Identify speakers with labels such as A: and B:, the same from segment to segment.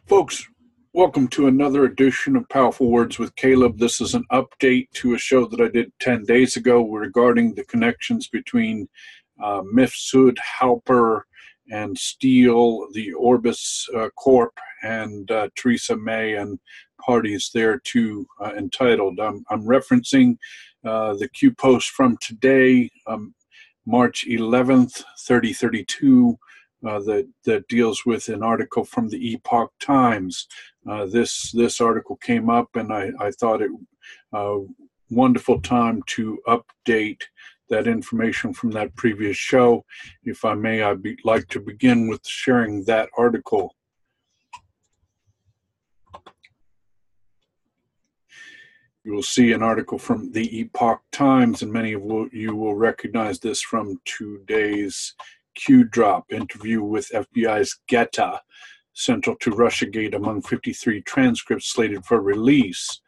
A: Folks, welcome to another edition of Powerful Words with Caleb. This is an update to a show that I did 10 days ago regarding the connections between Mifsud, Halper, and Steele, the Orbis Corp, and Theresa May and parties there too entitled. I'm referencing the Coup post from today, March 11th, 3032, that deals with an article from the Epoch Times. This article came up, and I thought it wonderful time to update that information from that previous show. If I may, I'd like to begin with sharing that article. You will see an article from the Epoch Times, and many of you will recognize this from today's Q Drop interview with FBI's Geta, central to Russiagate among 53 transcripts slated for release.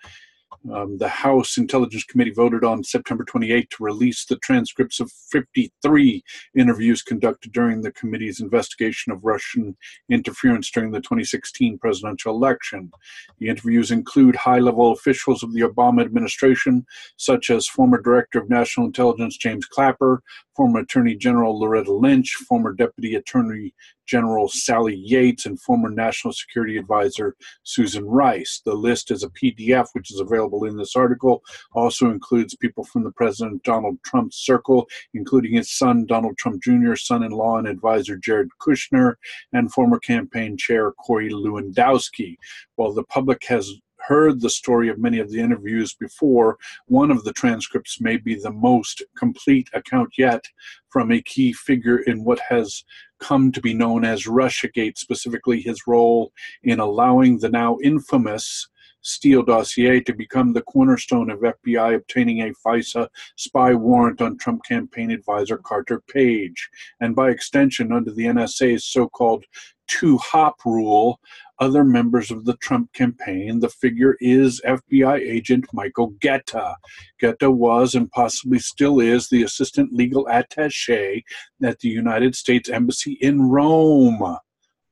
A: The House Intelligence Committee voted on September 28 to release the transcripts of 53 interviews conducted during the committee's investigation of Russian interference during the 2016 presidential election. The interviews include high-level officials of the Obama administration, such as former Director of National Intelligence James Clapper, former Attorney General Loretta Lynch, former Deputy Attorney General Sally Yates, and former National Security Advisor Susan Rice. The list is a PDF, which is available in this article. Also includes people from the President Donald Trump's circle, including his son Donald Trump Jr., son-in-law and advisor Jared Kushner, and former campaign chair Corey Lewandowski. While the public has heard the story of many of the interviews before, one of the transcripts may be the most complete account yet from a key figure in what has come to be known as Russiagate, specifically his role in allowing the now infamous Steele dossier to become the cornerstone of FBI obtaining a FISA spy warrant on Trump campaign advisor Carter Page, and by extension, under the NSA's so-called two-hop rule, other members of the Trump campaign. The figure is FBI agent Michael Geta. Geta was and possibly still is the assistant legal attaché at the United States Embassy in Rome.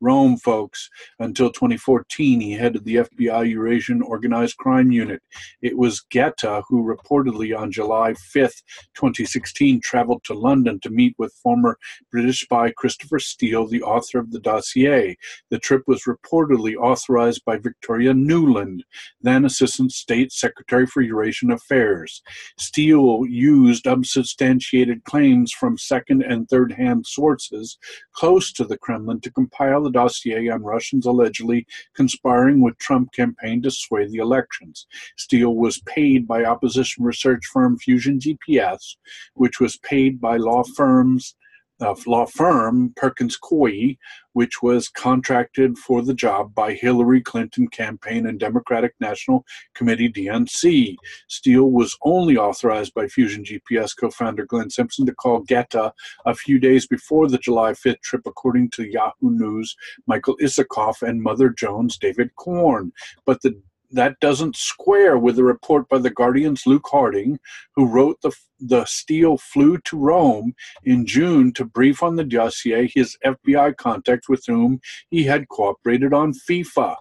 A: Rome, folks. Until 2014, he headed the FBI Eurasian Organized Crime Unit. It was Geta who reportedly on July 5th, 2016, traveled to London to meet with former British spy Christopher Steele, the author of the dossier. The trip was reportedly authorized by Victoria Nuland, then Assistant State Secretary for Eurasian Affairs. Steele used unsubstantiated claims from second and third-hand sources close to the Kremlin to compile the dossier on Russians allegedly conspiring with Trump campaign to sway the elections. Steele was paid by opposition research firm Fusion GPS, which was paid by law firm Perkins Coie, which was contracted for the job by Hillary Clinton campaign and Democratic National Committee DNC. Steele was only authorized by Fusion GPS co-founder Glenn Simpson to call Geta a few days before the July 5th trip, according to Yahoo News, Michael Isikoff, and Mother Jones' David Korn. But that doesn't square with a report by The Guardian's Luke Harding, who wrote the Steele flew to Rome in June to brief on the dossier his FBI contact with whom he had cooperated on FIFA.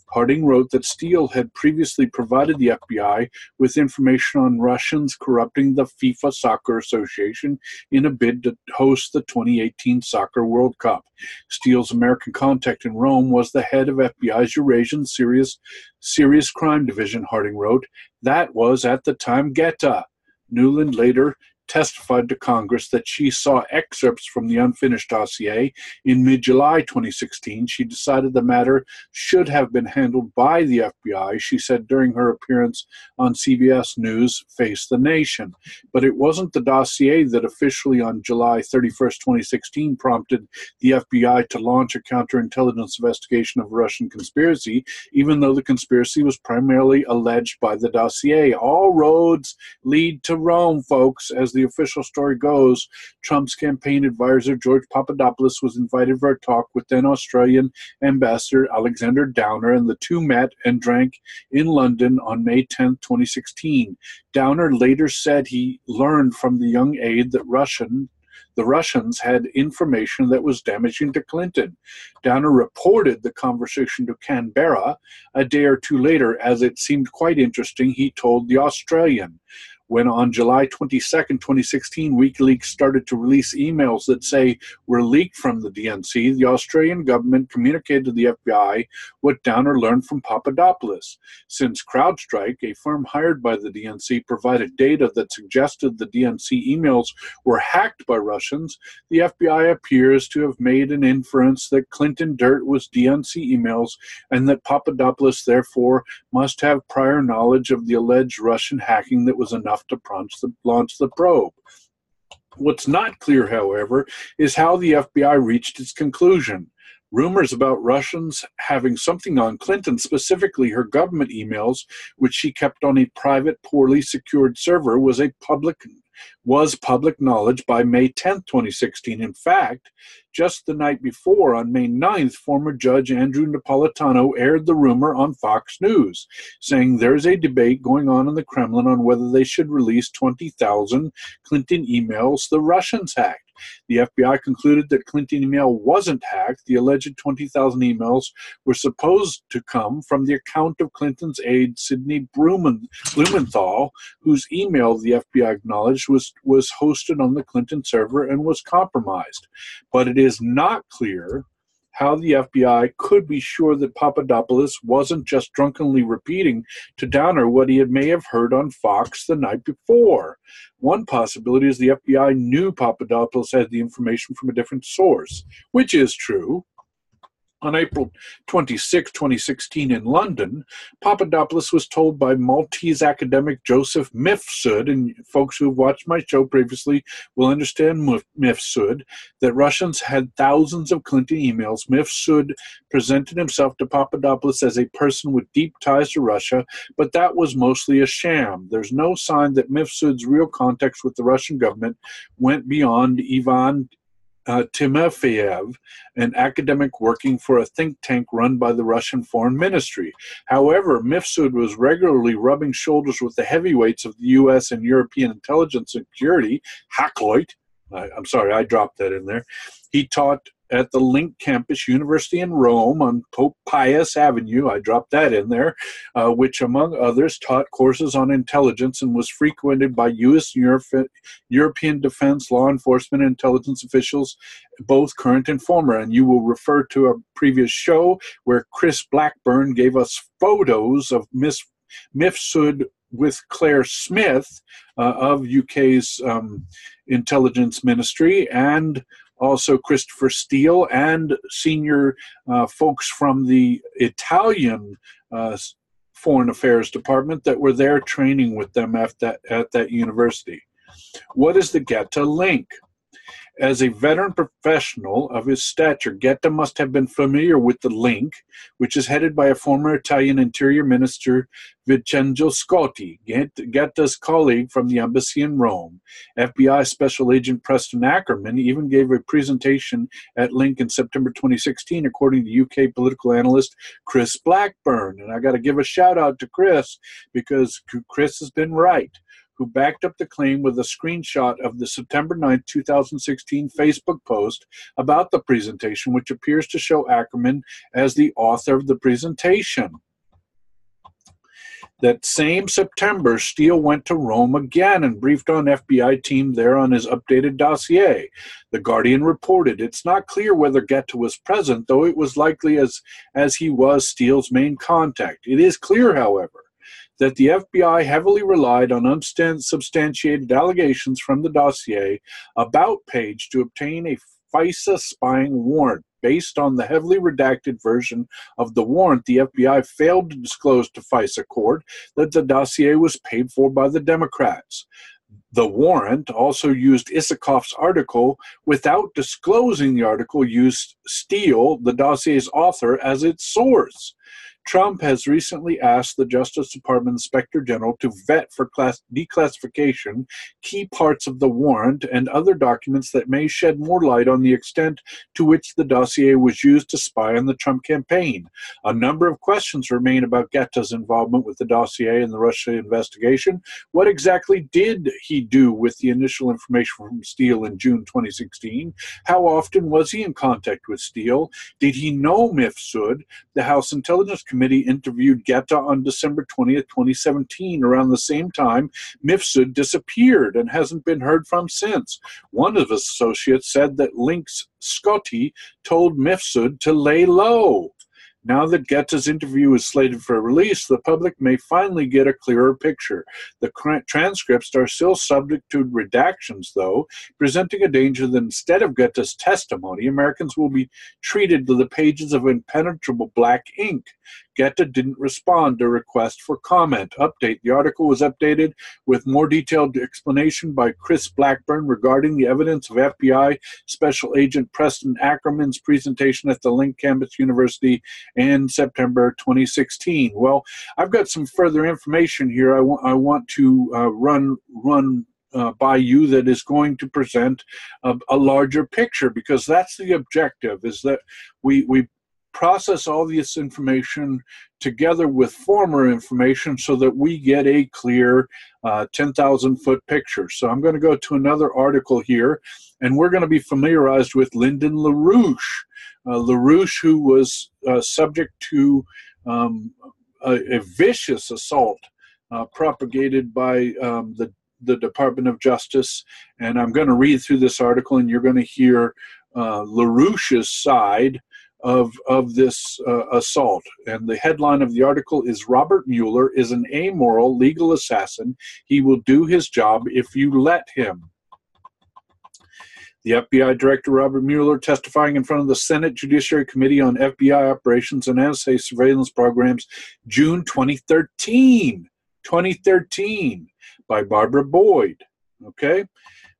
A: Harding wrote that Steele had previously provided the FBI with information on Russians corrupting the FIFA Soccer Association in a bid to host the 2018 Soccer World Cup. Steele's American contact in Rome was the head of FBI's Eurasian Serious Crime Division, Harding wrote. That was, at the time, Geta. Nuland later testified to Congress that she saw excerpts from the unfinished dossier. In mid-July 2016, she decided the matter should have been handled by the FBI, she said during her appearance on CBS News' Face the Nation. But it wasn't the dossier that officially on July 31st, 2016, prompted the FBI to launch a counterintelligence investigation of Russian conspiracy, even though the conspiracy was primarily alleged by the dossier. All roads lead to Rome, folks. As the official story goes, Trump's campaign advisor George Papadopoulos was invited for a talk with then Australian Ambassador Alexander Downer, and the two met and drank in London on May 10, 2016. Downer later said he learned from the young aide that the Russians had information that was damaging to Clinton. Downer reported the conversation to Canberra. A day or two later, as it seemed quite interesting, he told the Australian. When on July 22nd, 2016, WikiLeaks started to release emails that say were leaked from the DNC, the Australian government communicated to the FBI what Downer learned from Papadopoulos. Since CrowdStrike, a firm hired by the DNC, provided data that suggested the DNC emails were hacked by Russians, the FBI appears to have made an inference that Clinton dirt was DNC emails and that Papadopoulos, therefore, must have prior knowledge of the alleged Russian hacking that was enough to launch the probe. What's not clear, however, is how the FBI reached its conclusion. Rumors about Russians having something on Clinton, specifically her government emails, which she kept on a private, poorly secured server, was public knowledge by May 10, 2016. In fact, just the night before, on May 9th, former Judge Andrew Napolitano aired the rumor on Fox News, saying there's a debate going on in the Kremlin on whether they should release 20,000 Clinton emails the Russians hacked. The FBI concluded that Clinton email wasn't hacked. The alleged 20,000 emails were supposed to come from the account of Clinton's aide, Sidney Blumenthal, whose email the FBI acknowledged was hosted on the Clinton server and was compromised. But it is not clear how the FBI could be sure that Papadopoulos wasn't just drunkenly repeating to Downer what he may have heard on Fox the night before. One possibility is the FBI knew Papadopoulos had the information from a different source, which is true. On April 26, 2016 in London, Papadopoulos was told by Maltese academic Joseph Mifsud, and folks who have watched my show previously will understand Mifsud, that Russians had thousands of Clinton emails. Mifsud presented himself to Papadopoulos as a person with deep ties to Russia, but that was mostly a sham. There's no sign that Mifsud's real contacts with the Russian government went beyond Ivan Timofeyev, an academic working for a think tank run by the Russian Foreign Ministry. However, Mifsud was regularly rubbing shoulders with the heavyweights of the U.S. and European intelligence and security, Hackloit. I'm sorry, I dropped that in there. He taught at the Link Campus University in Rome on Pope Pius Avenue, I dropped that in there, which among others taught courses on intelligence and was frequented by U.S. and European defense, law enforcement, and intelligence officials, both current and former. And you will refer to a previous show where Chris Blackburn gave us photos of Mifsud with Claire Smith of UK's intelligence ministry, and also Christopher Steele and senior folks from the Italian Foreign Affairs Department that were there training with them at that university. What is the Geta link? As a veteran professional of his stature, Geta must have been familiar with the link, which is headed by a former Italian Interior Minister, Vincenzo Scotti, Geta's colleague from the embassy in Rome. FBI Special Agent Preston Ackerman even gave a presentation at Link in September 2016, according to UK political analyst Chris Blackburn. And I got to give a shout out to Chris, because Chris has been right, who backed up the claim with a screenshot of the September 9, 2016 Facebook post about the presentation, which appears to show Ackerman as the author of the presentation. That same September, Steele went to Rome again and briefed on FBI team there on his updated dossier. The Guardian reported, it's not clear whether Geta was present, though it was likely as he was Steele's main contact. It is clear, however, that the FBI heavily relied on unsubstantiated allegations from the dossier about Page to obtain a FISA spying warrant. Based on the heavily redacted version of the warrant, the FBI failed to disclose to FISA court that the dossier was paid for by the Democrats. The warrant also used Isikoff's article without disclosing the article used Steele, the dossier's author, as its source. Trump has recently asked the Justice Department Inspector General to vet for declassification key parts of the warrant and other documents that may shed more light on the extent to which the dossier was used to spy on the Trump campaign. A number of questions remain about Guetta's involvement with the dossier and the Russia investigation. What exactly did he do with the initial information from Steele in June 2016? How often was he in contact with Steele? Did he know Mifsud? The House Intelligence Committee interviewed Guetta on December 20th, 2017. Around the same time, Mifsud disappeared and hasn't been heard from since. One of his associates said that Lynx Scotty told Mifsud to lay low. Now that Guetta's interview is slated for release, the public may finally get a clearer picture. The transcripts are still subject to redactions, though, presenting a danger that instead of Guetta's testimony, Americans will be treated to the pages of impenetrable black ink. Guetta didn't respond to request for comment. Update. The article was updated with more detailed explanation by Chris Blackburn regarding the evidence of FBI Special Agent Preston Ackerman's presentation at the Link Campus University in September 2016. Well, I've got some further information here I want to run by you that is going to present a larger picture, because that's the objective, is that we process all this information together with former information so that we get a clear 10,000-foot picture. So I'm going to go to another article here, and we're going to be familiarized with Lyndon LaRouche. LaRouche, who was subject to a vicious assault propagated by the Department of Justice. And I'm going to read through this article, and you're going to hear LaRouche's side of this assault. And the headline of the article is, "Robert Mueller is an amoral legal assassin. He will do his job if you let him." The FBI Director Robert Mueller, testifying in front of the Senate Judiciary Committee on FBI operations and NSA surveillance programs, June 2013, by Barbara Boyd. Okay?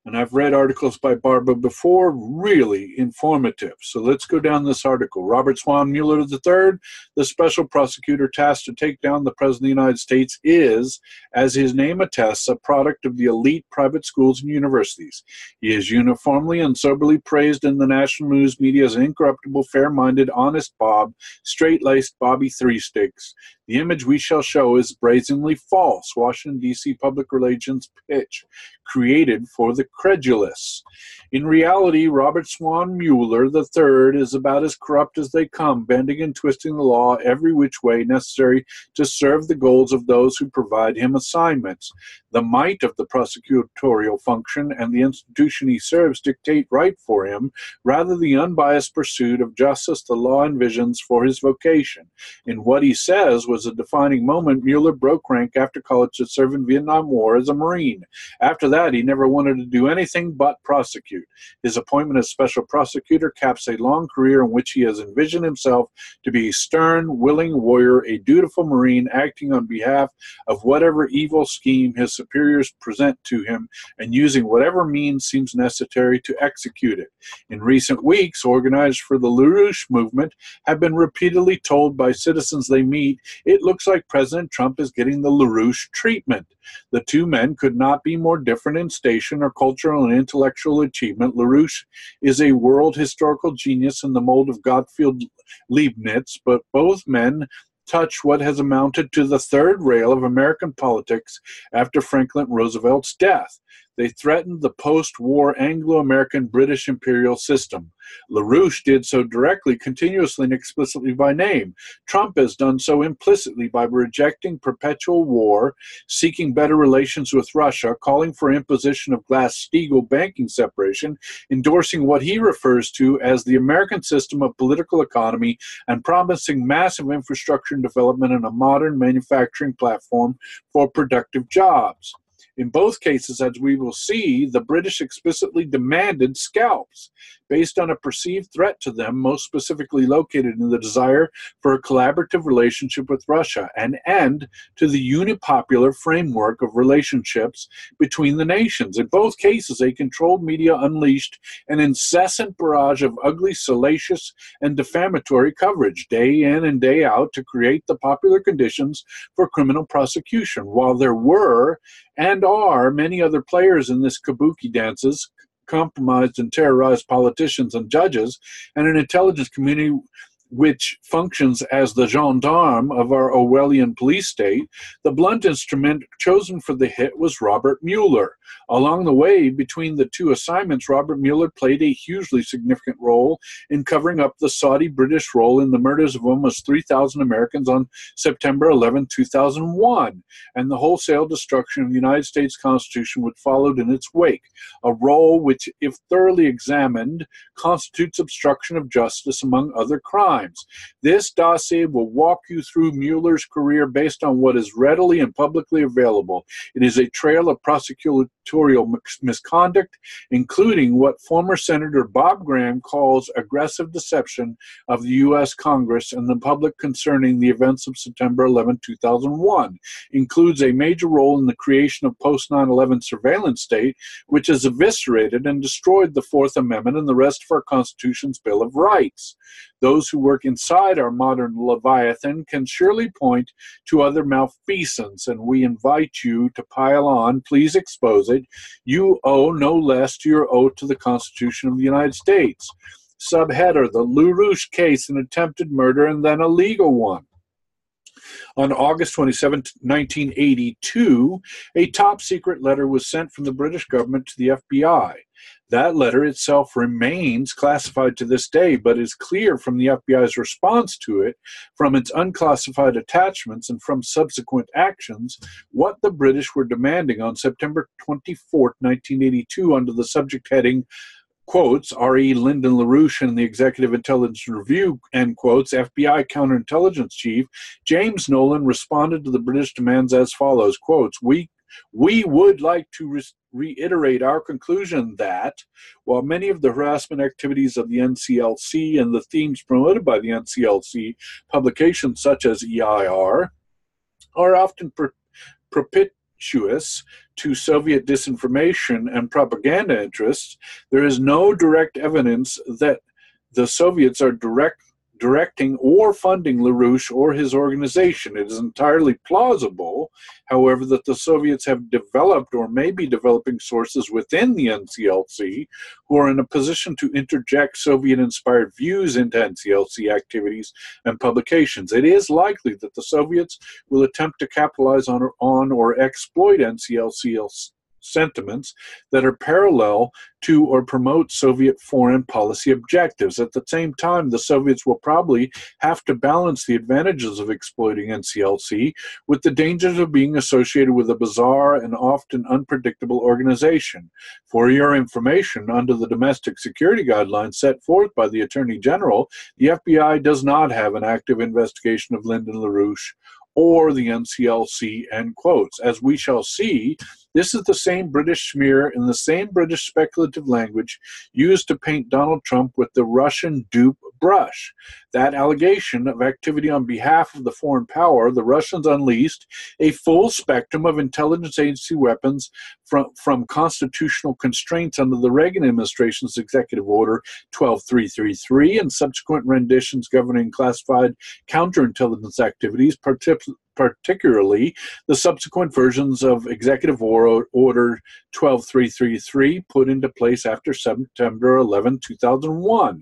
A: And I've read articles by Barbara before, really informative. So let's go down this article. Robert Swan Mueller III, the special prosecutor tasked to take down the President of the United States, is, as his name attests, a product of the elite private schools and universities. He is uniformly and soberly praised in the national news media as an incorruptible, fair-minded, honest Bob, straight-laced Bobby Three Sticks. The image we shall show is brazenly false, Washington, D.C. public relations pitch, created for the credulous. In reality, Robert Swan Mueller III is about as corrupt as they come, bending and twisting the law every which way necessary to serve the goals of those who provide him assignments. The might of the prosecutorial function and the institution he serves dictate right for him, rather the unbiased pursuit of justice the law envisions for his vocation. In what he says was a defining moment, Mueller broke rank after college to serve in Vietnam War as a Marine. After that, he never wanted to do anything but prosecute. His appointment as special prosecutor caps a long career in which he has envisioned himself to be a stern, willing warrior, a dutiful Marine acting on behalf of whatever evil scheme his superiors present to him and using whatever means seems necessary to execute it. In recent weeks, organizers for the LaRouche movement have been repeatedly told by citizens they meet, it looks like President Trump is getting the LaRouche treatment. The two men could not be more different in station or cultural and intellectual achievement. LaRouche is a world historical genius in the mold of Gottfried Leibniz, but both men touch what has amounted to the third rail of American politics after Franklin Roosevelt's death. They threatened the post-war Anglo-American British imperial system. LaRouche did so directly, continuously, and explicitly by name. Trump has done so implicitly by rejecting perpetual war, seeking better relations with Russia, calling for imposition of Glass-Steagall banking separation, endorsing what he refers to as the American system of political economy, and promising massive infrastructure and development and a modern manufacturing platform for productive jobs. In both cases, as we will see, the British explicitly demanded scalps based on a perceived threat to them, most specifically located in the desire for a collaborative relationship with Russia, an end to the unipopular framework of relationships between the nations. In both cases, a controlled media unleashed an incessant barrage of ugly, salacious, and defamatory coverage day in and day out to create the popular conditions for criminal prosecution. While there were and are many other players in this kabuki dances, compromised and terrorized politicians and judges, and an intelligence community which functions as the gendarme of our Orwellian police state, the blunt instrument chosen for the hit was Robert Mueller. Along the way, between the two assignments, Robert Mueller played a hugely significant role in covering up the Saudi-British role in the murders of almost 3,000 Americans on September 11, 2001, and the wholesale destruction of the United States Constitution which followed in its wake, a role which, if thoroughly examined, constitutes obstruction of justice among other crimes. This dossier will walk you through Mueller's career based on what is readily and publicly available. It is a trail of prosecutorial misconduct, including what former Senator Bob Graham calls aggressive deception of the U.S. Congress and the public concerning the events of September 11, 2001, includes a major role in the creation of post-9/11 surveillance state, which has eviscerated and destroyed the Fourth Amendment and the rest of our Constitution's Bill of Rights. Those who work inside our modern Leviathan can surely point to other malfeasance, and we invite you to pile on. Please expose it. You owe no less to your oath to the Constitution of the United States. Subheader: the LaRouche case, an attempted murder and then a legal one. On August 27, 1982, a top-secret letter was sent from the British government to the FBI. That letter itself remains classified to this day, but is clear from the FBI's response to it, from its unclassified attachments, and from subsequent actions, what the British were demanding on September 24, 1982, under the subject heading, quotes, R.E. Lyndon LaRouche and the Executive Intelligence Review, end quotes, FBI Counterintelligence Chief James Nolan responded to the British demands as follows, quotes, We would like to reiterate our conclusion that, while many of the harassment activities of the NCLC and the themes promoted by the NCLC publications such as EIR are often propitious to Soviet disinformation and propaganda interests, there is no direct evidence that the Soviets are directing or funding LaRouche or his organization. It is entirely plausible, however, that the Soviets have developed or may be developing sources within the NCLC who are in a position to interject Soviet-inspired views into NCLC activities and publications. It is likely that the Soviets will attempt to capitalize on or exploit NCLC sentiments that are parallel to or promote Soviet foreign policy objectives. At the same time, the Soviets will probably have to balance the advantages of exploiting NCLC with the dangers of being associated with a bizarre and often unpredictable organization. For your information, under the domestic security guidelines set forth by the Attorney General, the FBI does not have an active investigation of Lyndon LaRouche or the NCLC, end quotes. As we shall see, this is the same British smear in the same British speculative language used to paint Donald Trump with the Russian dupe brush. That allegation of activity on behalf of the foreign power, the Russians unleashed a full spectrum of intelligence agency weapons from constitutional constraints under the Reagan administration's Executive Order 12333 and subsequent renditions governing classified counterintelligence activities, particularly the subsequent versions of Executive Order 12333 put into place after September 11, 2001.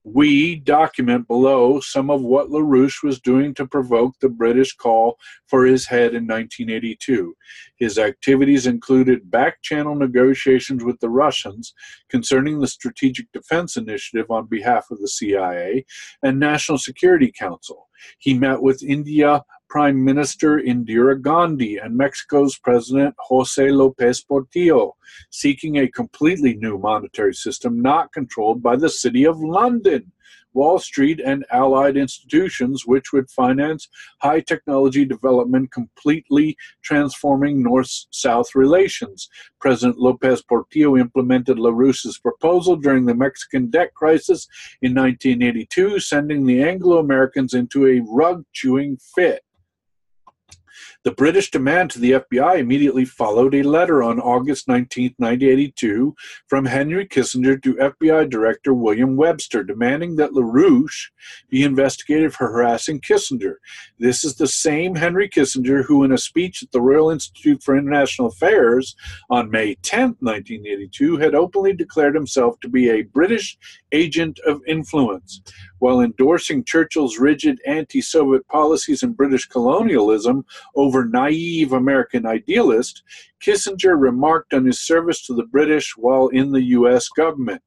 A: We document below some of what LaRouche was doing to provoke the British call for his head in 1982. His activities included back-channel negotiations with the Russians concerning the Strategic Defense Initiative on behalf of the CIA and National Security Council. He met with India Prime Minister Indira Gandhi and Mexico's President José López Portillo, seeking a completely new monetary system not controlled by the City of London. Wall Street, and allied institutions, which would finance high technology development, completely transforming North-South relations. President Lopez Portillo implemented LaRouche's proposal during the Mexican debt crisis in 1982, sending the Anglo-Americans into a rug-chewing fit. The British demand to the FBI immediately followed a letter on August 19, 1982, from Henry Kissinger to FBI Director William Webster, demanding that LaRouche be investigated for harassing Kissinger. This is the same Henry Kissinger who, in a speech at the Royal Institute for International Affairs on May 10, 1982, had openly declared himself to be a British agent of influence. While endorsing Churchill's rigid anti-Soviet policies and British colonialism over naive American idealists, Kissinger remarked on his service to the British while in the U.S. government.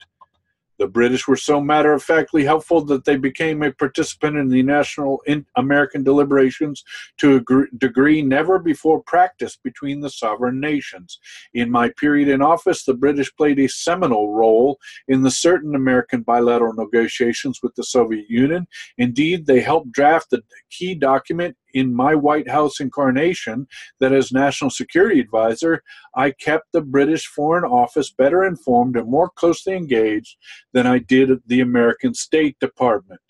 A: The British were so matter-of-factly helpful that they became a participant in the national American deliberations to a degree never before practiced between the sovereign nations. In my period in office, the British played a seminal role in the certain American bilateral negotiations with the Soviet Union. Indeed, they helped draft the key document in my White House incarnation that as National Security Advisor, I kept the British Foreign Office better informed and more closely engaged than I did the American State Department.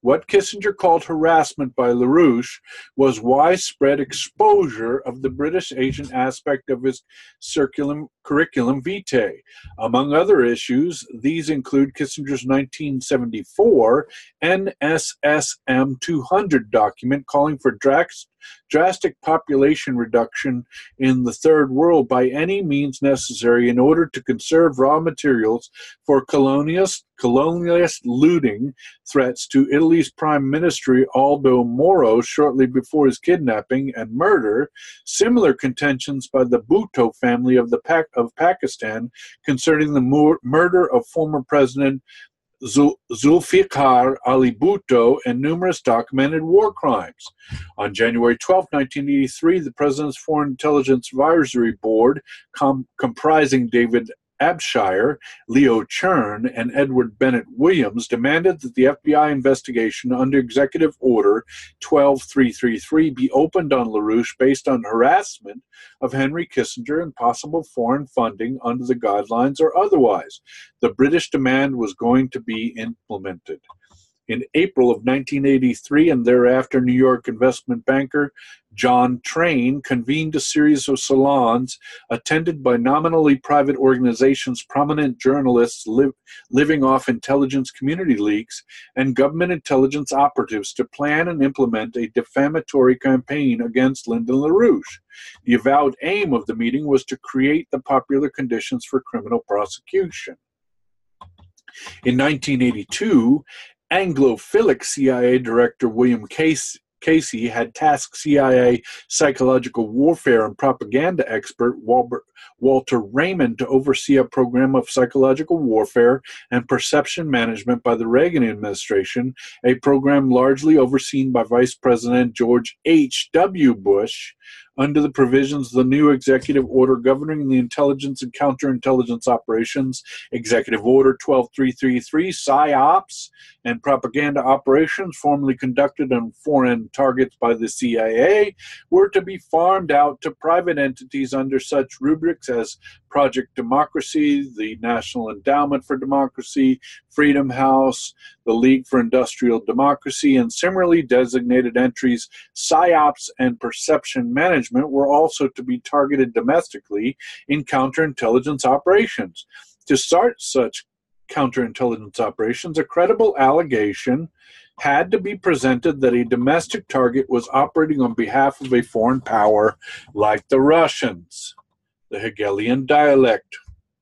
A: What Kissinger called harassment by LaRouche was widespread exposure of the British agent aspect of his curriculum vitae. Among other issues, these include Kissinger's 1974 NSSM 200 document calling for drastic population reduction in the Third World by any means necessary in order to conserve raw materials for colonialist looting threats to Italy's Prime Minister Aldo Moro shortly before his kidnapping and murder, similar contentions by the Bhutto family of Pakistan concerning the murder of former President Zulfikar Ali Bhutto, and numerous documented war crimes. On January 12, 1983, the President's Foreign Intelligence Advisory Board, comprising David Abshire, Leo Chern, and Edward Bennett Williams, demanded that the FBI investigation under Executive Order 12333 be opened on LaRouche based on harassment of Henry Kissinger and possible foreign funding under the guidelines or otherwise. The British demand was going to be implemented. In April of 1983 and thereafter, New York investment banker John Train convened a series of salons attended by nominally private organizations, prominent journalists living off intelligence community leaks, and government intelligence operatives to plan and implement a defamatory campaign against Lyndon LaRouche. The avowed aim of the meeting was to create the popular conditions for criminal prosecution. In 1982, Anglophilic CIA Director William Casey had tasked CIA psychological warfare and propaganda expert Walter Raymond to oversee a program of psychological warfare and perception management by the Reagan administration, a program largely overseen by Vice President George H.W. Bush, under the provisions of the new executive order governing the intelligence and counterintelligence operations, Executive Order 12333, PSYOPs, and propaganda operations formerly conducted on foreign targets by the CIA were to be farmed out to private entities under such rubrics as Project Democracy, the National Endowment for Democracy, Freedom House, the League for Industrial Democracy, and similarly designated entries. PSYOPs and perception management were also to be targeted domestically in counterintelligence operations. To start such counterintelligence operations, a credible allegation had to be presented that a domestic target was operating on behalf of a foreign power like the Russians. The Hegelian dialect.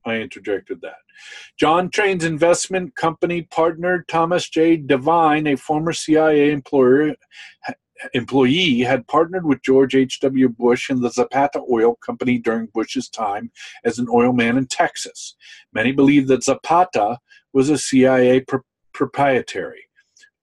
A: I interjected that. John Train's investment company partner, Thomas J. Devine, a former CIA employee, had partnered with George H.W. Bush in the Zapata Oil Company during Bush's time as an oil man in Texas. Many believe that Zapata was a CIA proprietary.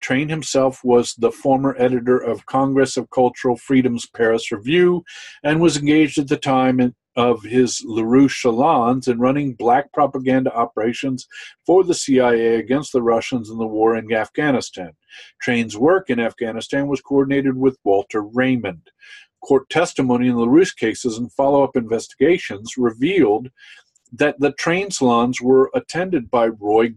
A: Train himself was the former editor of Congress of Cultural Freedom's Paris Review and was engaged at the time of his LaRouche salons and running black propaganda operations for the CIA against the Russians in the war in Afghanistan. Train's work in Afghanistan was coordinated with Walter Raymond. Court testimony in LaRouche cases and follow-up investigations revealed that the Train salons were attended by Roy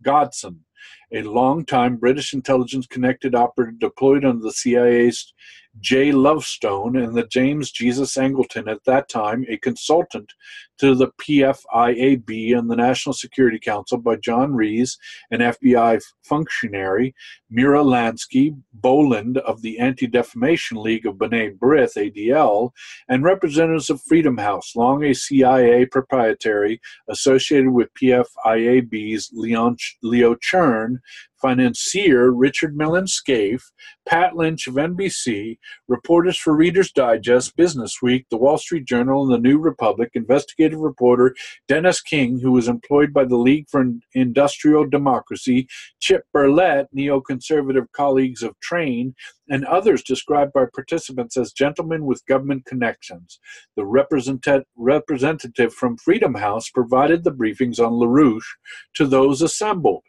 A: Godson, a longtime British intelligence-connected operative deployed under the CIA's J. Lovestone and the James Jesus Angleton, at that time a consultant to the PFIAB and the National Security Council, by John Rees, an FBI functionary, Mira Lansky, Boland of the Anti-Defamation League of B'nai B'rith, ADL, and representatives of Freedom House, long a CIA proprietary associated with PFIAB's Leo Chern, financier Richard Mellon Scaife, Pat Lynch of NBC, reporters for Reader's Digest, Business Week, The Wall Street Journal, and The New Republic, investigative reporter Dennis King, who was employed by the League for Industrial Democracy, Chip Burlett, neoconservative colleagues of Train, and others described by participants as gentlemen with government connections. The representative from Freedom House provided the briefings on LaRouche to those assembled.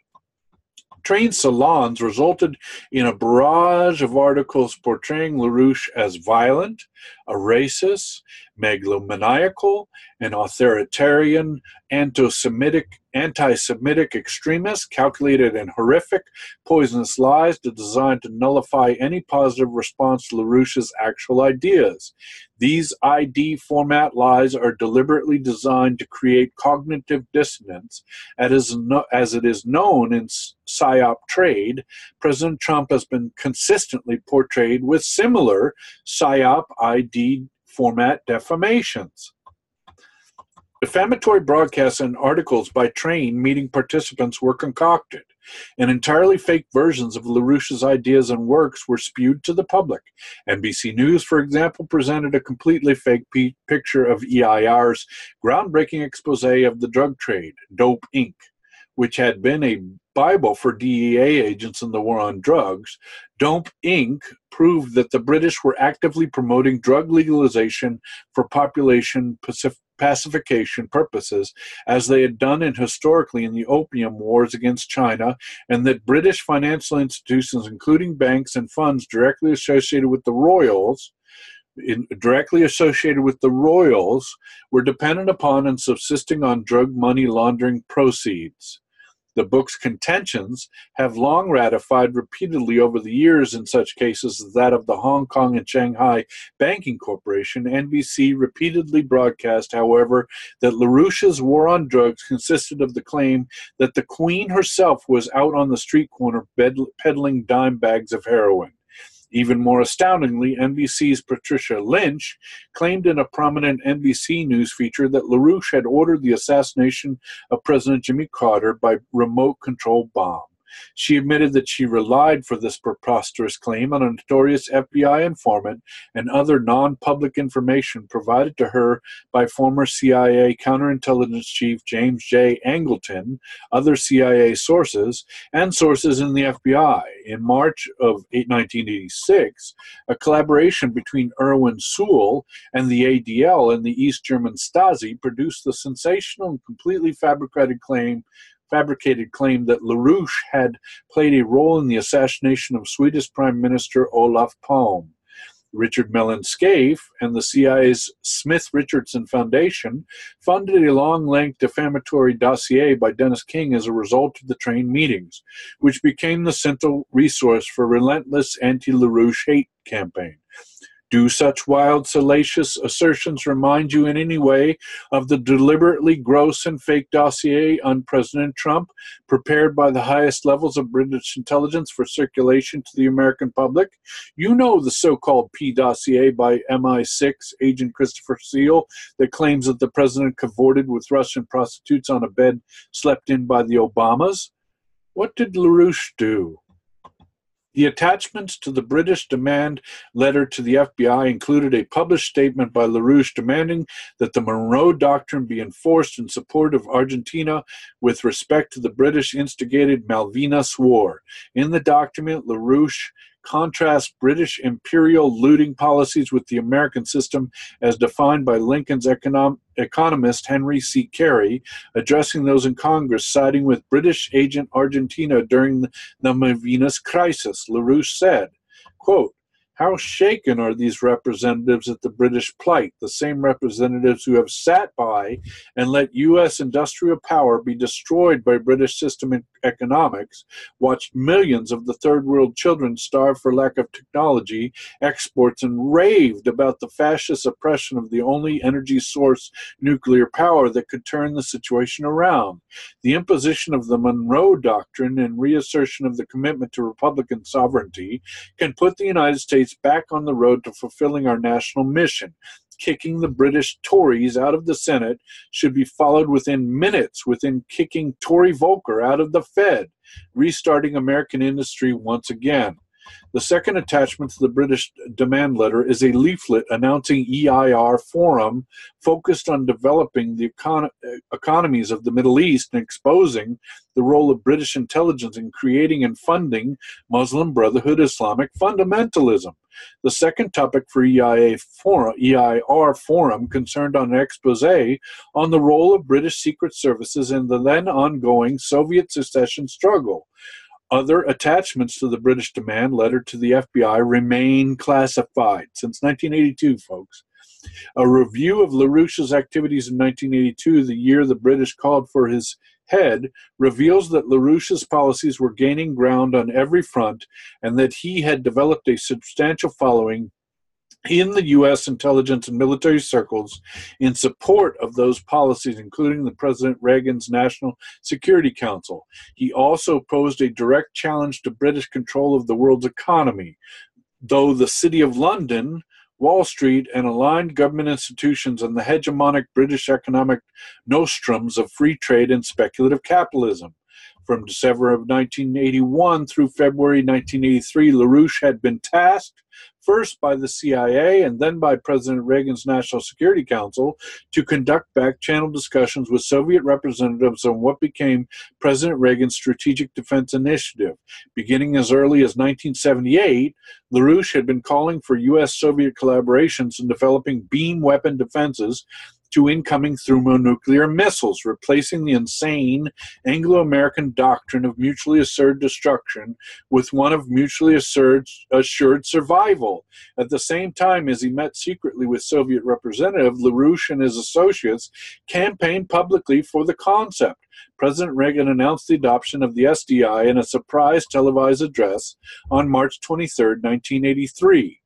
A: Train salons resulted in a barrage of articles portraying LaRouche as violent, a racist, megalomaniacal, an authoritarian, anti-Semitic extremist, calculated and horrific, poisonous lies designed to nullify any positive response to LaRouche's actual ideas. These ID format lies are deliberately designed to create cognitive dissonance. As it is known in PSYOP trade, President Trump has been consistently portrayed with similar PSYOP ID format defamations. Defamatory broadcasts and articles by Train meeting participants were concocted, and entirely fake versions of LaRouche's ideas and works were spewed to the public. NBC News, for example, presented a completely fake picture of EIR's groundbreaking expose of the drug trade, Dope Inc., which had been a Bible for DEA agents in the war on drugs. Dope Inc. proved that the British were actively promoting drug legalization for population pacification purposes, as they had done historically in the opium wars against China, and that British financial institutions, including banks and funds directly associated with the royals, were dependent upon and subsisting on drug money laundering proceeds. The book's contentions have long ratified repeatedly over the years in such cases as that of the Hong Kong and Shanghai Banking Corporation. NBC repeatedly broadcast, however, that LaRouche's war on drugs consisted of the claim that the Queen herself was out on the street corner peddling dime bags of heroin. Even more astoundingly, NBC's Patricia Lynch claimed in a prominent NBC News feature that LaRouche had ordered the assassination of President Jimmy Carter by remote-controlled bomb. She admitted that she relied for this preposterous claim on a notorious FBI informant and other non-public information provided to her by former CIA counterintelligence chief James J. Angleton, other CIA sources, and sources in the FBI. In March of 1986, a collaboration between Erwin Sewell and the ADL and the East German Stasi produced the sensational and completely fabricated claim that LaRouche had played a role in the assassination of Swedish Prime Minister Olof Palme. Richard Mellon Scaife and the CIA's Smith-Richardson Foundation funded a long-length defamatory dossier by Dennis King as a result of the Train meetings, which became the central resource for relentless anti-LaRouche hate campaign. Do such wild, salacious assertions remind you in any way of the deliberately gross and fake dossier on President Trump, prepared by the highest levels of British intelligence for circulation to the American public? You know the so-called P dossier by MI6 agent Christopher Steele that claims that the president cavorted with Russian prostitutes on a bed slept in by the Obamas. What did LaRouche do? The attachments to the British demand letter to the FBI included a published statement by LaRouche demanding that the Monroe Doctrine be enforced in support of Argentina with respect to the British-instigated Malvinas War. In the document, LaRouche contrasts British imperial looting policies with the American system as defined by Lincoln's economist Henry C. Carey, addressing those in Congress siding with British agent Argentina during the Malvinas crisis. LaRouche said, quote, "How shaken are these representatives at the British plight, the same representatives who have sat by and let U.S. industrial power be destroyed by British system economics, watched millions of the third world children starve for lack of technology, exports, and raved about the fascist oppression of the only energy source, nuclear power, that could turn the situation around. The imposition of the Monroe Doctrine and reassertion of the commitment to Republican sovereignty can put the United States back on the road to fulfilling our national mission. Kicking the British Tories out of the Senate should be followed within minutes within kicking Tory Volcker out of the Fed, restarting American industry once again." The second attachment to the British demand letter is a leaflet announcing EIR Forum focused on developing the economies of the Middle East and exposing the role of British intelligence in creating and funding Muslim Brotherhood Islamic fundamentalism. The second topic for EIR Forum concerned an expose on the role of British secret services in the then ongoing Soviet secession struggle. Other attachments to the British demand letter to the FBI remain classified since 1982, folks. A review of LaRouche's activities in 1982, the year the British called for his head, reveals that LaRouche's policies were gaining ground on every front and that he had developed a substantial following in the U.S. intelligence and military circles in support of those policies, including the President Reagan's National Security Council. He also posed a direct challenge to British control of the world's economy, though the City of London, Wall Street, and aligned government institutions and the hegemonic British economic nostrums of free trade and speculative capitalism. From December of 1981 through February 1983, LaRouche had been tasked first by the CIA and then by President Reagan's National Security Council to conduct back-channel discussions with Soviet representatives on what became President Reagan's Strategic Defense Initiative. Beginning as early as 1978, LaRouche had been calling for U.S.-Soviet collaborations in developing beam weapon defenses to incoming thermonuclear missiles, replacing the insane Anglo-American doctrine of mutually assured destruction with one of mutually assured survival. At the same time, as he met secretly with Soviet representative, LaRouche and his associates campaigned publicly for the concept. President Reagan announced the adoption of the SDI in a surprise televised address on March 23, 1983.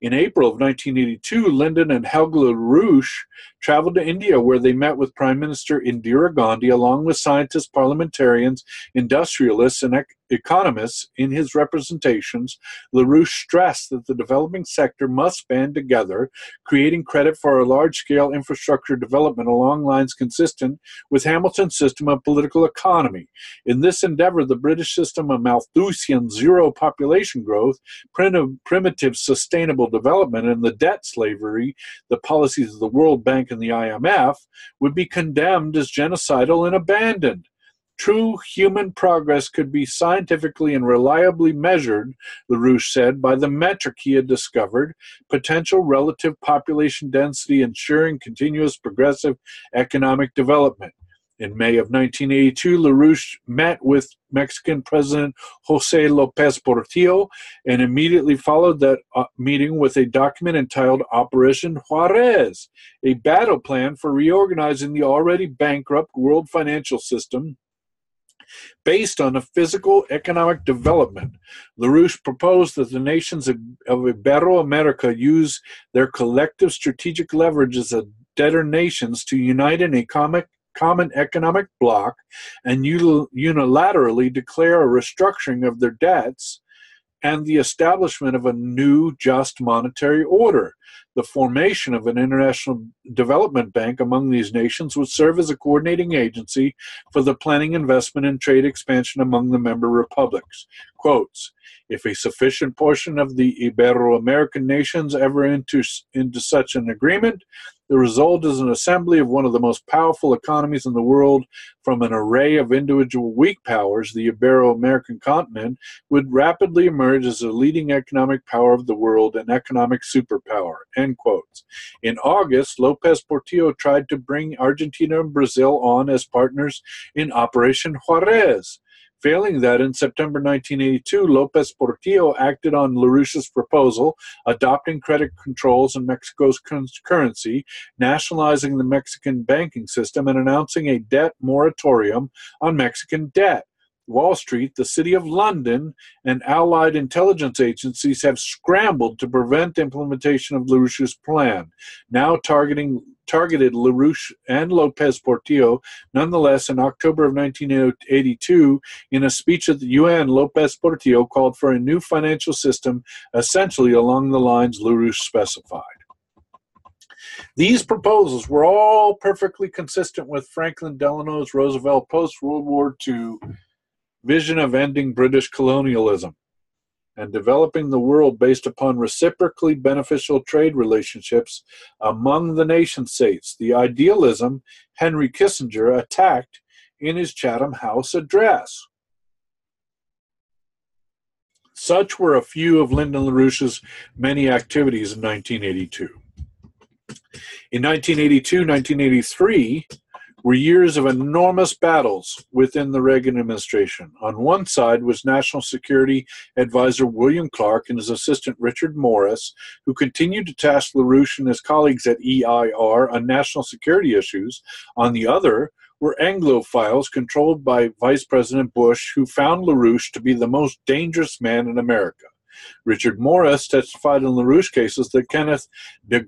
A: In April of 1982, Lyndon and Helga LaRouche traveled to India, where they met with Prime Minister Indira Gandhi, along with scientists, parliamentarians, industrialists, and economists. In his representations, LaRouche stressed that the developing sector must band together, creating credit for a large-scale infrastructure development along lines consistent with Hamilton's system of political economy. In this endeavor, the British system of Malthusian zero population growth, primitive sustainable development, and the debt slavery, the policies of the World Bank and the IMF, would be condemned as genocidal and abandoned. True human progress could be scientifically and reliably measured, LaRouche said, by the metric he had discovered, potential relative population density ensuring continuous progressive economic development. In May of 1982, LaRouche met with Mexican President Jose Lopez Portillo and immediately followed that meeting with a document entitled Operation Juarez, a battle plan for reorganizing the already bankrupt world financial system based on a physical economic development. LaRouche proposed that the nations of Ibero-America use their collective strategic leverage as debtor nations to unite in a common economic bloc and unilaterally declare a restructuring of their debts and the establishment of a new just monetary order. The formation of an international development bank among these nations would serve as a coordinating agency for the planning, investment, and trade expansion among the member republics. Quotes, if a sufficient portion of the Ibero-American nations ever enter into such an agreement, the result is an assembly of one of the most powerful economies in the world. From an array of individual weak powers, the Ibero-American continent would rapidly emerge as a leading economic power of the world, an economic superpower. End quotes. In August, López Portillo tried to bring Argentina and Brazil on as partners in Operation Juarez. Failing that, in September 1982, López Portillo acted on LaRouche's proposal, adopting credit controls in Mexico's currency, nationalizing the Mexican banking system, and announcing a debt moratorium on Mexican debt. Wall Street, the City of London, and allied intelligence agencies have scrambled to prevent implementation of LaRouche's plan, now targeted LaRouche and López Portillo. Nonetheless, in October of 1982, in a speech at the UN, López Portillo called for a new financial system essentially along the lines LaRouche specified. These proposals were all perfectly consistent with Franklin Delano's Roosevelt post-World War II vision of ending British colonialism and developing the world based upon reciprocally beneficial trade relationships among the nation-states, the idealism Henry Kissinger attacked in his Chatham House address. Such were a few of Lyndon LaRouche's many activities in 1982. In 1982-1983, were years of enormous battles within the Reagan administration. On one side was National Security Advisor William Clark and his assistant Richard Morris, who continued to task LaRouche and his colleagues at EIR on national security issues. On the other were Anglophiles controlled by Vice President Bush, who found LaRouche to be the most dangerous man in America. Richard Morris testified in LaRouche cases that Kenneth de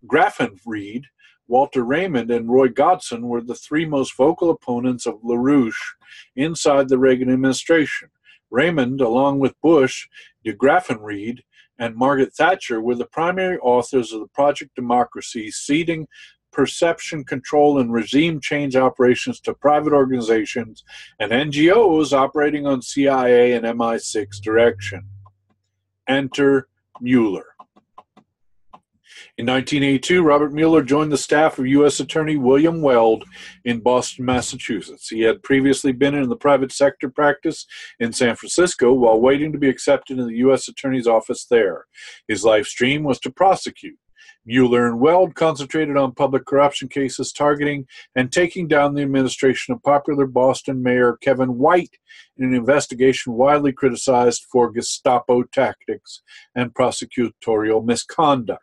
A: Graffenried, Walter Raymond, and Roy Godson were the three most vocal opponents of LaRouche inside the Reagan administration. Raymond, along with Bush, de Graffenried, and Margaret Thatcher, were the primary authors of the Project Democracy, ceding perception control and regime change operations to private organizations and NGOs operating on CIA and MI6 direction. Enter Mueller. In 1982, Robert Mueller joined the staff of U.S. Attorney William Weld in Boston, Massachusetts. He had previously been in the private sector practice in San Francisco while waiting to be accepted in the U.S. Attorney's office there. His life stream was to prosecute. Mueller and Weld concentrated on public corruption cases targeting and taking down the administration of popular Boston Mayor Kevin White in an investigation widely criticized for Gestapo tactics and prosecutorial misconduct.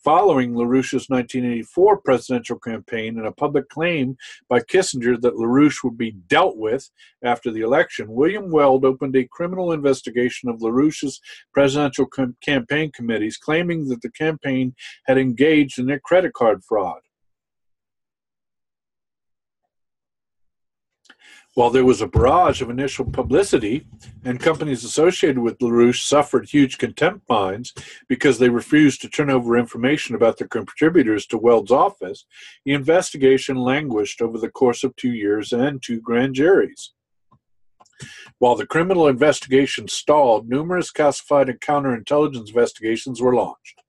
A: Following LaRouche's 1984 presidential campaign and a public claim by Kissinger that LaRouche would be dealt with after the election, William Weld opened a criminal investigation of LaRouche's presidential campaign committees, claiming that the campaign had engaged in a credit card fraud. While there was a barrage of initial publicity and companies associated with LaRouche suffered huge contempt fines because they refused to turn over information about their contributors to Weld's office, the investigation languished over the course of 2 years and 2 grand juries. While the criminal investigation stalled, numerous classified and counterintelligence investigations were launched.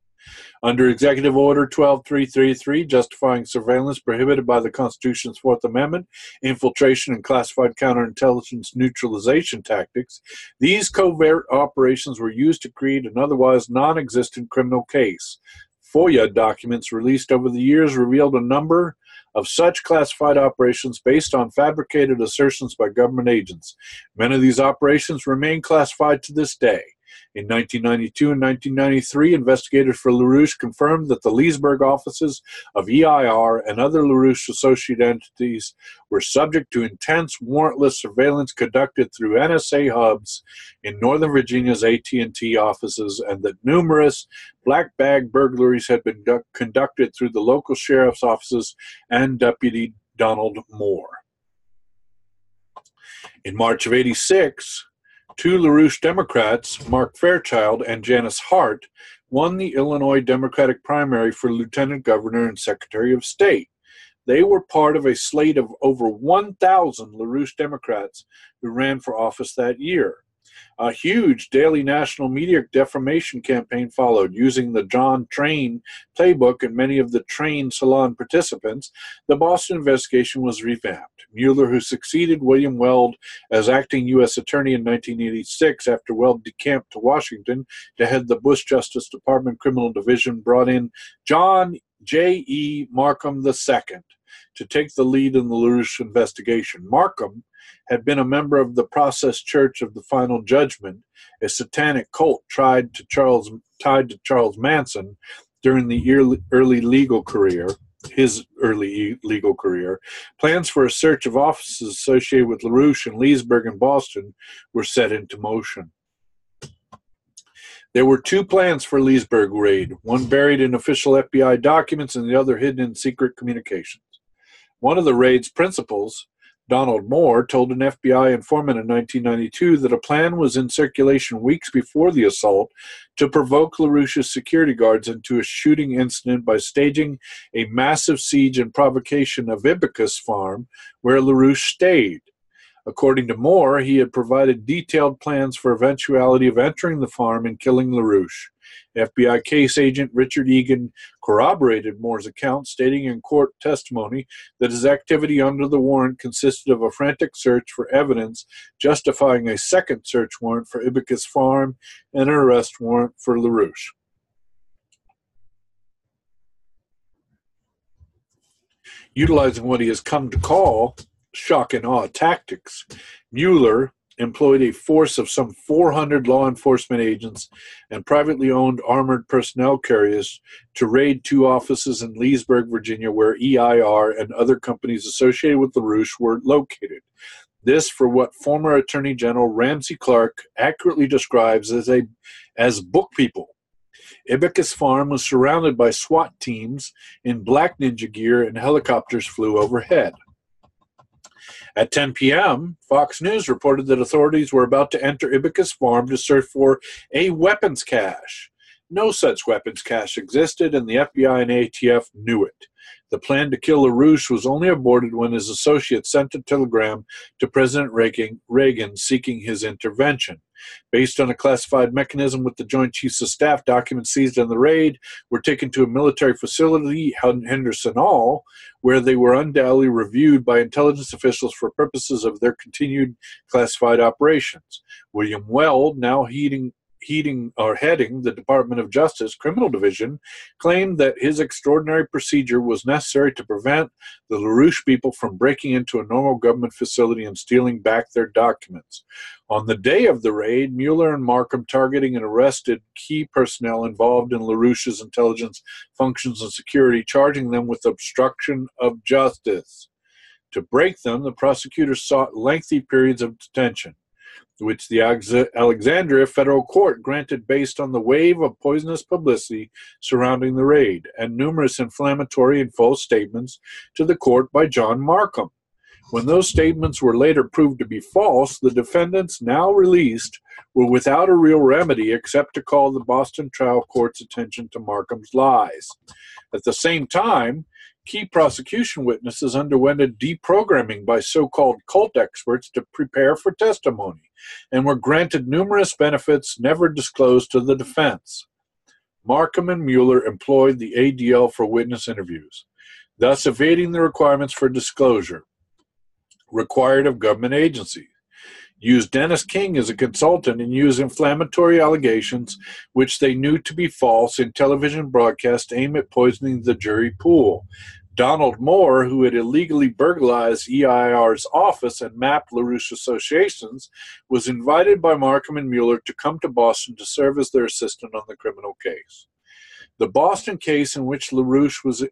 A: Under Executive Order 12333, justifying surveillance prohibited by the Constitution's Fourth Amendment, infiltration and classified counterintelligence neutralization tactics, these covert operations were used to create an otherwise non-existent criminal case. FOIA documents released over the years revealed a number of such classified operations based on fabricated assertions by government agents. Many of these operations remain classified to this day. In 1992 and 1993, investigators for LaRouche confirmed that the Leesburg offices of EIR and other LaRouche associate entities were subject to intense warrantless surveillance conducted through NSA hubs in Northern Virginia's AT&T offices, and that numerous black bag burglaries had been conducted through the local sheriff's offices and Deputy Donald Moore. In March of '86, 2 LaRouche Democrats, Mark Fairchild and Janice Hart, won the Illinois Democratic primary for Lieutenant Governor and Secretary of State. They were part of a slate of over 1,000 LaRouche Democrats who ran for office that year. A huge daily national media defamation campaign followed. Using the John Train playbook and many of the Train Salon participants, the Boston investigation was revamped. Mueller, who succeeded William Weld as acting U.S. Attorney in 1986 after Weld decamped to Washington to head the Bush Justice Department Criminal Division, brought in John J.E. Markham II to take the lead in the LaRouche investigation. Markham had been a member of the Process Church of the Final Judgment, a satanic cult tied to Charles Manson during the early legal career. His early legal career. Plans for a search of offices associated with LaRouche in Leesburg and Boston were set into motion. There were two plans for Leesburg raid, one buried in official FBI documents and the other hidden in secret communications. One of the raid's principals, Donald Moore, told an FBI informant in 1992 that a plan was in circulation weeks before the assault to provoke LaRouche's security guards into a shooting incident by staging a massive siege and provocation of Ibycus Farm, where LaRouche stayed. According to Moore, he had provided detailed plans for eventuality of entering the farm and killing LaRouche. FBI case agent Richard Egan corroborated Moore's account, stating in court testimony that his activity under the warrant consisted of a frantic search for evidence justifying a second search warrant for Ibycus Farm and an arrest warrant for LaRouche. Utilizing what he has come to call shock and awe tactics, Mueller employed a force of some 400 law enforcement agents and privately owned armored personnel carriers to raid two offices in Leesburg, Virginia, where EIR and other companies associated with LaRouche were located. This for what former Attorney General Ramsey Clark accurately describes as book people. Ibycus Farm was surrounded by SWAT teams in black ninja gear, and helicopters flew overhead. At 10 p.m., Fox News reported that authorities were about to enter Ibycus Farm to search for a weapons cache. No such weapons cache existed, and the FBI and ATF knew it. The plan to kill LaRouche was only aborted when his associates sent a telegram to President Reagan seeking his intervention. Based on a classified mechanism with the Joint Chiefs of Staff, documents seized in the raid were taken to a military facility, Henderson Hall, where they were undoubtedly reviewed by intelligence officials for purposes of their continued classified operations. William Weld, now heading the Department of Justice Criminal Division, claimed that his extraordinary procedure was necessary to prevent the LaRouche people from breaking into a normal government facility and stealing back their documents. On the day of the raid, Mueller and Markham targeting and arrested key personnel involved in LaRouche's intelligence functions and security, charging them with obstruction of justice. To break them, the prosecutors sought lengthy periods of detention, which the Alexandria federal court granted based on the wave of poisonous publicity surrounding the raid and numerous inflammatory and false statements to the court by John Markham. When those statements were later proved to be false, the defendants, now released, were without a real remedy except to call the Boston trial court's attention to Markham's lies. At the same time, key prosecution witnesses underwent a deprogramming by so-called cult experts to prepare for testimony and were granted numerous benefits never disclosed to the defense. Markham and Mueller employed the ADL for witness interviews, thus evading the requirements for disclosure required of government agencies. Used Dennis King as a consultant and used inflammatory allegations, which they knew to be false, in television broadcasts aimed at poisoning the jury pool. Donald Moore, who had illegally burglarized EIR's office and mapped LaRouche associations, was invited by Markham and Mueller to come to Boston to serve as their assistant on the criminal case. The Boston case, in which LaRouche was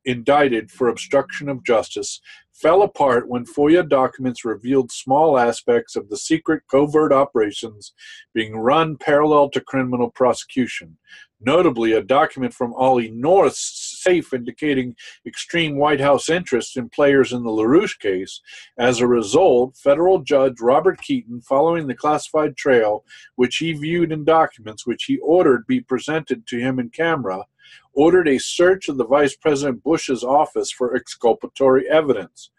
A: indicted for obstruction of justice, fell apart when FOIA documents revealed small aspects of the secret covert operations being run parallel to criminal prosecution. Notably, a document from Ollie North's safe indicating extreme White House interest in players in the LaRouche case. As a result, federal judge Robert Keaton, following the classified trail, which he viewed in documents which he ordered be presented to him in camera, ordered a search of the Vice President Bush's office for exculpatory evidence.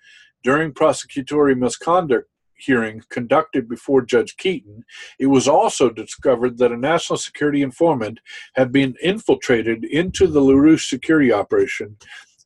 A: During prosecutorial misconduct hearing conducted before Judge Keaton, it was also discovered that a national security informant had been infiltrated into the LaRouche security operation,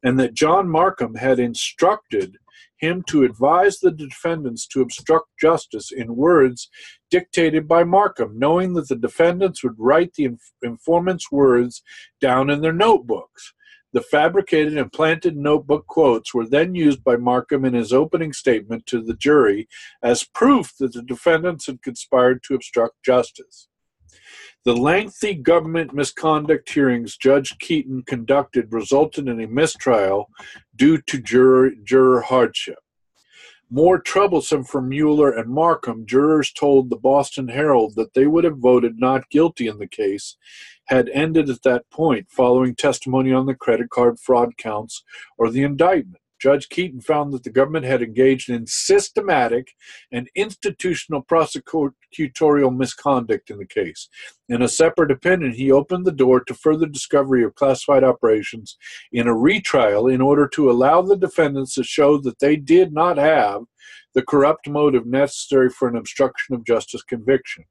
A: and that John Markham had instructed him to advise the defendants to obstruct justice in words dictated by Markham, knowing that the defendants would write the informant's words down in their notebooks. The fabricated and planted notebook quotes were then used by Markham in his opening statement to the jury as proof that the defendants had conspired to obstruct justice. The lengthy government misconduct hearings Judge Keaton conducted resulted in a mistrial due to juror hardship. More troublesome for Mueller and Markham, jurors told the Boston Herald that they would have voted not guilty in the case had ended at that point following testimony on the credit card fraud counts or the indictment. Judge Keaton found that the government had engaged in systematic and institutional prosecutorial misconduct in the case. In a separate opinion, he opened the door to further discovery of classified operations in a retrial in order to allow the defendants to show that they did not have the corrupt motive necessary for an obstruction of justice conviction.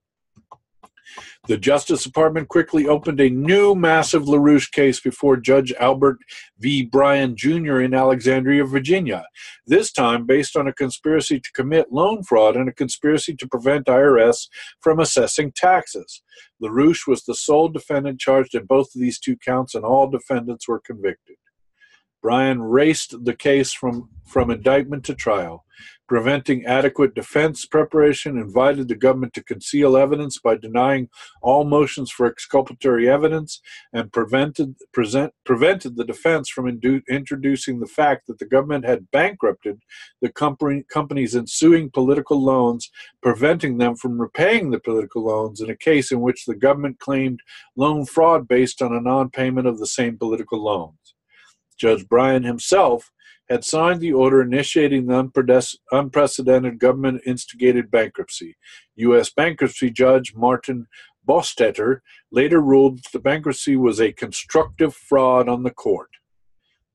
A: The Justice Department quickly opened a new massive LaRouche case before Judge Albert V. Bryan Jr. in Alexandria, Virginia, this time based on a conspiracy to commit loan fraud and a conspiracy to prevent IRS from assessing taxes. LaRouche was the sole defendant charged in both of these two counts, and all defendants were convicted. Bryan raced the case from indictment to trial. Preventing adequate defense preparation, invited the government to conceal evidence by denying all motions for exculpatory evidence, and prevented the defense from introducing the fact that the government had bankrupted the companies ensuing political loans, preventing them from repaying the political loans in a case in which the government claimed loan fraud based on a non-payment of the same political loans. Judge Bryan himself had signed the order initiating the unprecedented government-instigated bankruptcy. U.S. bankruptcy judge Martin Bostetter later ruled that the bankruptcy was a constructive fraud on the court.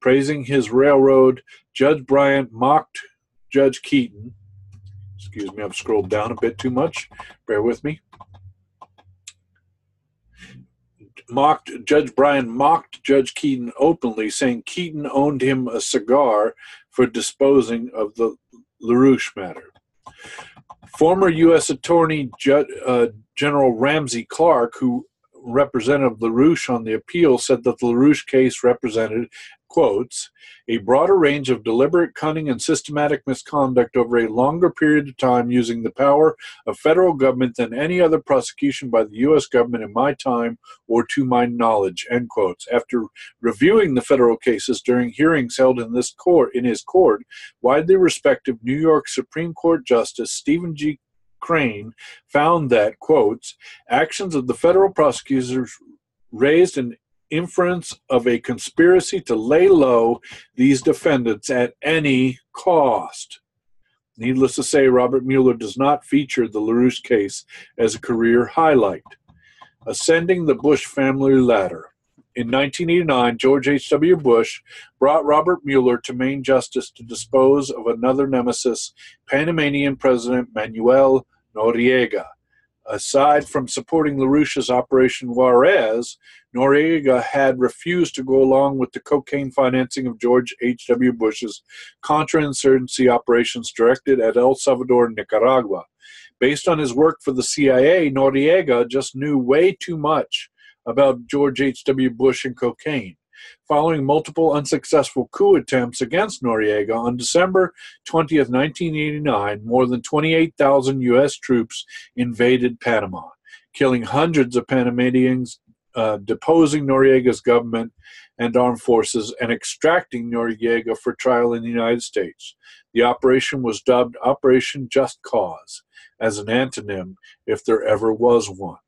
A: Praising his railroad, Judge Bryan mocked Judge Keaton. Excuse me, I've scrolled down a bit too much. Bear with me. Judge Bryan mocked Judge Keaton openly, saying Keaton owed him a cigar for disposing of the LaRouche matter. Former U.S. Attorney General Ramsey Clark, who represented LaRouche on the appeal, said that the LaRouche case represented, quotes, a broader range of deliberate, cunning, and systematic misconduct over a longer period of time using the power of federal government than any other prosecution by the U.S. government in my time or to my knowledge, end quotes. After reviewing the federal cases during hearings held in his court, widely respected New York Supreme Court Justice Stephen G. Crane found that, quotes, actions of the federal prosecutors raised an inference of a conspiracy to lay low these defendants at any cost. Needless to say, Robert Mueller does not feature the LaRouche case as a career highlight. Ascending the Bush family ladder. In 1989, George H.W. Bush brought Robert Mueller to Main Justice to dispose of another nemesis, Panamanian President Manuel Noriega. Aside from supporting LaRouche's Operation Juarez, Noriega had refused to go along with the cocaine financing of George H.W. Bush's counterinsurgency operations directed at El Salvador and Nicaragua. Based on his work for the CIA, Noriega just knew way too much about George H.W. Bush and cocaine. Following multiple unsuccessful coup attempts against Noriega, on December 20th, 1989, more than 28,000 U.S. troops invaded Panama, killing hundreds of Panamanians, deposing Noriega's government and armed forces, and extracting Noriega for trial in the United States. The operation was dubbed Operation Just Cause, as an antonym, if there ever was one.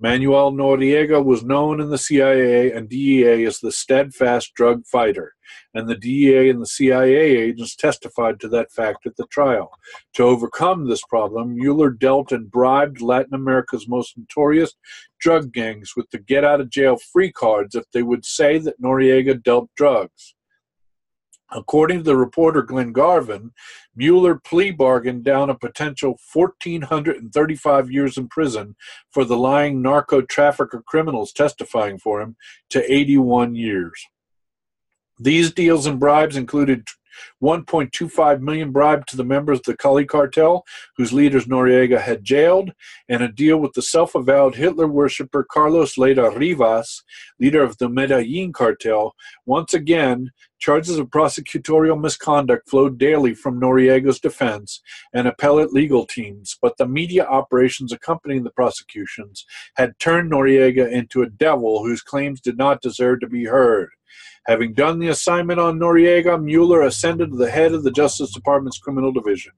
A: Manuel Noriega was known in the CIA and DEA as the steadfast drug fighter, and the DEA and the CIA agents testified to that fact at the trial. To overcome this problem, Mueller dealt and bribed Latin America's most notorious drug gangs with the get-out-of-jail-free cards if they would say that Noriega dealt drugs. According to the reporter Glenn Garvin, Mueller plea bargained down a potential 1,435 years in prison for the lying narco-trafficker criminals testifying for him to 81 years. These deals and bribes included $1.25 million bribe to the members of the Cali cartel, whose leaders Noriega had jailed, and a deal with the self-avowed Hitler worshipper Carlos Leda Rivas, leader of the Medellin cartel. Once again, charges of prosecutorial misconduct flowed daily from Noriega's defense and appellate legal teams, but the media operations accompanying the prosecutions had turned Noriega into a devil whose claims did not deserve to be heard. Having done the assignment on Noriega, Mueller ascended to the head of the Justice Department's Criminal Division.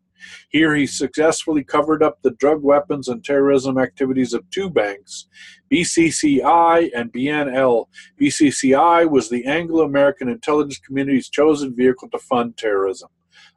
A: Here he successfully covered up the drug, weapons, and terrorism activities of two banks, BCCI and BNL. BCCI was the Anglo-American intelligence community's chosen vehicle to fund terrorism,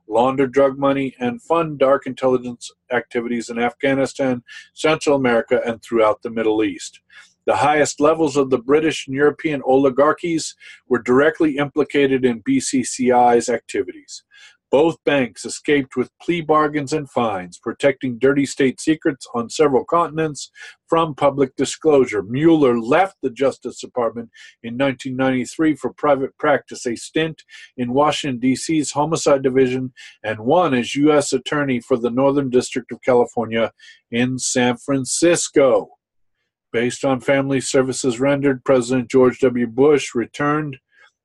A: launder drug money, and fund dark intelligence activities in Afghanistan, Central America, and throughout the Middle East. The highest levels of the British and European oligarchies were directly implicated in BCCI's activities. Both banks escaped with plea bargains and fines, protecting dirty state secrets on several continents from public disclosure. Mueller left the Justice Department in 1993 for private practice, a stint in Washington, D.C.'s Homicide Division, and one as U.S. Attorney for the Northern District of California in San Francisco. Based on family services rendered, President George W. Bush returned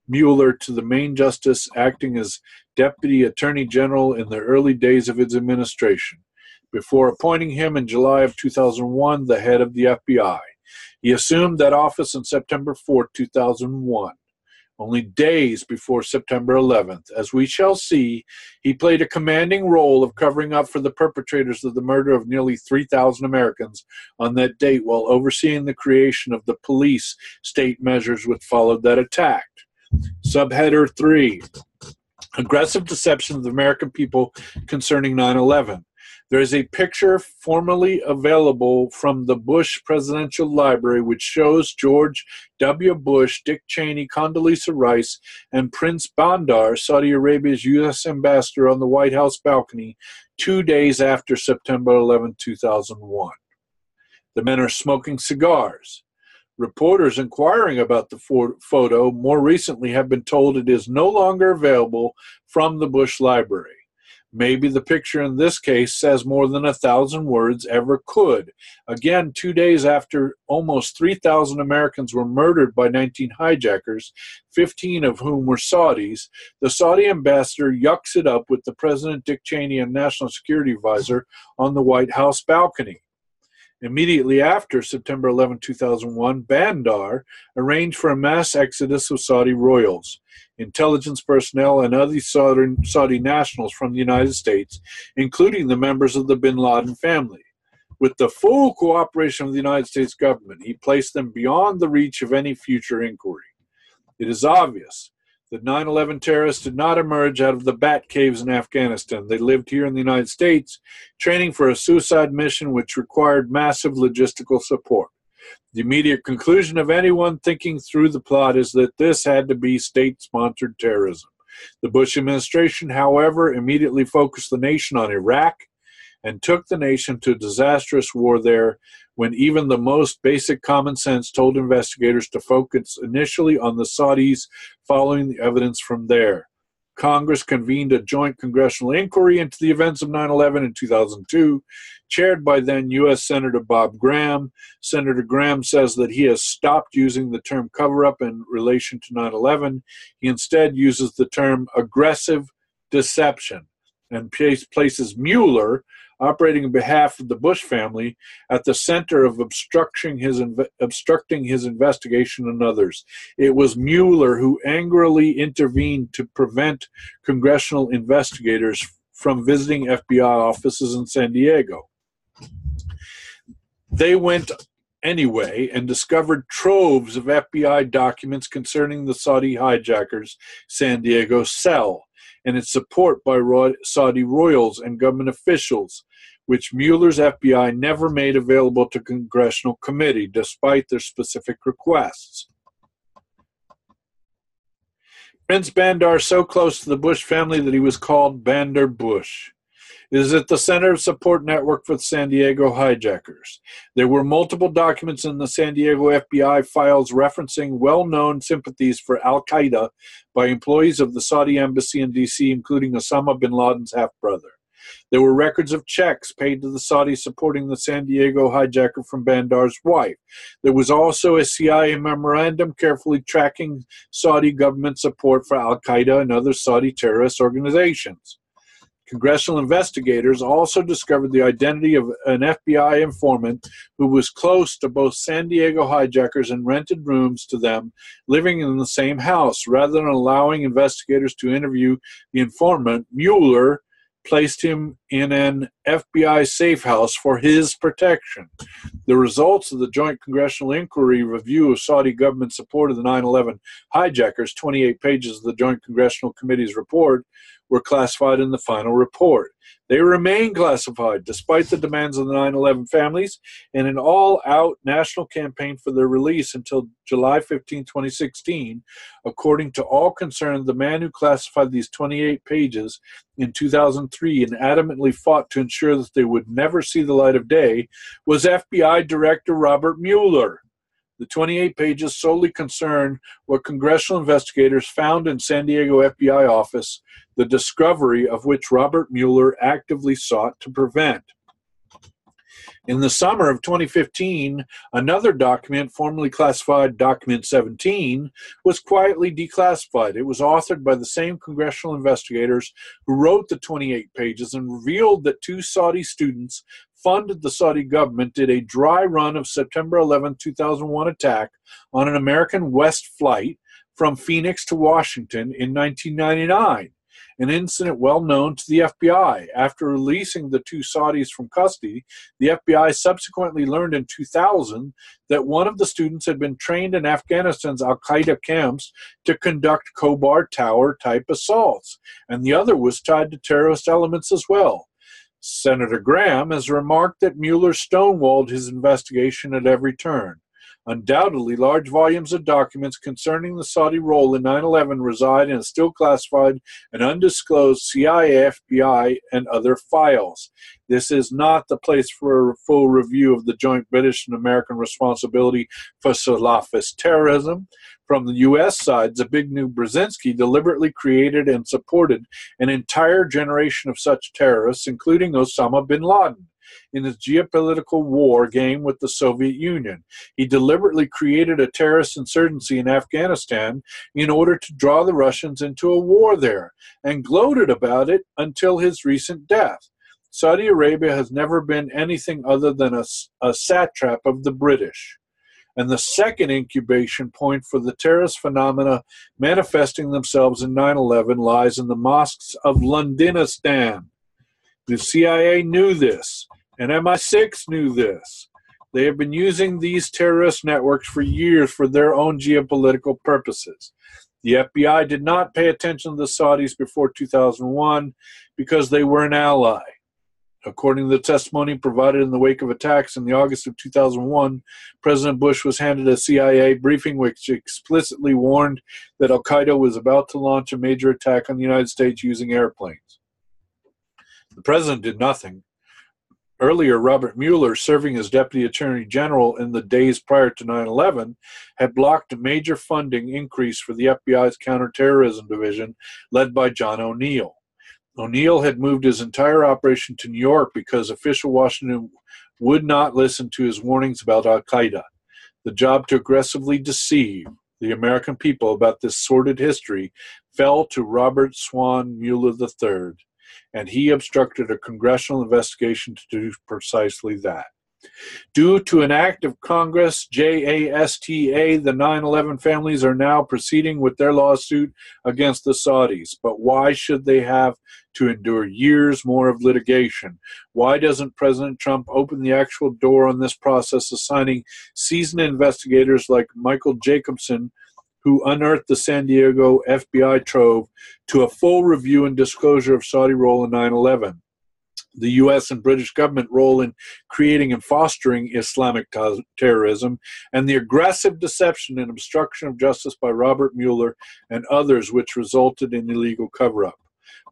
A: Mueller to the main justice, acting as Deputy Attorney General in the early days of his administration, before appointing him in July of 2001 the head of the FBI. He assumed that office on September 4, 2001. Only days before September 11th. As we shall see, he played a commanding role of covering up for the perpetrators of the murder of nearly 3,000 Americans on that date while overseeing the creation of the police state measures which followed that attack. Subheader 3, Aggressive Deception of the American People Concerning 9/11. There is a picture formerly available from the Bush Presidential Library which shows George W. Bush, Dick Cheney, Condoleezza Rice, and Prince Bandar, Saudi Arabia's U.S. ambassador, on the White House balcony 2 days after September 11, 2001. The men are smoking cigars. Reporters inquiring about the photo more recently have been told it is no longer available from the Bush Library. Maybe the picture in this case says more than 1,000 words ever could. Again, 2 days after almost 3,000 Americans were murdered by 19 hijackers, 15 of whom were Saudis, the Saudi ambassador yucks it up with the President, Dick Cheney, and National Security Advisor on the White House balcony. Immediately after September 11, 2001, Bandar arranged for a mass exodus of Saudi royals, intelligence personnel, and other Saudi nationals from the United States, including the members of the bin Laden family. With the full cooperation of the United States government, he placed them beyond the reach of any future inquiry. It is obvious that 9/11 terrorists did not emerge out of the bat caves in Afghanistan. They lived here in the United States, training for a suicide mission which required massive logistical support. The immediate conclusion of anyone thinking through the plot is that this had to be state-sponsored terrorism. The Bush administration, however, immediately focused the nation on Iraq and took the nation to a disastrous war there when even the most basic common sense told investigators to focus initially on the Saudis following the evidence from there. Congress convened a joint congressional inquiry into the events of 9/11 in 2002, chaired by then U.S. Senator Bob Graham. Senator Graham says that he has stopped using the term cover-up in relation to 9/11. He instead uses the term aggressive deception and places Mueller, operating on behalf of the Bush family, at the center of obstructing his investigation and others. It was Mueller who angrily intervened to prevent congressional investigators from visiting FBI offices in San Diego. They went anyway and discovered troves of FBI documents concerning the Saudi hijackers' San Diego cell and its support by Saudi royals and government officials, which Mueller's FBI never made available to congressional committee, despite their specific requests. Prince Bandar so close to the Bush family that he was called Bandar Bush. It is at the center of support network for the San Diego hijackers. There were multiple documents in the San Diego FBI files referencing well-known sympathies for al-Qaeda by employees of the Saudi embassy in D.C., including Osama bin Laden's half-brother. There were records of checks paid to the Saudis supporting the San Diego hijacker from Bandar's wife. There was also a CIA memorandum carefully tracking Saudi government support for al-Qaeda and other Saudi terrorist organizations. Congressional investigators also discovered the identity of an FBI informant who was close to both San Diego hijackers and rented rooms to them, living in the same house. Rather than allowing investigators to interview the informant, Mueller placed him in an FBI safe house for his protection. The results of the Joint Congressional Inquiry review of Saudi government support of the 9/11 hijackers, 28 pages of the Joint Congressional Committee's report, were classified in the final report. They remain classified despite the demands of the 9/11 families and an all-out national campaign for their release until July 15, 2016. According to all concerned, the man who classified these 28 pages in 2003 and adamantly fought to ensure that they would never see the light of day was FBI Director Robert Mueller. The 28 pages solely concern what congressional investigators found in San Diego FBI office, the discovery of which Robert Mueller actively sought to prevent. In the summer of 2015, another document, formerly classified Document 17, was quietly declassified. It was authored by the same congressional investigators who wrote the 28 pages and revealed that two Saudi students funded the Saudi government did a dry run of September 11, 2001 attack on an American West flight from Phoenix to Washington in 1999. An incident well known to the FBI. After releasing the two Saudis from custody, the FBI subsequently learned in 2000 that one of the students had been trained in Afghanistan's al-Qaeda camps to conduct Khobar Tower-type assaults, and the other was tied to terrorist elements as well. Senator Graham has remarked that Mueller stonewalled his investigation at every turn. Undoubtedly, large volumes of documents concerning the Saudi role in 9/11 reside in still classified and undisclosed CIA, FBI, and other files. This is not the place for a full review of the joint British and American responsibility for Salafist terrorism. From the U.S. side, Zbigniew Brzezinski deliberately created and supported an entire generation of such terrorists, including Osama bin Laden, in his geopolitical war game with the Soviet Union. He deliberately created a terrorist insurgency in Afghanistan in order to draw the Russians into a war there, and gloated about it until his recent death. Saudi Arabia has never been anything other than a satrap of the British. And the second incubation point for the terrorist phenomena manifesting themselves in 9/11 lies in the mosques of Londonistan. The CIA knew this, and MI6 knew this. They have been using these terrorist networks for years for their own geopolitical purposes. The FBI did not pay attention to the Saudis before 2001 because they were an ally. According to the testimony provided in the wake of attacks in the August of 2001, President Bush was handed a CIA briefing which explicitly warned that al-Qaeda was about to launch a major attack on the United States using airplanes. The president did nothing. Earlier, Robert Mueller, serving as Deputy Attorney General in the days prior to 9/11, had blocked a major funding increase for the FBI's counterterrorism division led by John O'Neill. O'Neill had moved his entire operation to New York because official Washington would not listen to his warnings about al-Qaeda. The job to aggressively deceive the American people about this sordid history fell to Robert Swan Mueller III, and he obstructed a congressional investigation to do precisely that. Due to an act of Congress, JASTA, the 9/11 families are now proceeding with their lawsuit against the Saudis. But why should they have to endure years more of litigation? Why doesn't President Trump open the actual door on this process, assigning seasoned investigators like Michael Jacobson, who unearthed the San Diego FBI trove, to a full review and disclosure of Saudi role in 9/11? the U.S. and British government role in creating and fostering Islamic terrorism, and the aggressive deception and obstruction of justice by Robert Mueller and others, which resulted in illegal cover-up.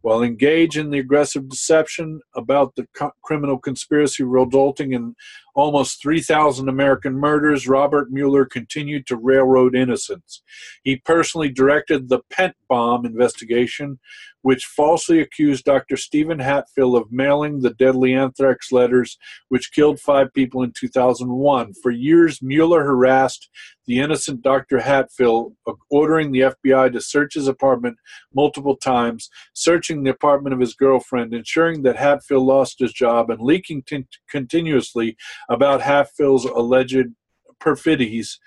A: While engaged in the aggressive deception about the criminal conspiracy resulting in almost 3,000 American murders, Robert Mueller continued to railroad innocents. He personally directed the Pent Bomb investigation, which falsely accused Dr. Stephen Hatfield of mailing the deadly anthrax letters which killed 5 people in 2001. For years, Mueller harassed the innocent Dr. Hatfield, ordering the FBI to search his apartment multiple times, searching the apartment of his girlfriend, ensuring that Hatfield lost his job, and leaking continuously about Hatfield's alleged perfidies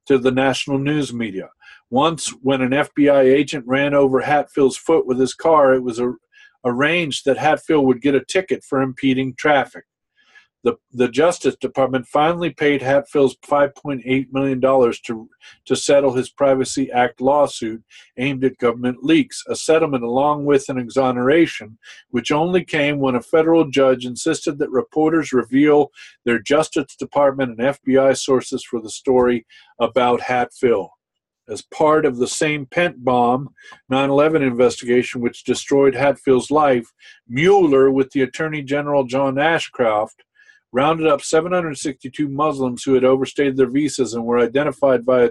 A: to the national news media. Once, when an FBI agent ran over Hatfield's foot with his car, it was arranged that Hatfield would get a ticket for impeding traffic. The Justice Department finally paid Hatfield's $5.8 million to settle his Privacy Act lawsuit aimed at government leaks, a settlement along with an exoneration, which only came when a federal judge insisted that reporters reveal their Justice Department and FBI sources for the story about Hatfield. As part of the same Pent Bomb 9/11 investigation which destroyed Hatfield's life, Mueller, with the Attorney General John Ashcroft, rounded up 762 Muslims who had overstayed their visas and were identified via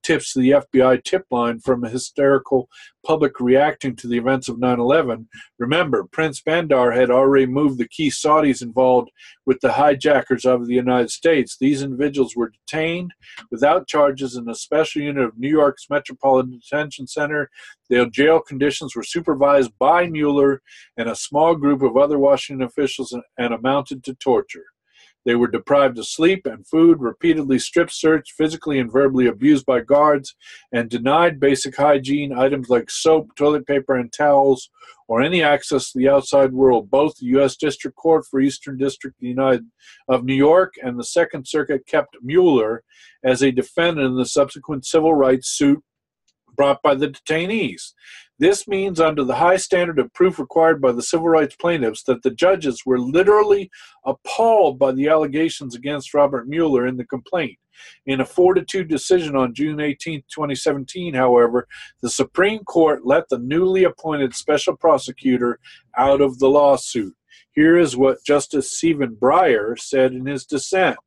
A: tips to the FBI tip line from a hysterical public reacting to the events of 9/11. Remember, Prince Bandar had already moved the key Saudis involved with the hijackers of the United States. These individuals were detained without charges in a special unit of New York's Metropolitan Detention Center. Their jail conditions were supervised by Mueller and a small group of other Washington officials and amounted to torture. They were deprived of sleep and food, repeatedly strip-searched, physically and verbally abused by guards, and denied basic hygiene items like soap, toilet paper, and towels, or any access to the outside world. Both the U.S. District Court for Eastern District of New York and the Second Circuit kept Mueller as a defendant in the subsequent civil rights suit brought by the detainees. This means, under the high standard of proof required by the civil rights plaintiffs, that the judges were literally appalled by the allegations against Robert Mueller in the complaint. In a 4-2 decision on June 18, 2017, however, the Supreme Court let the newly appointed special prosecutor out of the lawsuit. Here is what Justice Stephen Breyer said in his dissent.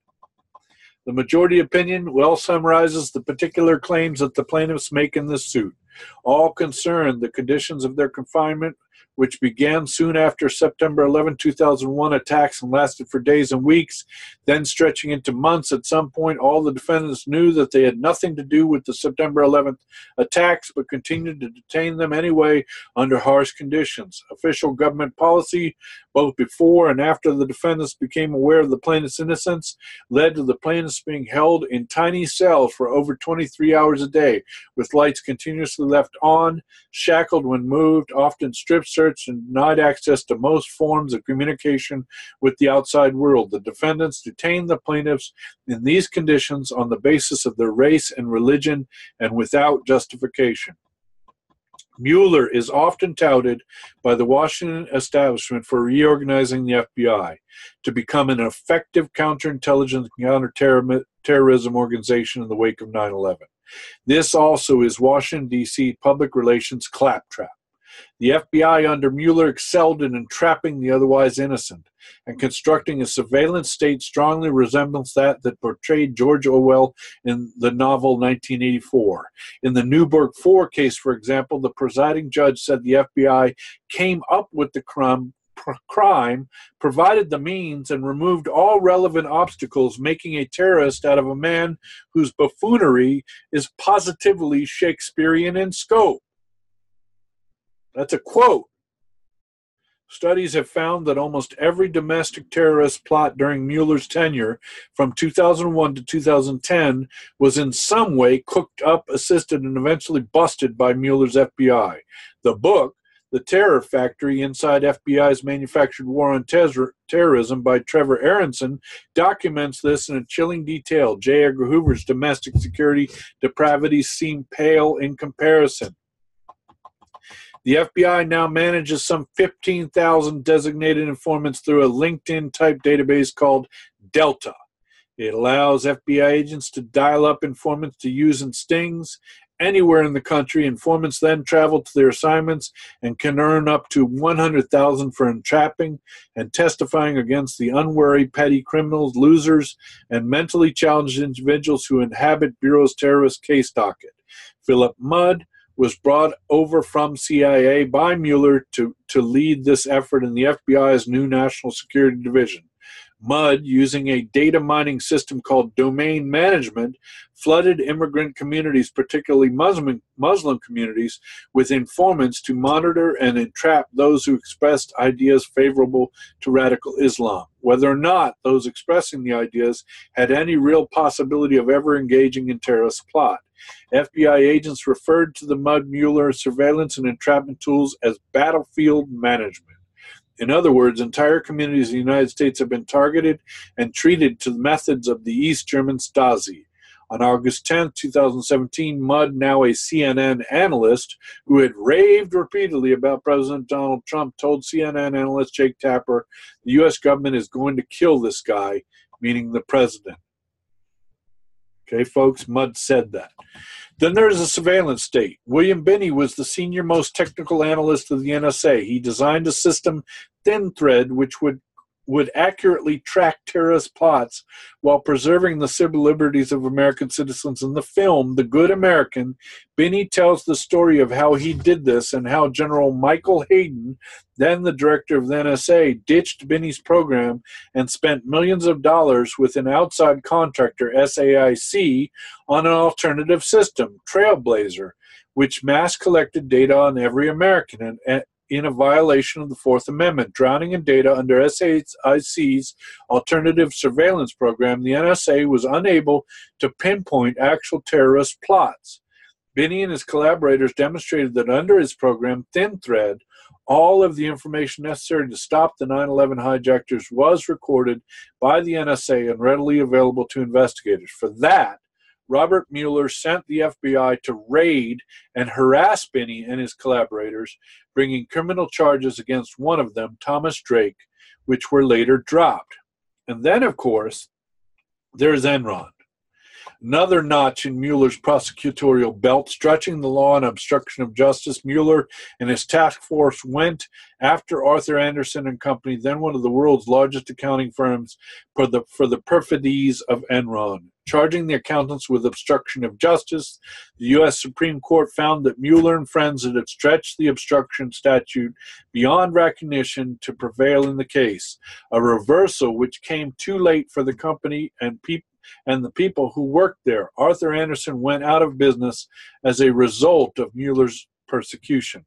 A: The majority opinion well summarizes the particular claims that the plaintiffs make in this suit. All concern the conditions of their confinement, which began soon after September 11, 2001 attacks and lasted for days and weeks, then stretching into months. At some point, all the defendants knew that they had nothing to do with the September 11th attacks, but continued to detain them anyway under harsh conditions. Official government policy, both before and after the defendants became aware of the plaintiffs' innocence, led to the plaintiffs being held in tiny cells for over 23 hours a day, with lights continuously left on, shackled when moved, often strip-searched, and denied access to most forms of communication with the outside world. The defendants detained the plaintiffs in these conditions on the basis of their race and religion and without justification. Mueller is often touted by the Washington establishment for reorganizing the FBI to become an effective counterintelligence and counterterrorism organization in the wake of 9/11. This also is Washington, D.C. public relations claptrap. The FBI under Mueller excelled in entrapping the otherwise innocent and constructing a surveillance state strongly resembles that portrayed George Orwell in the novel 1984. In the Newburgh 4 case, for example, the presiding judge said the FBI came up with the crime, provided the means, and removed all relevant obstacles, making a terrorist out of a man whose buffoonery is positively Shakespearean in scope. That's a quote. Studies have found that almost every domestic terrorist plot during Mueller's tenure from 2001 to 2010 was in some way cooked up, assisted, and eventually busted by Mueller's FBI. The book, The Terror Factory Inside FBI's Manufactured War on Terrorism by Trevor Aronson, documents this in a chilling detail. J. Edgar Hoover's domestic security depravities seem pale in comparison. The FBI now manages some 15,000 designated informants through a LinkedIn-type database called Delta. It allows FBI agents to dial up informants to use in stings anywhere in the country. Informants then travel to their assignments and can earn up to $100,000 for entrapping and testifying against the unwary petty criminals, losers, and mentally challenged individuals who inhabit Bureau's terrorist case docket. Philip Mudd was brought over from CIA by Mueller to lead this effort in the FBI's new National Security Division. Mudd, using a data mining system called domain management, flooded immigrant communities, particularly Muslim communities, with informants to monitor and entrap those who expressed ideas favorable to radical Islam, whether or not those expressing the ideas had any real possibility of ever engaging in terrorist plot. FBI agents referred to the Mudd-Mueller surveillance and entrapment tools as battlefield management. In other words, entire communities in the United States have been targeted and treated to the methods of the East German Stasi. On August 10, 2017, Mudd, now a CNN analyst who had raved repeatedly about President Donald Trump, told CNN analyst Jake Tapper, the U.S. government is going to kill this guy, meaning the president. Okay, folks, Mudd said that. Then there's a surveillance state. William Binney was the senior most technical analyst of the NSA. He designed a system, Thin Thread, which would accurately track terrorist plots while preserving the civil liberties of American citizens. In the film, The Good American, Binney tells the story of how he did this and how General Michael Hayden, then the director of the NSA, ditched Binney's program and spent millions of dollars with an outside contractor, SAIC, on an alternative system, Trailblazer, which mass collected data on every American and in a violation of the Fourth Amendment. Drowning in data under SAIC's alternative surveillance program, the NSA was unable to pinpoint actual terrorist plots. Binney and his collaborators demonstrated that under his program, Thin Thread, all of the information necessary to stop the 9/11 hijackers was recorded by the NSA and readily available to investigators. For that, Robert Mueller sent the FBI to raid and harass Binney and his collaborators, bringing criminal charges against one of them, Thomas Drake, which were later dropped. And then, of course, there's Enron, another notch in Mueller's prosecutorial belt, stretching the law and obstruction of justice. Mueller and his task force went after Arthur Andersen and Company, then one of the world's largest accounting firms, for the perfidies of Enron, charging the accountants with obstruction of justice. The U.S. Supreme Court found that Mueller and friends had stretched the obstruction statute beyond recognition to prevail in the case, a reversal which came too late for the company and the people who worked there. Arthur Andersen went out of business as a result of Mueller's prosecution.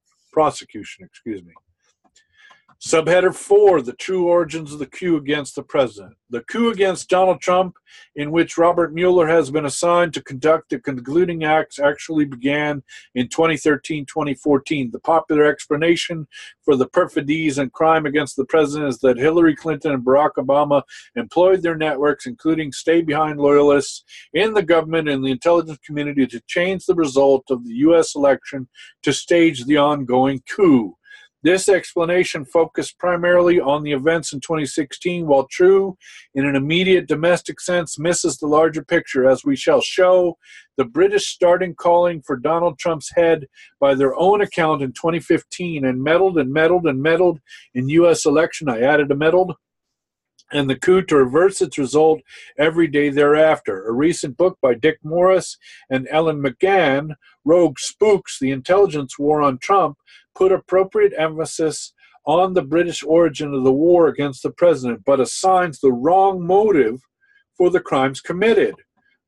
A: Subheader 4, the true origins of the coup against the president. The coup against Donald Trump, in which Robert Mueller has been assigned to conduct the concluding acts, actually began in 2013-2014. The popular explanation for the perfidies and crime against the president is that Hillary Clinton and Barack Obama employed their networks, including stay-behind loyalists in the government and the intelligence community, to change the result of the U.S. election to stage the ongoing coup. This explanation focused primarily on the events in 2016, while true in an immediate domestic sense, misses the larger picture. As we shall show, the British started calling for Donald Trump's head by their own account in 2015 and meddled in U.S. election. I added a meddled. And the coup to reverse its result every day thereafter. A recent book by Dick Morris and Ellen McGann, Rogue Spooks, The Intelligence War on Trump, put appropriate emphasis on the British origin of the war against the president, but assigns the wrong motive for the crimes committed.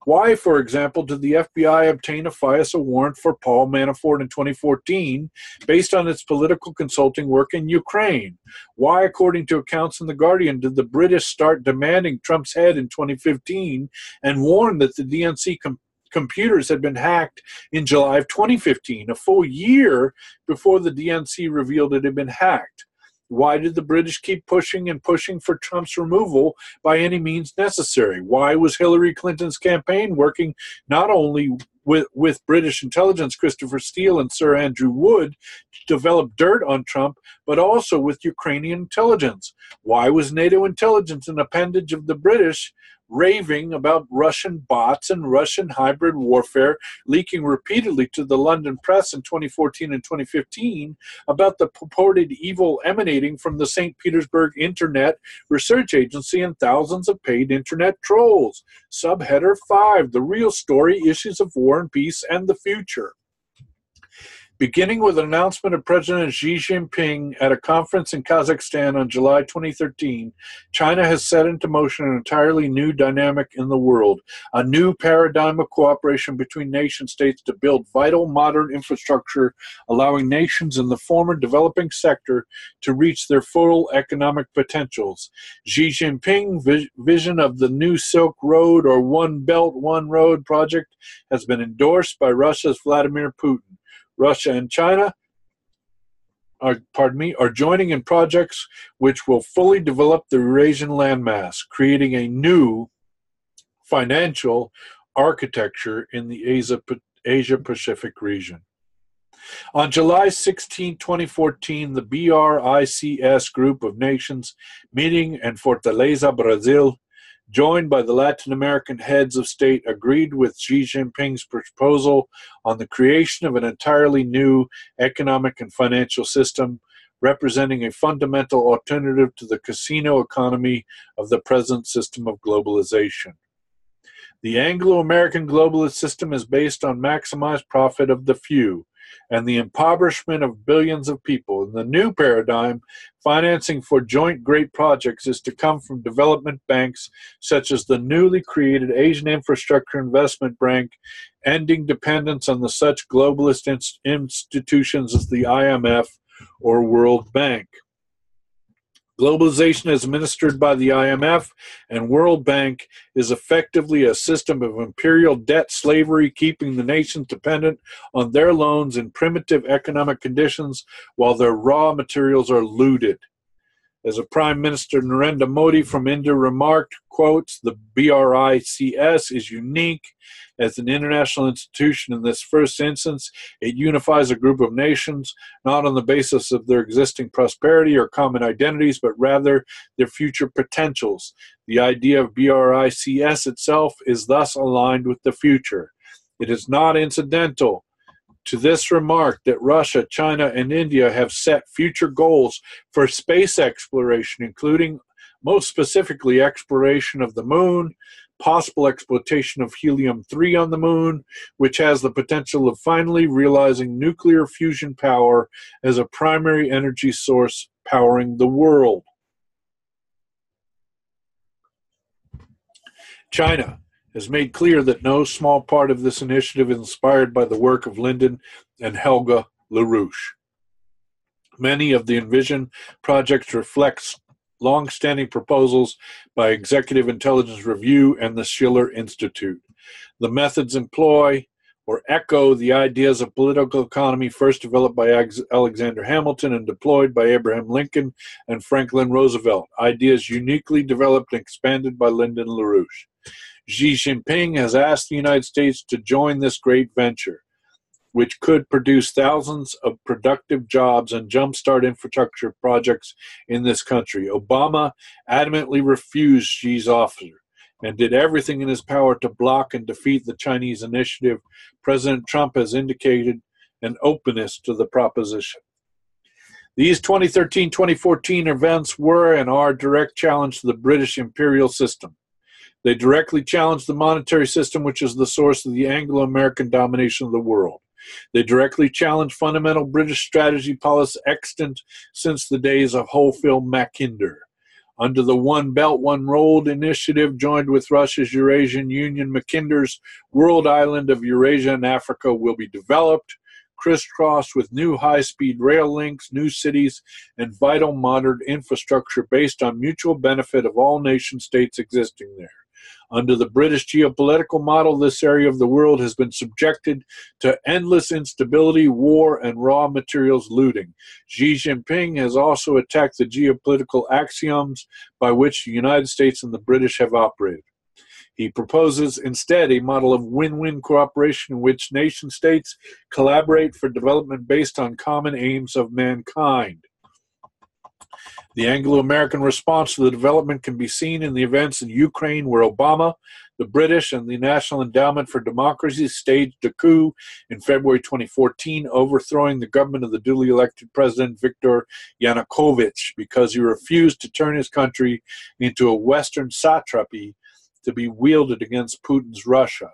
A: Why, for example, did the FBI obtain a FISA warrant for Paul Manafort in 2014 based on its political consulting work in Ukraine? Why, according to accounts in The Guardian, did the British start demanding Trump's head in 2015 and warn that the DNC computers had been hacked in July of 2015, a full year before the DNC revealed it had been hacked? Why did the British keep pushing for Trump's removal by any means necessary? Why was Hillary Clinton's campaign working not only with British intelligence, Christopher Steele and Sir Andrew Wood, to develop dirt on Trump, but also with Ukrainian intelligence. Why was NATO intelligence an appendage of the British, raving about Russian bots and Russian hybrid warfare, leaking repeatedly to the London press in 2014 and 2015 about the purported evil emanating from the St. Petersburg Internet Research Agency and thousands of paid Internet trolls? Subheader 5, The Real Story, Issues of War and Peace and the Future. Beginning with an announcement of President Xi Jinping at a conference in Kazakhstan on July 2013, China has set into motion an entirely new dynamic in the world, a new paradigm of cooperation between nation states to build vital modern infrastructure, allowing nations in the former developing sector to reach their full economic potentials. Xi Jinping's vision of the New Silk Road, or One Belt, One Road project has been endorsed by Russia's Vladimir Putin. Russia and China are joining in projects which will fully develop the Eurasian landmass, creating a new financial architecture in the Asia-Pacific region. On July 16, 2014, the BRICS group of nations meeting in Fortaleza, Brazil, joined by the Latin American heads of state, agreed with Xi Jinping's proposal on the creation of an entirely new economic and financial system, representing a fundamental alternative to the casino economy of the present system of globalization. The Anglo-American globalist system is based on maximized profit of the few and the impoverishment of billions of people. In the new paradigm, financing for joint great projects is to come from development banks such as the newly created Asian Infrastructure Investment Bank, ending dependence on the such globalist institutions as the IMF or World Bank. Globalization as administered by the IMF and World Bank is effectively a system of imperial debt slavery, keeping the nations dependent on their loans in primitive economic conditions while their raw materials are looted. As a Prime Minister Narendra Modi from India remarked, quotes, the BRICS is unique as an international institution. In this first instance, it unifies a group of nations not on the basis of their existing prosperity or common identities, but rather their future potentials. The idea of BRICS itself is thus aligned with the future. It is not incidental to this remark that Russia, China, and India have set future goals for space exploration, including most specifically exploration of the moon, possible exploitation of helium-3 on the moon, which has the potential of finally realizing nuclear fusion power as a primary energy source powering the world. China has made clear that no small part of this initiative is inspired by the work of Lyndon and Helga LaRouche. Many of the envisioned projects reflect long-standing proposals by Executive Intelligence Review and the Schiller Institute. The methods employ or echo the ideas of political economy first developed by Alexander Hamilton and deployed by Abraham Lincoln and Franklin Roosevelt, ideas uniquely developed and expanded by Lyndon LaRouche. Xi Jinping has asked the United States to join this great venture, which could produce thousands of productive jobs and jumpstart infrastructure projects in this country. Obama adamantly refused Xi's offer and did everything in his power to block and defeat the Chinese initiative. President Trump has indicated an openness to the proposition. These 2013-2014 events were and are a direct challenge to the British imperial system. They directly challenged the monetary system, which is the source of the Anglo-American domination of the world. They directly challenged fundamental British strategy policy extant since the days of Holfield Mackinder. Under the One Belt, One Road initiative, joined with Russia's Eurasian Union, Mackinder's world island of Eurasia and Africa will be developed, crisscrossed with new high-speed rail links, new cities, and vital modern infrastructure based on mutual benefit of all nation-states existing there. Under the British geopolitical model, this area of the world has been subjected to endless instability, war, and raw materials looting. Xi Jinping has also attacked the geopolitical axioms by which the United States and the British have operated. He proposes instead a model of win-win cooperation in which nation-states collaborate for development based on common aims of mankind. The Anglo-American response to the development can be seen in the events in Ukraine, where Obama, the British, and the National Endowment for Democracy staged a coup in February 2014, overthrowing the government of the duly elected President Viktor Yanukovych because he refused to turn his country into a Western satrapy to be wielded against Putin's Russia.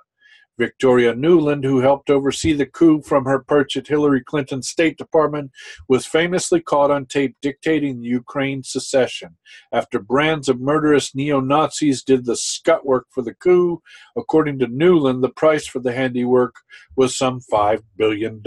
A: Victoria Nuland, who helped oversee the coup from her perch at Hillary Clinton's State Department, was famously caught on tape dictating the Ukraine secession. After brands of murderous neo-Nazis did the scut work for the coup, according to Nuland, the price for the handiwork was some $5 billion.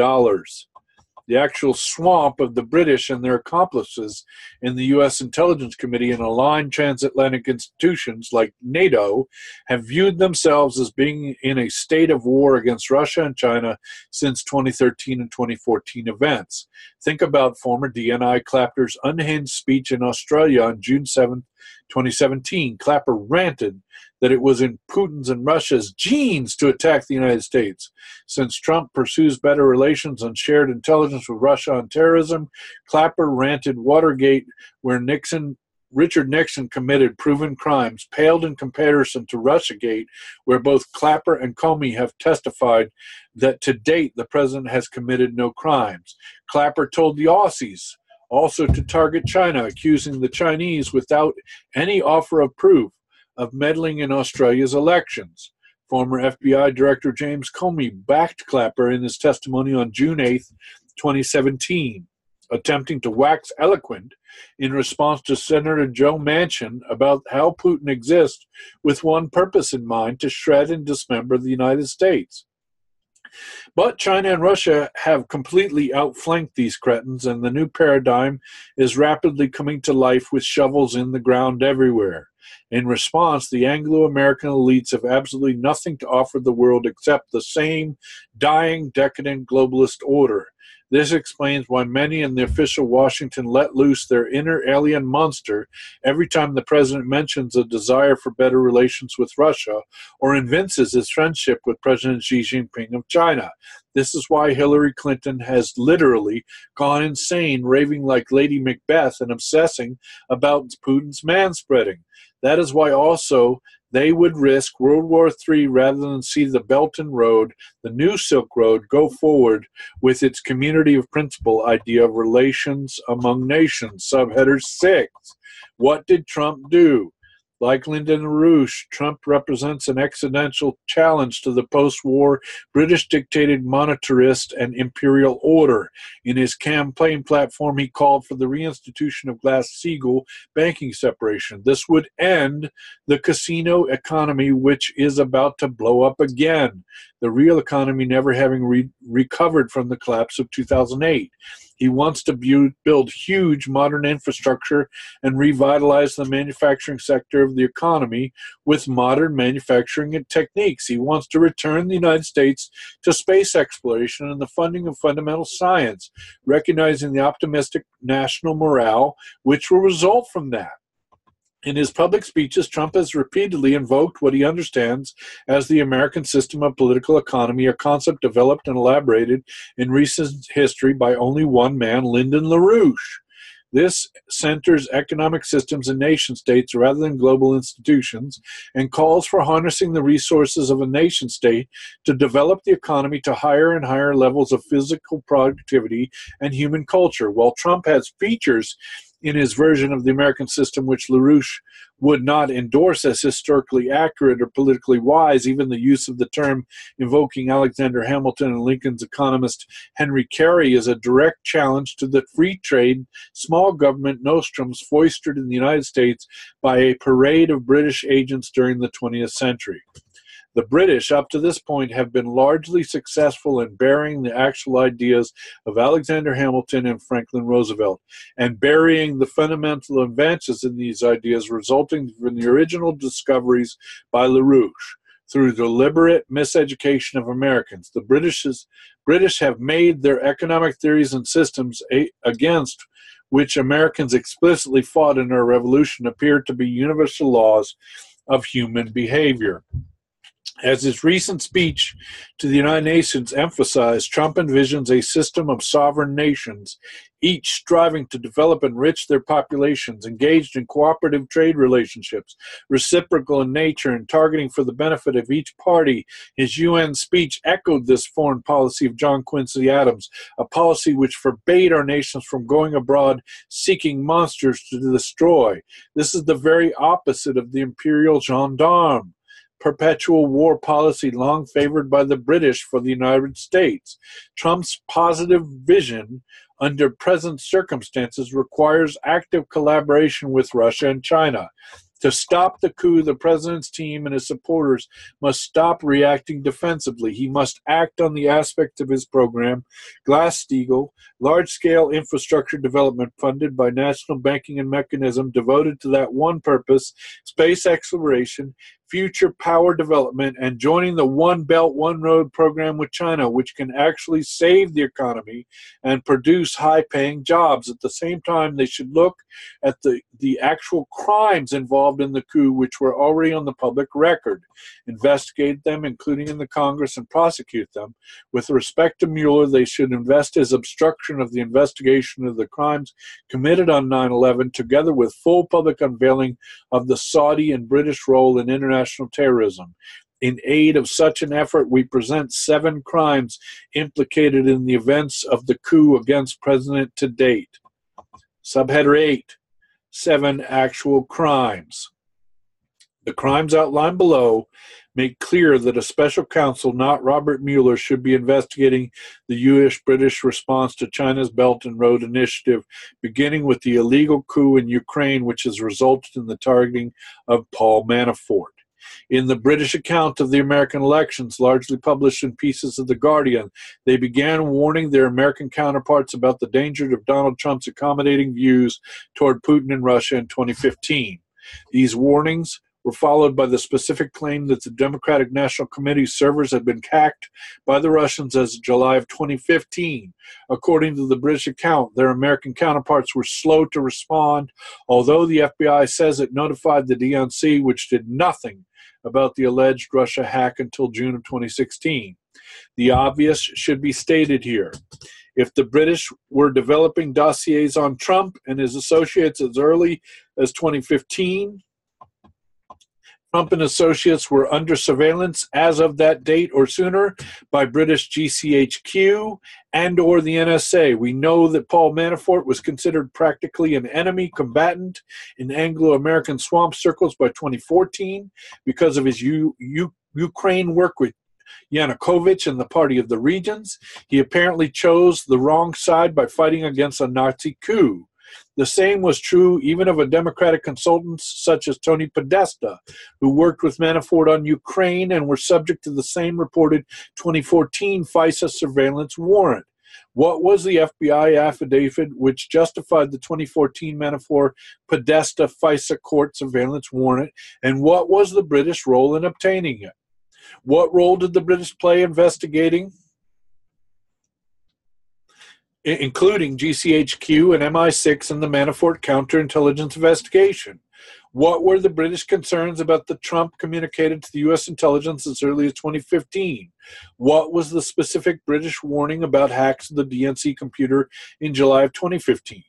A: The actual swamp of the British and their accomplices in the U.S. Intelligence Committee and aligned transatlantic institutions like NATO have viewed themselves as being in a state of war against Russia and China since 2013 and 2014 events. Think about former DNI Clapper's unhinged speech in Australia on June 7, 2017. Clapper ranted that it was in Putin's and Russia's genes to attack the United States. Since Trump pursues better relations and shared intelligence with Russia on terrorism, Clapper ranted Watergate, where Richard Nixon committed proven crimes, paled in comparison to Russiagate, where both Clapper and Comey have testified that to date the president has committed no crimes. Clapper told the Aussies also to target China, accusing the Chinese without any offer of proof of meddling in Australia's elections. Former FBI Director James Comey backed Clapper in his testimony on June 8, 2017, attempting to wax eloquent in response to Senator Joe Manchin about how Putin exists with one purpose in mind: to shred and dismember the United States. But China and Russia have completely outflanked these cretins, and the new paradigm is rapidly coming to life with shovels in the ground everywhere. In response, the Anglo-American elites have absolutely nothing to offer the world except the same dying, decadent globalist order. This explains why many in the official Washington let loose their inner alien monster every time the president mentions a desire for better relations with Russia or evinces his friendship with President Xi Jinping of China. This is why Hillary Clinton has literally gone insane, raving like Lady Macbeth and obsessing about Putin's manspreading. That is why also they would risk World War III rather than see the Belt and Road, the new Silk Road, go forward with its community of principle idea of relations among nations. Subheader 6. What did Trump do? Like Lyndon LaRouche, Trump represents an existential challenge to the post-war British-dictated monetarist and imperial order. In his campaign platform, he called for the reinstitution of Glass-Steagall banking separation. This would end the casino economy, which is about to blow up again, the real economy never having recovered from the collapse of 2008. He wants to build huge modern infrastructure and revitalize the manufacturing sector of the economy with modern manufacturing techniques. He wants to return the United States to space exploration and the funding of fundamental science, recognizing the optimistic national morale which will result from that. In his public speeches, Trump has repeatedly invoked what he understands as the American system of political economy, a concept developed and elaborated in recent history by only one man, Lyndon LaRouche. This centers economic systems in nation-states rather than global institutions and calls for harnessing the resources of a nation-state to develop the economy to higher and higher levels of physical productivity and human culture. While Trump has features in his version of the American system which LaRouche would not endorse as historically accurate or politically wise, even the use of the term invoking Alexander Hamilton and Lincoln's economist Henry Carey is a direct challenge to the free trade, small government nostrums foisted in the United States by a parade of British agents during the 20th century. The British, up to this point, have been largely successful in burying the actual ideas of Alexander Hamilton and Franklin Roosevelt, and burying the fundamental advances in these ideas resulting from the original discoveries by LaRouche. Through deliberate miseducation of Americans, the British have made their economic theories and systems against which Americans explicitly fought in our revolution appear to be universal laws of human behavior. As his recent speech to the United Nations emphasized, Trump envisions a system of sovereign nations, each striving to develop and enrich their populations, engaged in cooperative trade relationships, reciprocal in nature, and targeting for the benefit of each party. His UN speech echoed this foreign policy of John Quincy Adams, a policy which forbade our nations from going abroad seeking monsters to destroy. This is the very opposite of the imperial gendarme perpetual war policy long favored by the British for the United States. Trump's positive vision under present circumstances requires active collaboration with Russia and China. To stop the coup, the president's team and his supporters must stop reacting defensively. He must act on the aspects of his program, Glass-Steagall, large-scale infrastructure development funded by national banking and mechanism devoted to that one purpose, space exploration, future power development, and joining the One Belt, One Road program with China, which can actually save the economy and produce high-paying jobs. At the same time, they should look at the actual crimes involved in the coup, which were already on the public record, investigate them, including in the Congress, and prosecute them. With respect to Mueller, they should invest his obstruction of the investigation of the crimes committed on 9/11, together with full public unveiling of the Saudi and British role in international terrorism. In aid of such an effort, we present 7 crimes implicated in the events of the coup against President to date. Subheader 8, 7 actual crimes. The crimes outlined below make clear that a special counsel, not Robert Mueller, should be investigating the U.S.-British response to China's Belt and Road Initiative, beginning with the illegal coup in Ukraine, which has resulted in the targeting of Paul Manafort. In the British account of the American elections, largely published in pieces of The Guardian, they began warning their American counterparts about the danger of Donald Trump's accommodating views toward Putin and Russia in 2015. These warnings were followed by the specific claim that the Democratic National Committee servers had been hacked by the Russians as of July of 2015. According to the British account, their American counterparts were slow to respond, although the FBI says it notified the DNC, which did nothing about the alleged Russia hack until June of 2016. The obvious should be stated here. If the British were developing dossiers on Trump and his associates as early as 2015, Trump and associates were under surveillance as of that date or sooner by British GCHQ and or the NSA. We know that Paul Manafort was considered practically an enemy combatant in Anglo-American swamp circles by 2014 because of his Ukraine work with Yanukovych and the Party of the Regions. He apparently chose the wrong side by fighting against a Nazi coup. The same was true even of a Democratic consultants such as Tony Podesta, who worked with Manafort on Ukraine and were subject to the same reported 2014 FISA surveillance warrant. What was the FBI affidavit which justified the 2014 Manafort Podesta FISA court surveillance warrant, and what was the British role in obtaining it? What role did the British play investigating, including GCHQ and MI6 in the Manafort counterintelligence investigation? What were the British concerns about the Trump communicated to the U.S. intelligence as early as 2015? What was the specific British warning about hacks of the DNC computer in July of 2015?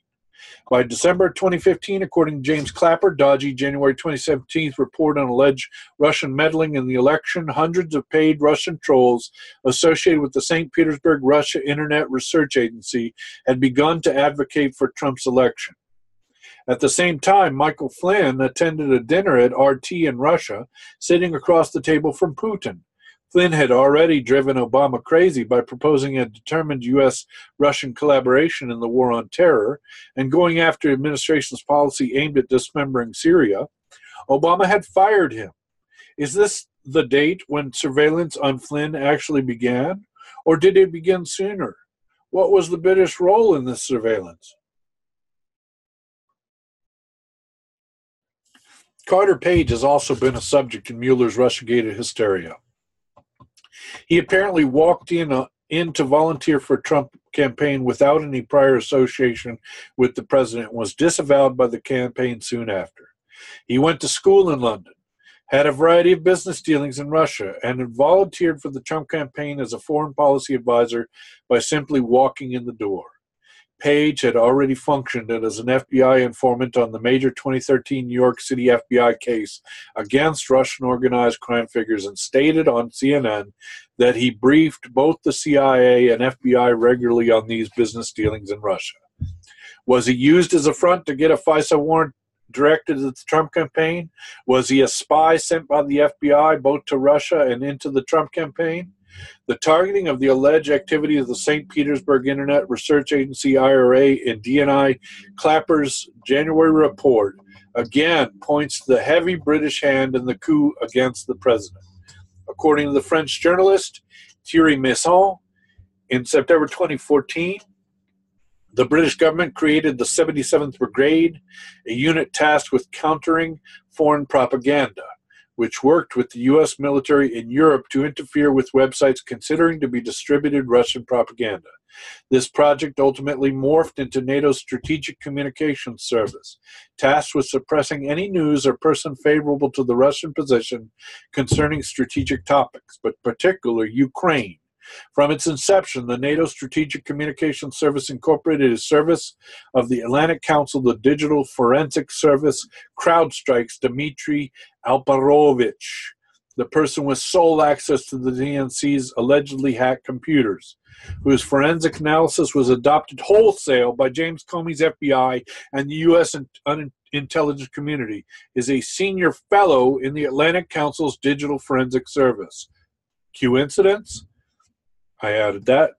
A: By December 2015, according to James Clapper, dodgy January 2017 report on alleged Russian meddling in the election, hundreds of paid Russian trolls associated with the St. Petersburg, Russia Internet Research Agency had begun to advocate for Trump's election. At the same time, Michael Flynn attended a dinner at RT in Russia, sitting across the table from Putin. Flynn had already driven Obama crazy by proposing a determined U.S.-Russian collaboration in the war on terror and going after the administration's policy aimed at dismembering Syria. Obama had fired him. Is this the date when surveillance on Flynn actually began, or did it begin sooner? What was the British role in this surveillance? Carter Page has also been a subject in Mueller's Russiagate hysteria. He apparently walked in to volunteer for a Trump campaign without any prior association with the president and was disavowed by the campaign soon after. He went to school in London, had a variety of business dealings in Russia, and had volunteered for the Trump campaign as a foreign policy advisor by simply walking in the door. Page had already functioned as an FBI informant on the major 2013 New York City FBI case against Russian organized crime figures and stated on CNN that he briefed both the CIA and FBI regularly on these business dealings in Russia. Was he used as a front to get a FISA warrant directed at the Trump campaign? Was he a spy sent by the FBI both to Russia and into the Trump campaign? The targeting of the alleged activity of the St. Petersburg Internet Research Agency IRA in DNI Clapper's January report again points to the heavy British hand in the coup against the president. According to the French journalist Thierry Masson, in September 2014, the British government created the 77th Brigade, a unit tasked with countering foreign propaganda, which worked with the U.S. military in Europe to interfere with websites considering to be distributed Russian propaganda. This project ultimately morphed into NATO's Strategic Communications Service, tasked with suppressing any news or person favorable to the Russian position concerning strategic topics, but particularly Ukraine. From its inception, the NATO Strategic Communications Service incorporated a service of the Atlantic Council, the digital forensic service CrowdStrike's Dmitry Alperovich, the person with sole access to the DNC's allegedly hacked computers, whose forensic analysis was adopted wholesale by James Comey's FBI and the U.S. intelligence community, is a senior fellow in the Atlantic Council's Digital Forensic Service. Coincidence? I added that.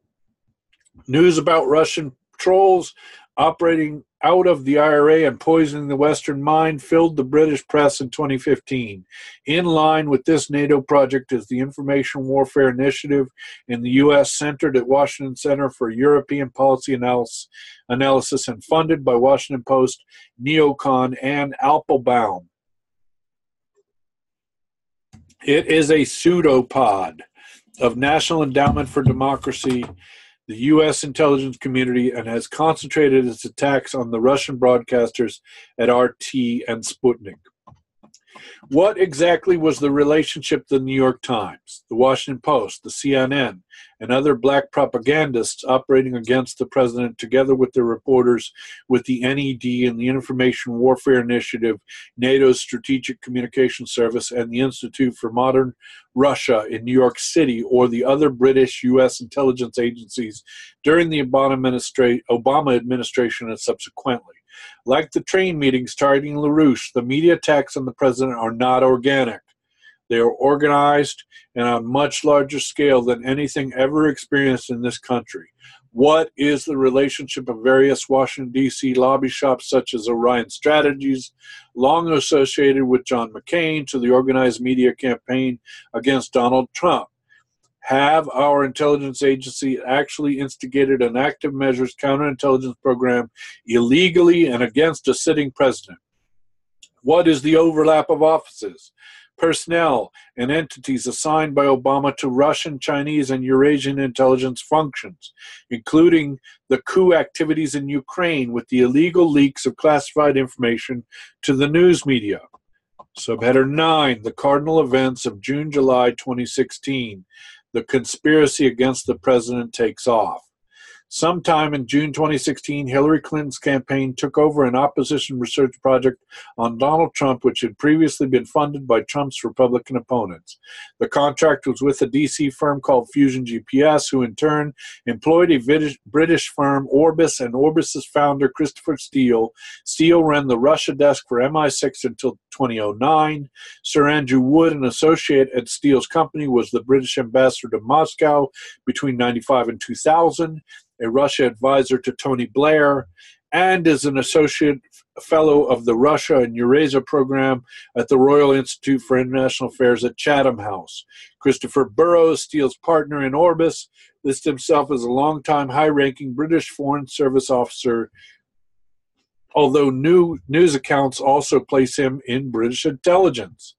A: News about Russian trolls operating out of the IRA and poisoning the Western mind filled the British press in 2015. In line with this NATO project is the Information Warfare Initiative in the U.S., centered at Washington Center for European Policy Analysis and funded by Washington Post neocon Anne Applebaum. It is a pseudopod of National Endowment for Democracy, the U.S. intelligence community, and has concentrated its attacks on the Russian broadcasters at RT and Sputnik. What exactly was the relationship to the New York Times, the Washington Post, the CNN, and other black propagandists operating against the president, together with their reporters with the NED and the Information Warfare Initiative, NATO's Strategic Communications Service, and the Institute for Modern Russia in New York City, or the other British U.S. intelligence agencies during the Obama administration and subsequently? Like the train meetings targeting LaRouche, the media attacks on the president are not organic. They are organized and on a much larger scale than anything ever experienced in this country. What is the relationship of various Washington, D.C. lobby shops such as Orion Strategies, long associated with John McCain, to the organized media campaign against Donald Trump? Have our intelligence agency actually instigated an active measures counterintelligence program illegally and against a sitting president? What is the overlap of offices, personnel, and entities assigned by Obama to Russian, Chinese, and Eurasian intelligence functions, including the coup activities in Ukraine with the illegal leaks of classified information to the news media? Subheader 9, the cardinal events of June-July 2016. The conspiracy against the president takes off. Sometime in June 2016, Hillary Clinton's campaign took over an opposition research project on Donald Trump, which had previously been funded by Trump's Republican opponents. The contract was with a D.C. firm called Fusion GPS, who in turn employed a British firm, Orbis, and Orbis's founder, Christopher Steele. Steele ran the Russia desk for MI6 until 2009. Sir Andrew Wood, an associate at Steele's company, was the British ambassador to Moscow between 1995 and 2000. A Russia advisor to Tony Blair, and is an associate fellow of the Russia and Eurasia program at the Royal Institute for International Affairs at Chatham House. Christopher Burrows, Steele's partner in Orbis, lists himself as a longtime high-ranking British Foreign Service officer, although news accounts also place him in British intelligence.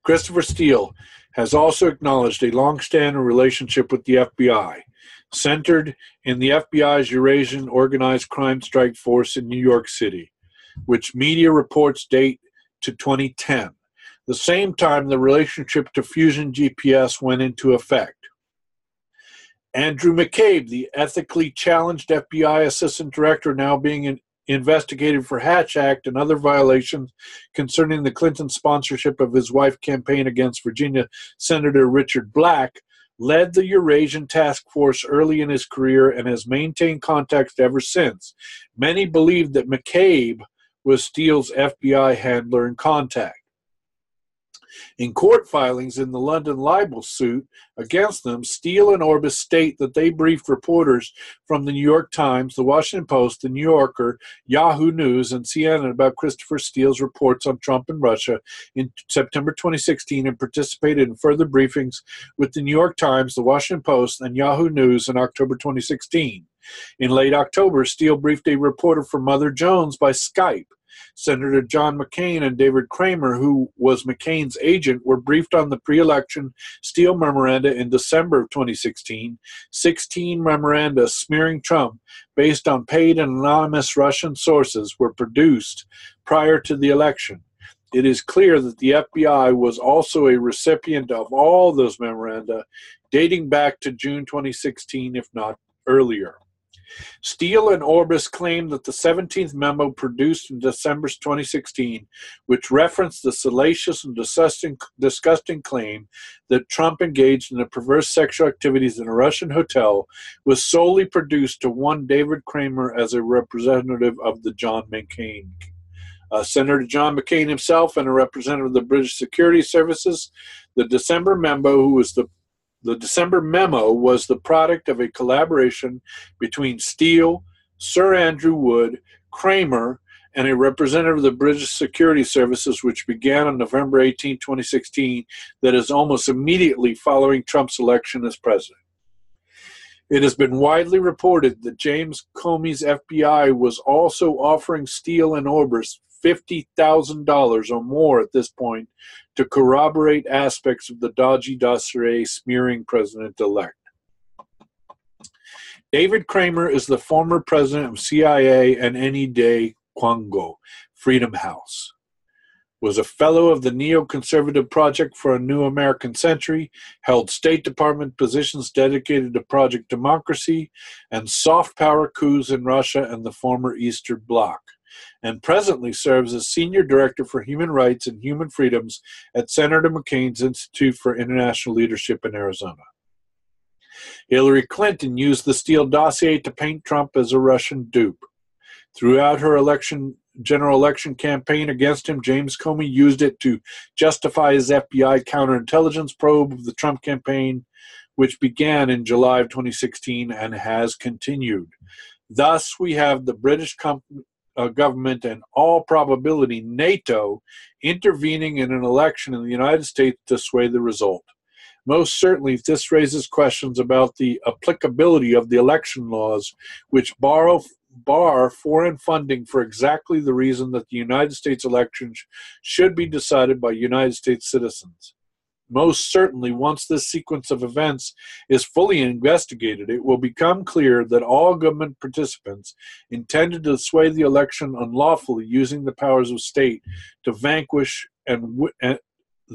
A: Christopher Steele has also acknowledged a long-standing relationship with the FBI, centered in the FBI's Eurasian Organized Crime Strike Force in New York City, which media reports date to 2010. The same time, the relationship to Fusion GPS went into effect. Andrew McCabe, the ethically challenged FBI assistant director, now being investigated for Hatch Act and other violations concerning the Clinton sponsorship of his wife's campaign against Virginia Senator Richard Black, led the Eurasian Task Force early in his career and has maintained contacts ever since. Many believe that McCabe was Steele's FBI handler and contact. In court filings in the London libel suit against them, Steele and Orbis state that they briefed reporters from the New York Times, the Washington Post, the New Yorker, Yahoo News, and CNN about Christopher Steele's reports on Trump and Russia in September 2016 and participated in further briefings with the New York Times, the Washington Post, and Yahoo News in October 2016. In late October, Steele briefed a reporter for Mother Jones by Skype. Senator John McCain and David Kramer, who was McCain's agent, were briefed on the pre-election Steele memoranda in December of 2016. 16 memoranda smearing Trump based on paid and anonymous Russian sources were produced prior to the election. It is clear that the FBI was also a recipient of all those memoranda dating back to June 2016, if not earlier. Steele and Orbis claimed that the 17th memo produced in December 2016, which referenced the salacious and disgusting claim that Trump engaged in the perverse sexual activities in a Russian hotel, was solely produced to one David Kramer as a representative of the John McCain. Senator John McCain himself and a representative of the British Security Services. The December memo was the product of a collaboration between Steele, Sir Andrew Wood, Kramer, and a representative of the British Security Services, which began on November 18, 2016, that is almost immediately following Trump's election as president. It has been widely reported that James Comey's FBI was also offering Steele and Orbis $50,000 or more at this point to corroborate aspects of the dodgy dossier smearing president-elect. David Kramer is the former president of CIA and Day Congo, Freedom House. Was a fellow of the Neoconservative Project for a New American Century, held State Department positions dedicated to Project Democracy and soft power coups in Russia and the former Eastern Bloc, and presently serves as Senior Director for Human Rights and Human Freedoms at Senator McCain's Institute for International Leadership in Arizona. Hillary Clinton used the Steele dossier to paint Trump as a Russian dupe. Throughout her general election campaign against him, James Comey used it to justify his FBI counterintelligence probe of the Trump campaign, which began in July of 2016 and has continued. Thus, we have the British government and all probability NATO intervening in an election in the United States to sway the result. Most certainly, this raises questions about the applicability of the election laws, which bar foreign funding for exactly the reason that the United States elections should be decided by United States citizens. Most certainly, once this sequence of events is fully investigated, it will become clear that all government participants intended to sway the election unlawfully using the powers of state to vanquish the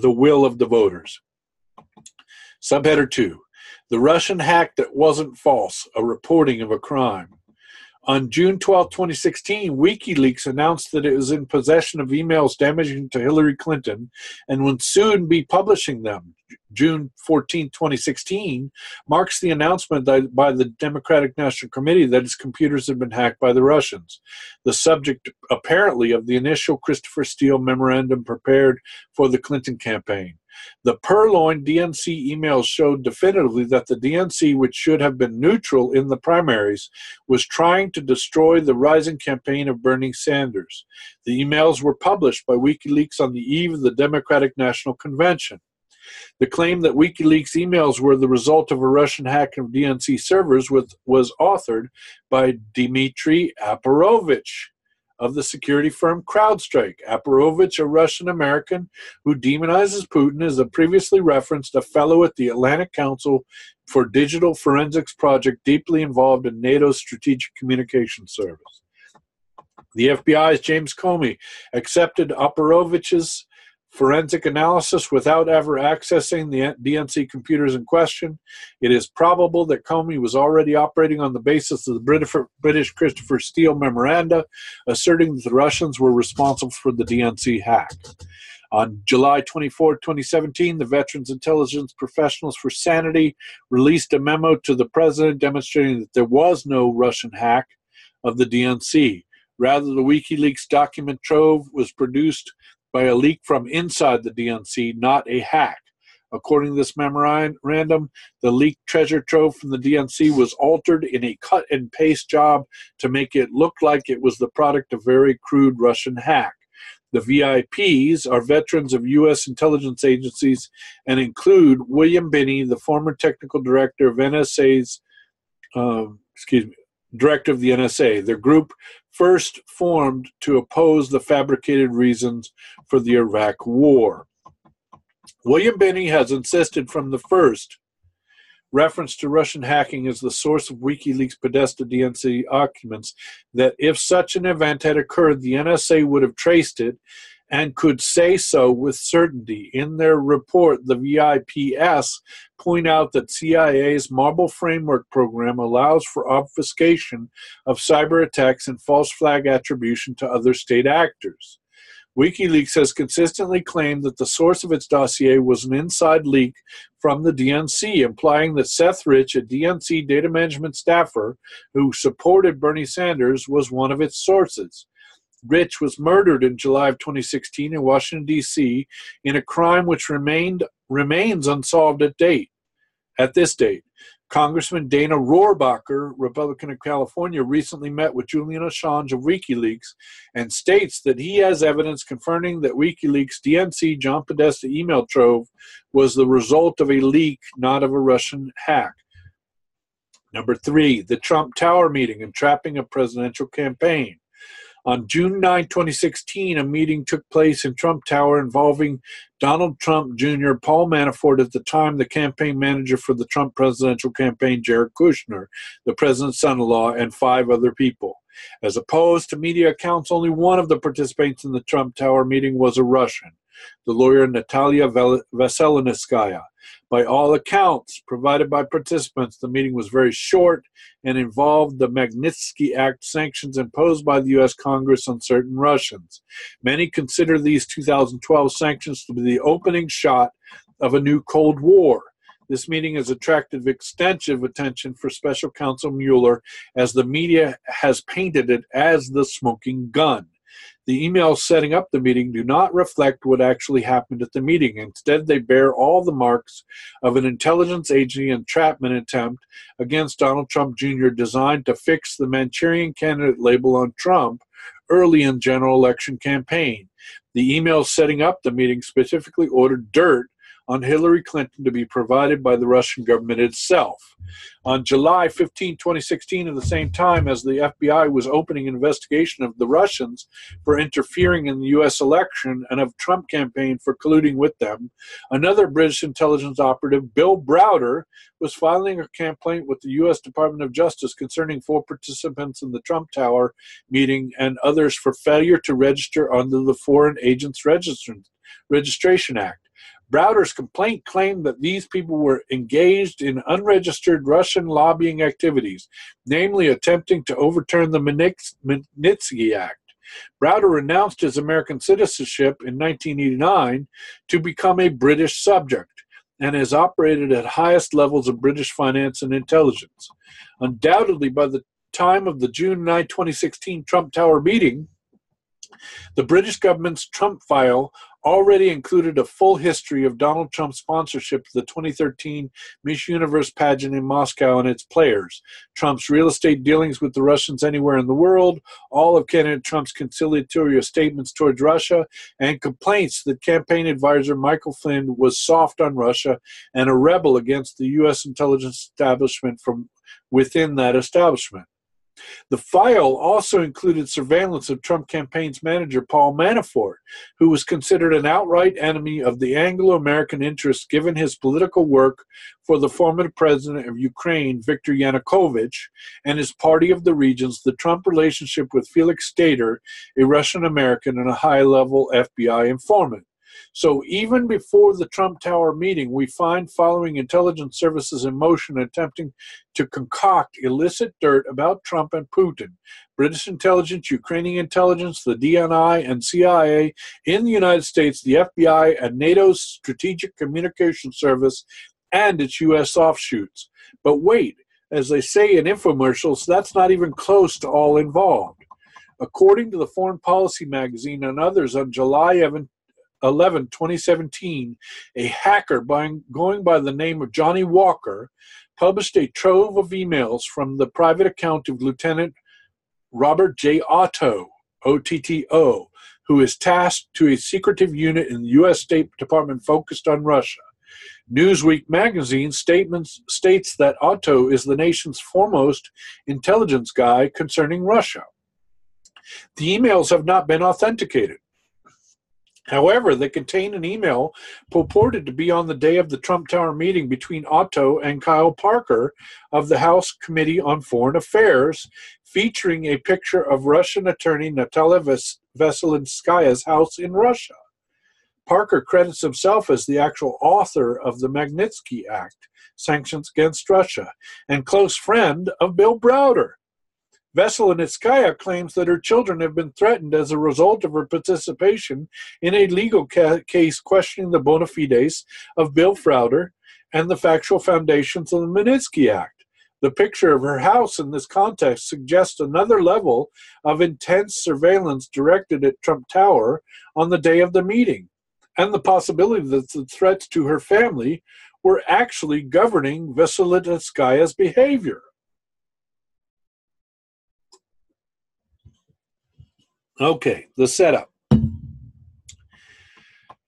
A: will of the voters. Subheader 2. The Russian hack that wasn't false, a reporting of a crime. On June 12, 2016, WikiLeaks announced that it was in possession of emails damaging to Hillary Clinton and would soon be publishing them. June 14, 2016, marks the announcement by the Democratic National Committee that its computers had been hacked by the Russians, the subject apparently of the initial Christopher Steele memorandum prepared for the Clinton campaign. The purloined DNC emails showed definitively that the DNC, which should have been neutral in the primaries, was trying to destroy the rising campaign of Bernie Sanders. The emails were published by WikiLeaks on the eve of the Democratic National Convention. The claim that WikiLeaks emails were the result of a Russian hack of DNC servers was authored by Dmitry Aparovich of the security firm CrowdStrike. Aparovich, a Russian-American who demonizes Putin, is a previously referenced a fellow at the Atlantic Council for Digital Forensics Project, deeply involved in NATO's Strategic Communications Service. The FBI's James Comey accepted Aparovich's forensic analysis without ever accessing the DNC computers in question. It is probable that Comey was already operating on the basis of the British Christopher Steele memoranda, asserting that the Russians were responsible for the DNC hack. On July 24, 2017, the Veterans Intelligence Professionals for Sanity released a memo to the president demonstrating that there was no Russian hack of the DNC. Rather, the WikiLeaks document trove was produced by a leak from inside the DNC, not a hack. According to this memorandum, the leaked treasure trove from the DNC was altered in a cut-and-paste job to make it look like it was the product of very crude Russian hack. The VIPs are veterans of U.S. intelligence agencies and include William Binney, the former technical director of director of the NSA. The group first formed to oppose the fabricated reasons for the Iraq War. William Binney has insisted from the first reference to Russian hacking as the source of WikiLeaks Podesta DNC documents that if such an event had occurred, the NSA would have traced it and could say so with certainty. In their report, the VIPs point out that CIA's Marble Framework program allows for obfuscation of cyber attacks and false flag attribution to other state actors. WikiLeaks has consistently claimed that the source of its dossier was an inside leak from the DNC, implying that Seth Rich, a DNC data management staffer who supported Bernie Sanders, was one of its sources. Rich was murdered in July of 2016 in Washington, D.C., in a crime which remains unsolved at this date. Congressman Dana Rohrabacher, Republican of California, recently met with Julian Assange of WikiLeaks and states that he has evidence confirming that WikiLeaks' DNC John Podesta email trove was the result of a leak, not of a Russian hack. Number 3, the Trump Tower meeting and trapping a presidential campaign. On June 9, 2016, a meeting took place in Trump Tower involving Donald Trump Jr., Paul Manafort, at the time the campaign manager for the Trump presidential campaign, Jared Kushner, the president's son-in-law, and 5 other people. As opposed to media accounts, only one of the participants in the Trump Tower meeting was a Russian, the lawyer Natalia Veselnitskaya. By all accounts provided by participants, the meeting was very short and involved the Magnitsky Act sanctions imposed by the U.S. Congress on certain Russians. Many consider these 2012 sanctions to be the opening shot of a new Cold War. This meeting has attracted extensive attention for Special Counsel Mueller, as the media has painted it as the smoking gun. The emails setting up the meeting do not reflect what actually happened at the meeting. Instead, they bear all the marks of an intelligence agency entrapment attempt against Donald Trump Jr. designed to fix the Manchurian candidate label on Trump early in general election campaign. The emails setting up the meeting specifically ordered dirt on Hillary Clinton to be provided by the Russian government itself. On July 15, 2016, at the same time as the FBI was opening an investigation of the Russians for interfering in the U.S. election and of Trump campaign for colluding with them, another British intelligence operative, Bill Browder, was filing a complaint with the U.S. Department of Justice concerning 4 participants in the Trump Tower meeting and others for failure to register under the Foreign Agents Registration Act. Browder's complaint claimed that these people were engaged in unregistered Russian lobbying activities, namely attempting to overturn the Magnitsky Act. Browder renounced his American citizenship in 1989 to become a British subject and has operated at highest levels of British finance and intelligence. Undoubtedly, by the time of the June 9, 2016 Trump Tower meeting, the British government's Trump file already included a full history of Donald Trump's sponsorship of the 2013 Miss Universe pageant in Moscow and its players, Trump's real estate dealings with the Russians anywhere in the world, all of candidate Trump's conciliatory statements towards Russia, and complaints that campaign advisor Michael Flynn was soft on Russia and a rebel against the U.S. intelligence establishment from within that establishment. The file also included surveillance of Trump campaign's manager, Paul Manafort, who was considered an outright enemy of the Anglo-American interests given his political work for the former president of Ukraine, Viktor Yanukovych, and his party of the regions, the Trump relationship with Felix Stater, a Russian-American and a high-level FBI informant. So even before the Trump Tower meeting, we find following intelligence services in motion attempting to concoct illicit dirt about Trump and Putin. British intelligence, Ukrainian intelligence, the DNI and CIA in the United States, the FBI, and NATO's Strategic Communication Service and its U.S. offshoots. But wait, as they say in infomercials, that's not even close to all involved. According to the Foreign Policy magazine and others, on July 11, 2017, a hacker going by the name of Johnny Walker published a trove of emails from the private account of Lieutenant Robert J. Otto, OTTO, who is tasked to a secretive unit in the U.S. State Department focused on Russia. Newsweek magazine states that Otto is the nation's foremost intelligence guy concerning Russia. The emails have not been authenticated. However, they contain an email purported to be on the day of the Trump Tower meeting between Otto and Kyle Parker of the House Committee on Foreign Affairs, featuring a picture of Russian attorney Natalia Veselinskaya's house in Russia. Parker credits himself as the actual author of the Magnitsky Act, sanctions against Russia, and close friend of Bill Browder. Veselinskaya claims that her children have been threatened as a result of her participation in a legal case questioning the bona fides of Bill Browder and the factual foundations of the Magnitsky Act. The picture of her house in this context suggests another level of intense surveillance directed at Trump Tower on the day of the meeting, and the possibility that the threats to her family were actually governing Veselinskaya's behavior. Okay, the setup.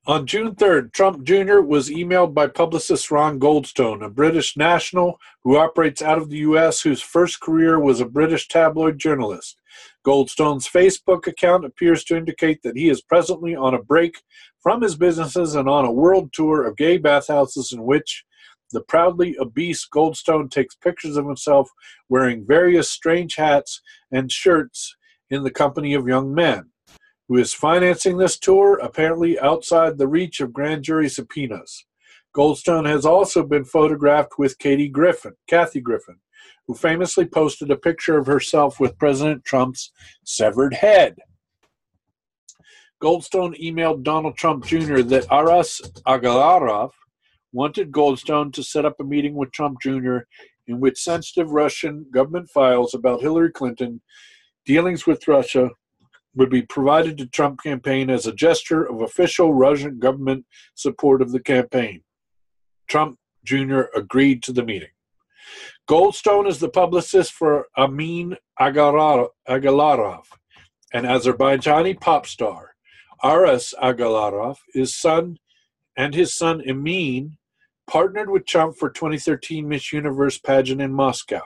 A: On June 3rd, Trump Jr. was emailed by publicist Ron Goldstone, a British national who operates out of the U.S., whose first career was a British tabloid journalist. Goldstone's Facebook account appears to indicate that he is presently on a break from his businesses and on a world tour of gay bathhouses in which the proudly obese Goldstone takes pictures of himself wearing various strange hats and shirts in the company of young men. Who is financing this tour, apparently outside the reach of grand jury subpoenas. Goldstone has also been photographed with Kathy Griffin, who famously posted a picture of herself with President Trump's severed head. Goldstone emailed Donald Trump Jr. that Aras Agalarov wanted Goldstone to set up a meeting with Trump Jr. in which sensitive Russian government files about Hillary Clinton dealings with Russia would be provided to Trump campaign as a gesture of official Russian government support of the campaign. Trump Jr. agreed to the meeting. Goldstone is the publicist for Amin Agalarov, an Azerbaijani pop star. Aras Agalarov, his son Amin, partnered with Trump for 2013 Miss Universe pageant in Moscow.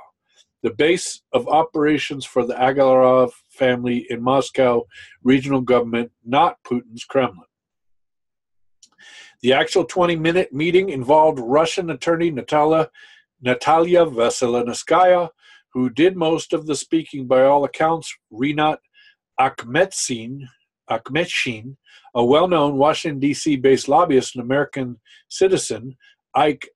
A: The base of operations for the Agalarov family in Moscow regional government, not Putin's Kremlin. The actual 20-minute meeting involved Russian attorney Natalia Veselinskaya, who did most of the speaking by all accounts, Rinat Akhmetshin, a well-known Washington, D.C. based lobbyist and American citizen, Ike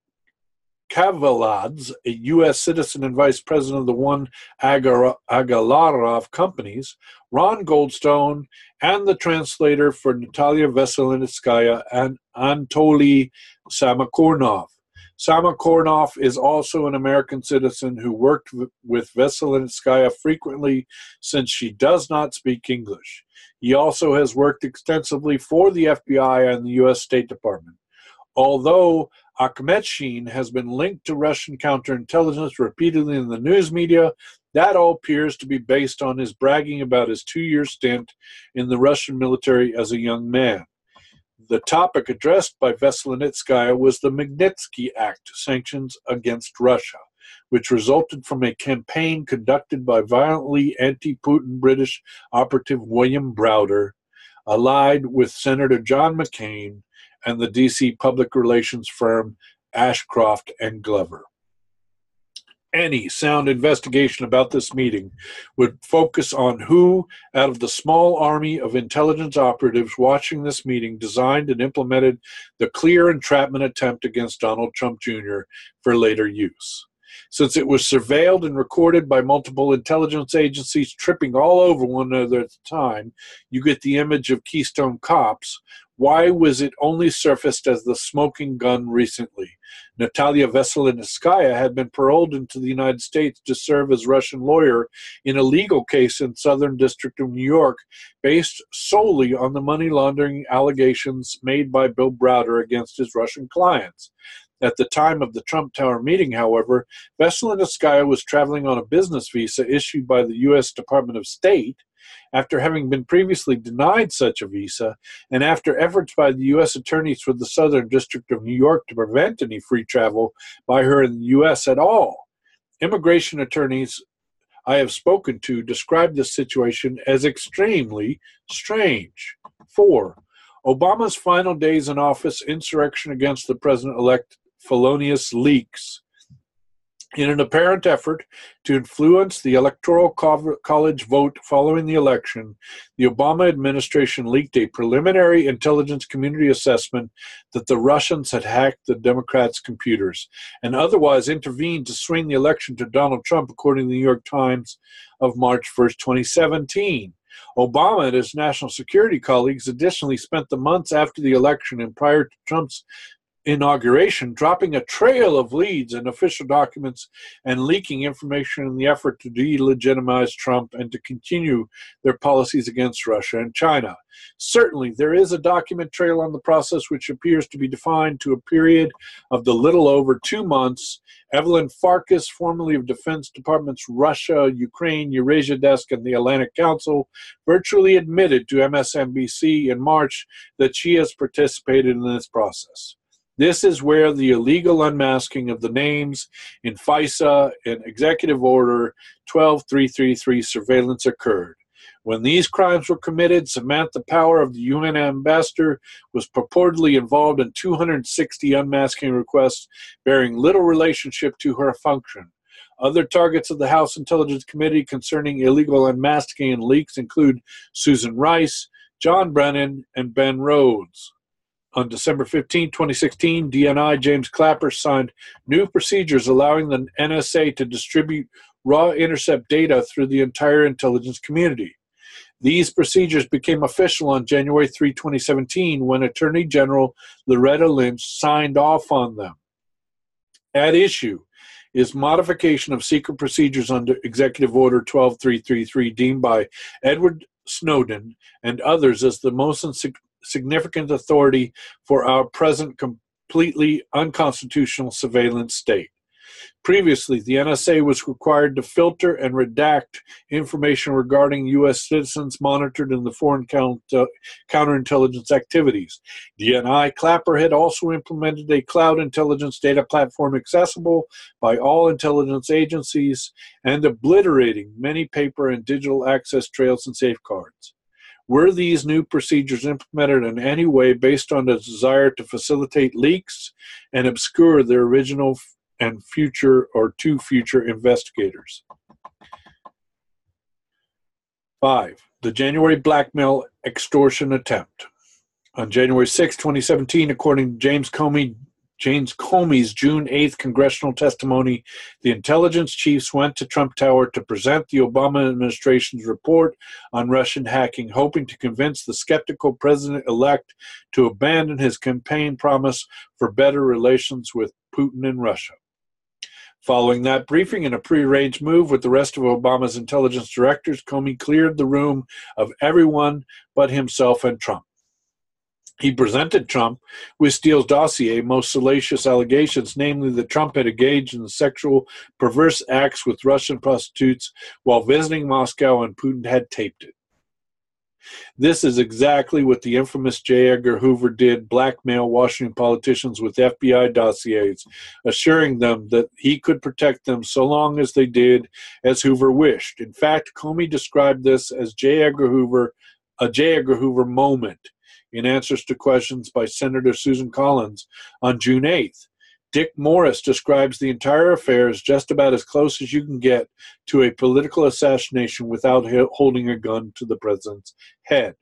A: Kavaladze, a U.S. citizen and vice president of the one Agalarov companies, Ron Goldstone, and the translator for Natalia Veselinskaya, and Anatoly Samokornov. Samokornov is also an American citizen who worked with Veselinskaya frequently since she does not speak English. He also has worked extensively for the FBI and the U.S. State Department. Although Akhmetshin has been linked to Russian counterintelligence repeatedly in the news media, that all appears to be based on his bragging about his 2-year stint in the Russian military as a young man. The topic addressed by Veselinskaya was the Magnitsky Act, sanctions against Russia, which resulted from a campaign conducted by violently anti-Putin British operative William Browder, allied with Senator John McCain and the D.C. public relations firm Ashcroft and Glover. Any sound investigation about this meeting would focus on who, out of the small army of intelligence operatives watching this meeting, designed and implemented the clear entrapment attempt against Donald Trump Jr. for later use. Since it was surveilled and recorded by multiple intelligence agencies tripping all over one another at the time, you get the image of Keystone Cops. Why was it only surfaced as the smoking gun recently? Natalia Veselinskaya had been paroled into the United States to serve as Russian lawyer in a legal case in Southern District of New York based solely on the money laundering allegations made by Bill Browder against his Russian clients. At the time of the Trump Tower meeting, however, Veselinskaya was traveling on a business visa issued by the U.S. Department of State after having been previously denied such a visa, and after efforts by the U.S. attorneys for the Southern District of New York to prevent any free travel by her in the U.S. at all. Immigration attorneys I have spoken to describe this situation as extremely strange. 4. Obama's final days in office, insurrection against the president-elect, felonious leaks. In an apparent effort to influence the Electoral College vote following the election, the Obama administration leaked a preliminary intelligence community assessment that the Russians had hacked the Democrats' computers and otherwise intervened to swing the election to Donald Trump, according to the New York Times of March 1st, 2017. Obama and his national security colleagues additionally spent the months after the election and prior to Trump's inauguration, dropping a trail of leads and official documents and leaking information in the effort to delegitimize Trump and to continue their policies against Russia and China. Certainly, there is a document trail on the process which appears to be defined to a period of the little over 2 months. Evelyn Farkas, formerly of Defense Department's Russia, Ukraine, Eurasia Desk, and the Atlantic Council, virtually admitted to MSNBC in March that she has participated in this process. This is where the illegal unmasking of the names in FISA and Executive Order 12333 surveillance occurred. When these crimes were committed, Samantha Power of the UN ambassador was purportedly involved in 260 unmasking requests bearing little relationship to her function. Other targets of the House Intelligence Committee concerning illegal unmasking and leaks include Susan Rice, John Brennan, and Ben Rhodes. On December 15, 2016, DNI James Clapper signed new procedures allowing the NSA to distribute raw intercept data through the entire intelligence community. These procedures became official on January 3, 2017, when Attorney General Loretta Lynch signed off on them. At issue is modification of secret procedures under Executive Order 12333, deemed by Edward Snowden and others as the most significant authority for our present completely unconstitutional surveillance state. Previously, the NSA was required to filter and redact information regarding U.S. citizens monitored in the foreign counterintelligence activities. DNI Clapper had also implemented a cloud intelligence data platform accessible by all intelligence agencies and obliterating many paper and digital access trails and safeguards. Were these new procedures implemented in any way based on the desire to facilitate leaks and obscure their original and future investigators? 5. The January blackmail extortion attempt. On January 6, 2017, according to James Comey's June 8th congressional testimony, the intelligence chiefs went to Trump Tower to present the Obama administration's report on Russian hacking, hoping to convince the skeptical president-elect to abandon his campaign promise for better relations with Putin and Russia. Following that briefing and a prearranged move with the rest of Obama's intelligence directors, Comey cleared the room of everyone but himself and Trump. He presented Trump with Steele's dossier, most salacious allegations, namely that Trump had engaged in sexual perverse acts with Russian prostitutes while visiting Moscow, and Putin had taped it. This is exactly what the infamous J. Edgar Hoover did, blackmail Washington politicians with FBI dossiers, assuring them that he could protect them so long as they did as Hoover wished. In fact, Comey described this as a J. Edgar Hoover moment in answers to questions by Senator Susan Collins on June 8th. Dick Morris describes the entire affair as just about as close as you can get to a political assassination without holding a gun to the president's head.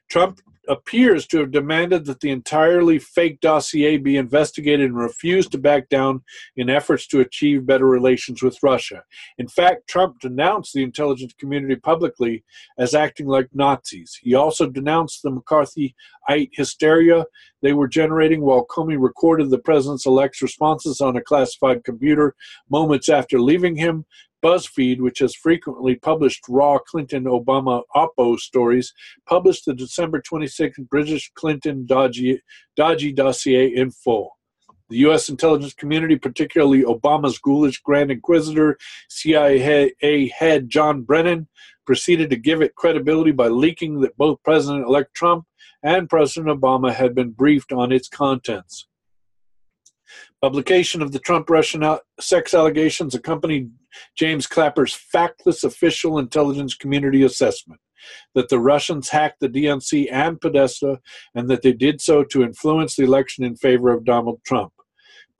A: Trump appears to have demanded that the entirely fake dossier be investigated and refused to back down in efforts to achieve better relations with Russia. In fact, Trump denounced the intelligence community publicly as acting like Nazis. He also denounced the McCarthyite hysteria they were generating while Comey recorded the president's-elect's responses on a classified computer moments after leaving him. BuzzFeed, which has frequently published raw Clinton-Obama Oppo stories, published the December 26 British Clinton dodgy dossier in full. The U.S. intelligence community, particularly Obama's ghoulish Grand Inquisitor, CIA head John Brennan, proceeded to give it credibility by leaking that both President-elect Trump and President Obama had been briefed on its contents. Publication of the Trump-Russian sex allegations accompanied James Clapper's factless official intelligence community assessment that the Russians hacked the DNC and Podesta and that they did so to influence the election in favor of Donald Trump.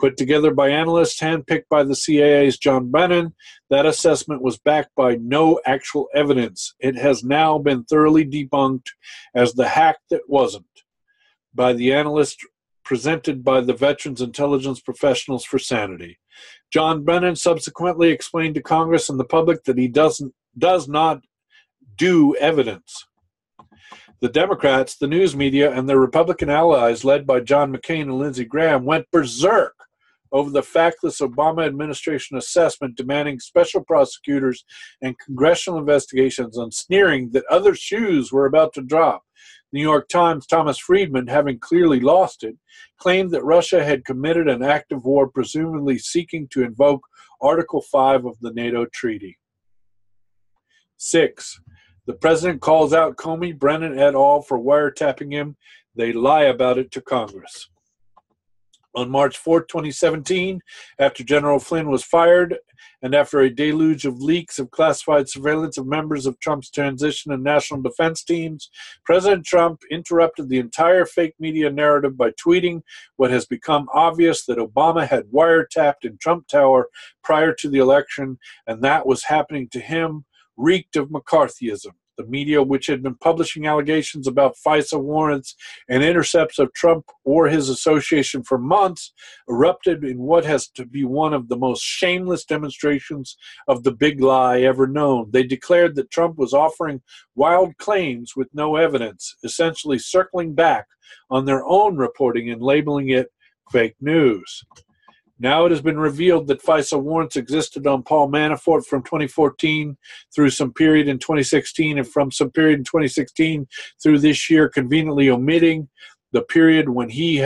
A: Put together by analysts handpicked by the CIA's John Brennan, that assessment was backed by no actual evidence. It has now been thoroughly debunked as the hack that wasn't by the analysts presented by the Veterans Intelligence Professionals for Sanity. John Brennan subsequently explained to Congress and the public that he does not do evidence. The Democrats, the news media, and their Republican allies, led by John McCain and Lindsey Graham, went berserk over the factless Obama administration assessment demanding special prosecutors and congressional investigations and sneering that other shoes were about to drop. New York Times' Thomas Friedman, having clearly lost it, claimed that Russia had committed an act of war, presumably seeking to invoke Article 5 of the NATO treaty. 6. The president calls out Comey, Brennan et al. For wiretapping him. They lie about it to Congress. On March 4, 2017, after General Flynn was fired, and after a deluge of leaks of classified surveillance of members of Trump's transition and national defense teams, President Trump interrupted the entire fake media narrative by tweeting what has become obvious that Obama had wiretapped in Trump Tower prior to the election, and that was happening to him, reeked of McCarthyism. The media, which had been publishing allegations about FISA warrants and intercepts of Trump or his association for months, erupted in what has to be one of the most shameless demonstrations of the big lie ever known. They declared that Trump was offering wild claims with no evidence, essentially circling back on their own reporting and labeling it fake news. Now it has been revealed that FISA warrants existed on Paul Manafort from 2014 through some period in 2016 and from some period in 2016 through this year, conveniently omitting the period when he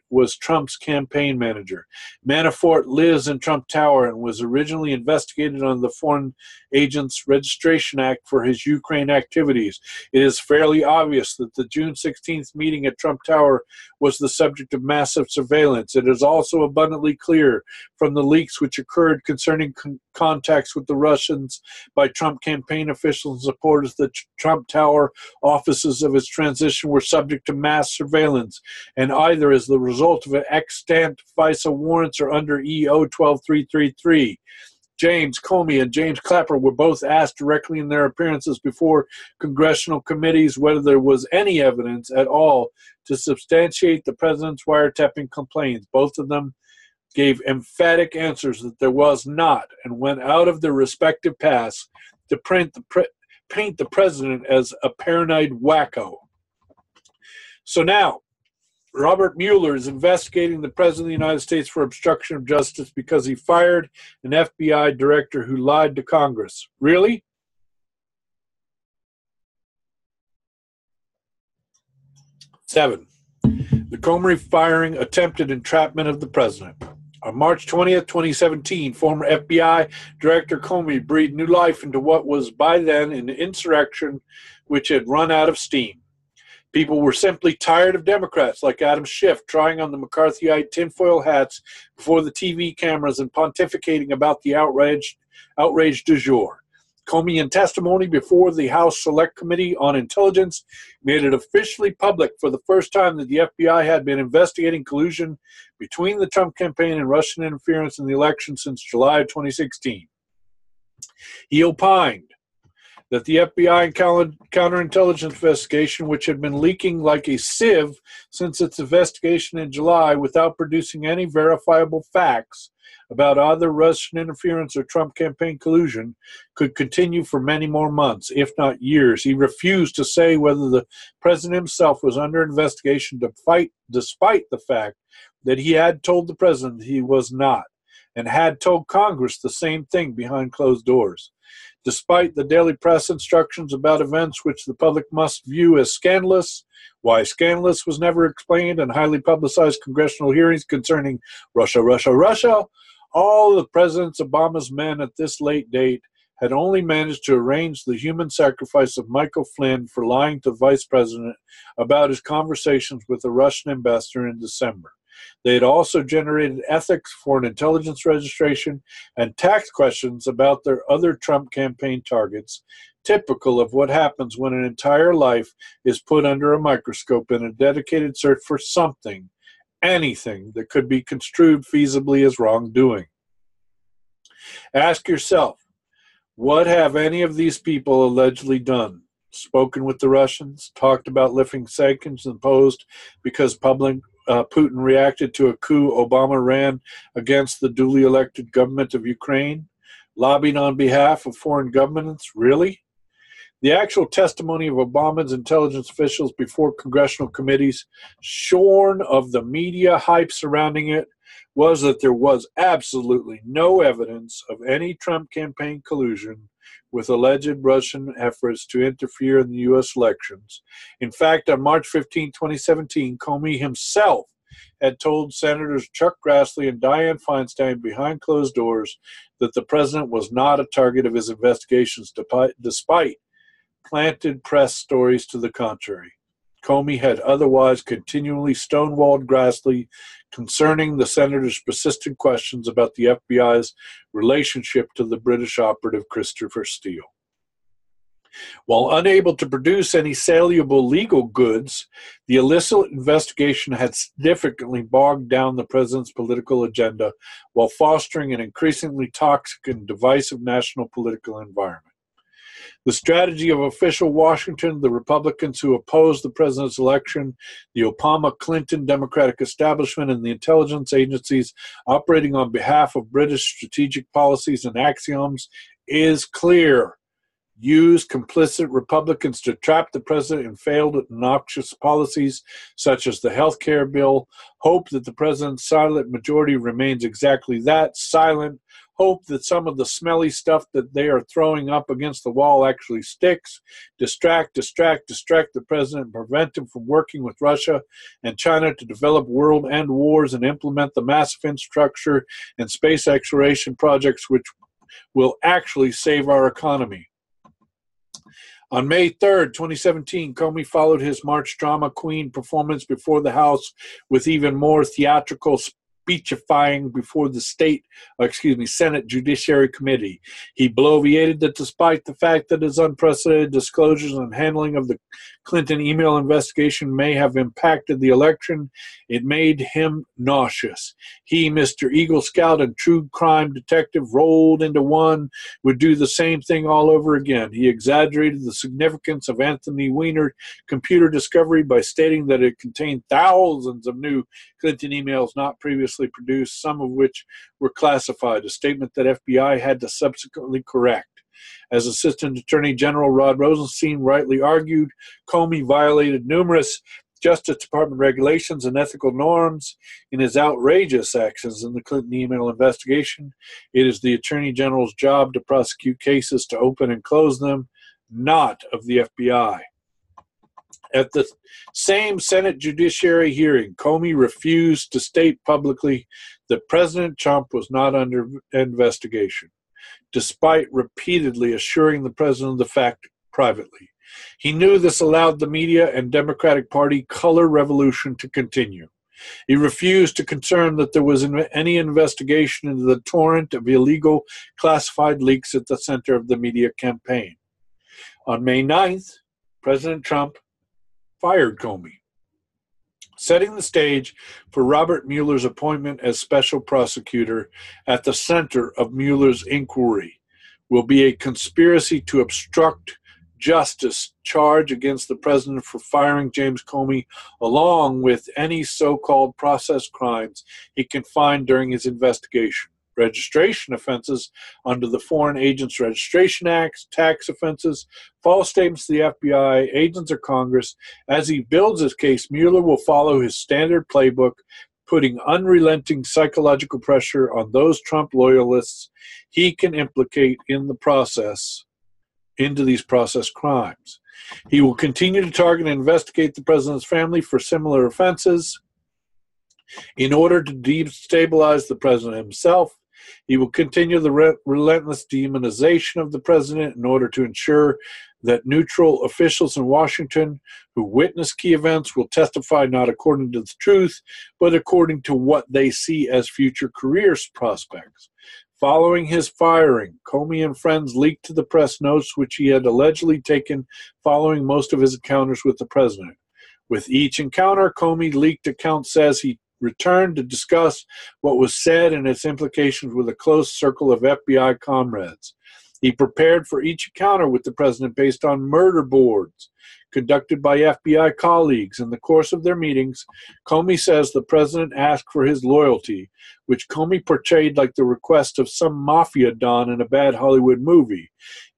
A: was Trump's campaign manager. Manafort lives in Trump Tower and was originally investigated under the Foreign Agents Registration Act for his Ukraine activities. It is fairly obvious that the June 16th meeting at Trump Tower was the subject of massive surveillance. It is also abundantly clear from the leaks which occurred concerning contacts with the Russians by Trump campaign officials and supporters that Trump Tower offices of his transition were subject to mass surveillance, and either as the result of an extant FISA warrants or under EO 12333. James Comey and James Clapper were both asked directly in their appearances before congressional committees whether there was any evidence at all to substantiate the president's wiretapping complaints. Both of them gave emphatic answers that there was not, and went out of their respective paths to paint the president as a paranoid wacko. So now, Robert Mueller is investigating the President of the United States for obstruction of justice because he fired an FBI director who lied to Congress. Really? Seven, the Comey firing attempted entrapment of the president. On March 20th, 2017, former FBI Director Comey breathed new life into what was by then an insurrection which had run out of steam. People were simply tired of Democrats like Adam Schiff trying on the McCarthyite tinfoil hats before the TV cameras and pontificating about the outrage du jour. Comey, in testimony before the House Select Committee on Intelligence, made it officially public for the first time that the FBI had been investigating collusion between the Trump campaign and Russian interference in the election since July of 2016. He opined that the FBI and counterintelligence investigation, which had been leaking like a sieve since its investigation in July without producing any verifiable facts about either Russian interference or Trump campaign collusion, could continue for many more months, if not years. He refused to say whether the president himself was under investigation despite the fact that he had told the president he was not, and had told Congress the same thing behind closed doors. Despite the daily press instructions about events which the public must view as scandalous, why scandalous was never explained, and highly publicized congressional hearings concerning Russia, all of President Obama's men at this late date had only managed to arrange the human sacrifice of Michael Flynn for lying to the vice president about his conversations with the Russian ambassador in December. They had also generated ethics for an intelligence registration and tax questions about their other Trump campaign targets, typical of what happens when an entire life is put under a microscope in a dedicated search for something, anything that could be construed feasibly as wrongdoing. Ask yourself, what have any of these people allegedly done? Spoken with the Russians, talked about lifting sanctions imposed because Putin reacted to a coup Obama ran against the duly elected government of Ukraine, lobbied on behalf of foreign governments? Really? The actual testimony of Obama's intelligence officials before congressional committees, shorn of the media hype surrounding it, was that there was absolutely no evidence of any Trump campaign collusion with alleged Russian efforts to interfere in the U.S. elections. In fact, on March 15, 2017, Comey himself had told Senators Chuck Grassley and Dianne Feinstein behind closed doors that the president was not a target of his investigations, despite planted press stories to the contrary. Comey had otherwise continually stonewalled Grassley concerning the senator's persistent questions about the FBI's relationship to the British operative Christopher Steele. While unable to produce any saleable legal goods, the illicit investigation had significantly bogged down the president's political agenda while fostering an increasingly toxic and divisive national political environment. The strategy of official Washington, the Republicans who opposed the president's election, the Obama-Clinton Democratic establishment, and the intelligence agencies operating on behalf of British strategic policies and axioms is clear. Use complicit Republicans to trap the president in failed obnoxious policies such as the health care bill, hope that the president's silent majority remains exactly that, silent, hope that some of the smelly stuff that they are throwing up against the wall actually sticks, distract the president, and prevent him from working with Russia and China to develop world-end wars and implement the massive infrastructure and space exploration projects which will actually save our economy. On May 3rd, 2017, Comey followed his March drama queen performance before the House with even more theatrical speechifying before the Senate Judiciary Committee. He bloviated that despite the fact that his unprecedented disclosures and handling of the Clinton email investigation may have impacted the election, it made him nauseous. He, Mr. Eagle Scout and true crime detective rolled into one, would do the same thing all over again. He exaggerated the significance of Anthony Weiner computer discovery by stating that it contained thousands of new Clinton emails not previously produced, some of which were classified, a statement that FBI had to subsequently correct. As Assistant Attorney General Rod Rosenstein rightly argued, Comey violated numerous Justice Department regulations and ethical norms in his outrageous actions in the Clinton email investigation. It is the Attorney General's job to prosecute cases, to open and close them, not of the FBI. At the same Senate Judiciary hearing, Comey refused to state publicly that President Trump was not under investigation, despite repeatedly assuring the president of the fact privately. He knew this allowed the media and Democratic Party color revolution to continue. He refused to confirm that there was any investigation into the torrent of illegal classified leaks at the center of the media campaign. On May 9th, President Trump fired Comey, setting the stage for Robert Mueller's appointment as special prosecutor. At the center of Mueller's inquiry will be a conspiracy to obstruct justice charge against the president for firing James Comey, along with any so-called process crimes he can find during his investigation. Registration offenses under the Foreign Agents Registration Act, tax offenses, false statements to the FBI, agents of Congress. As he builds his case, Mueller will follow his standard playbook, putting unrelenting psychological pressure on those Trump loyalists he can implicate in the process, into these process crimes. He will continue to target and investigate the president's family for similar offenses. In order to destabilize the president himself, he will continue the relentless demonization of the president in order to ensure that neutral officials in Washington who witness key events will testify not according to the truth, but according to what they see as future career prospects. Following his firing, Comey and friends leaked to the press notes which he had allegedly taken following most of his encounters with the president. With each encounter, Comey leaked account says he returned to discuss what was said and its implications with a close circle of FBI comrades. He prepared for each encounter with the president based on murder boards conducted by FBI colleagues. In the course of their meetings, Comey says the president asked for his loyalty, which Comey portrayed like the request of some mafia don in a bad Hollywood movie.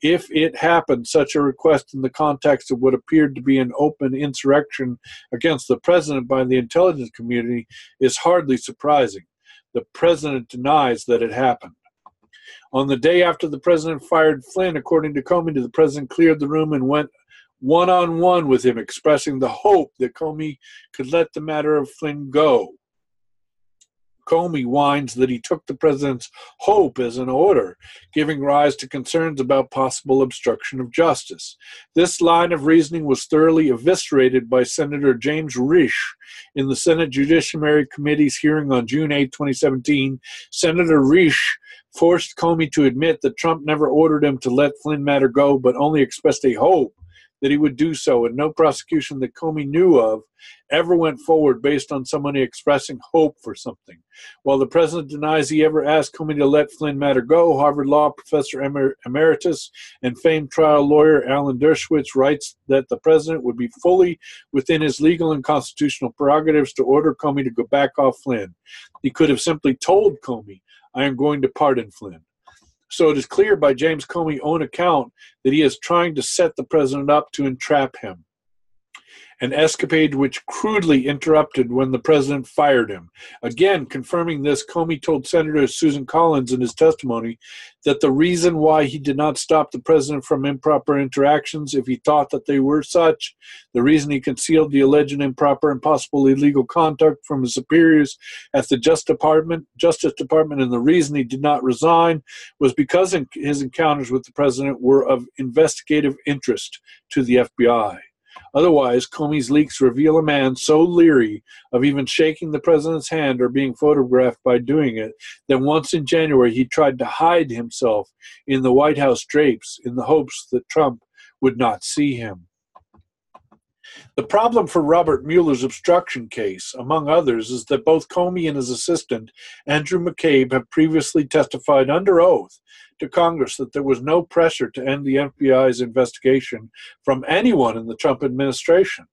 A: If it happened, such a request in the context of what appeared to be an open insurrection against the president by the intelligence community is hardly surprising. The president denies that it happened. On the day after the president fired Flynn, according to Comey, the president cleared the room and went one-on-one with him, expressing the hope that Comey could let the matter of Flynn go. Comey whines that he took the president's hope as an order, giving rise to concerns about possible obstruction of justice. This line of reasoning was thoroughly eviscerated by Senator James Risch in the Senate Judiciary Committee's hearing on June 8, 2017. Senator Risch forced Comey to admit that Trump never ordered him to let Flynn matter go, but only expressed a hope that he would do so, and no prosecution that Comey knew of ever went forward based on somebody expressing hope for something. While the president denies he ever asked Comey to let Flynn matter go, Harvard Law professor emeritus and famed trial lawyer Alan Dershowitz writes that the president would be fully within his legal and constitutional prerogatives to order Comey to go back off Flynn. He could have simply told Comey, "I am going to pardon Flynn." So it is clear by James Comey's own account that he is trying to set the president up to entrap him, an escapade which crudely interrupted when the president fired him. Again, confirming this, Comey told Senator Susan Collins in his testimony that the reason why he did not stop the president from improper interactions, if he thought that they were such, the reason he concealed the alleged improper and possible illegal conduct from his superiors at the Justice Department, and the reason he did not resign was because his encounters with the president were of investigative interest to the FBI. Otherwise, Comey's leaks reveal a man so leery of even shaking the president's hand or being photographed by doing it that once in January he tried to hide himself in the White House drapes in the hopes that Trump would not see him. The problem for Robert Mueller's obstruction case, among others, is that both Comey and his assistant, Andrew McCabe, have previously testified under oath to Congress that there was no pressure to end the FBI's investigation from anyone in the Trump administration.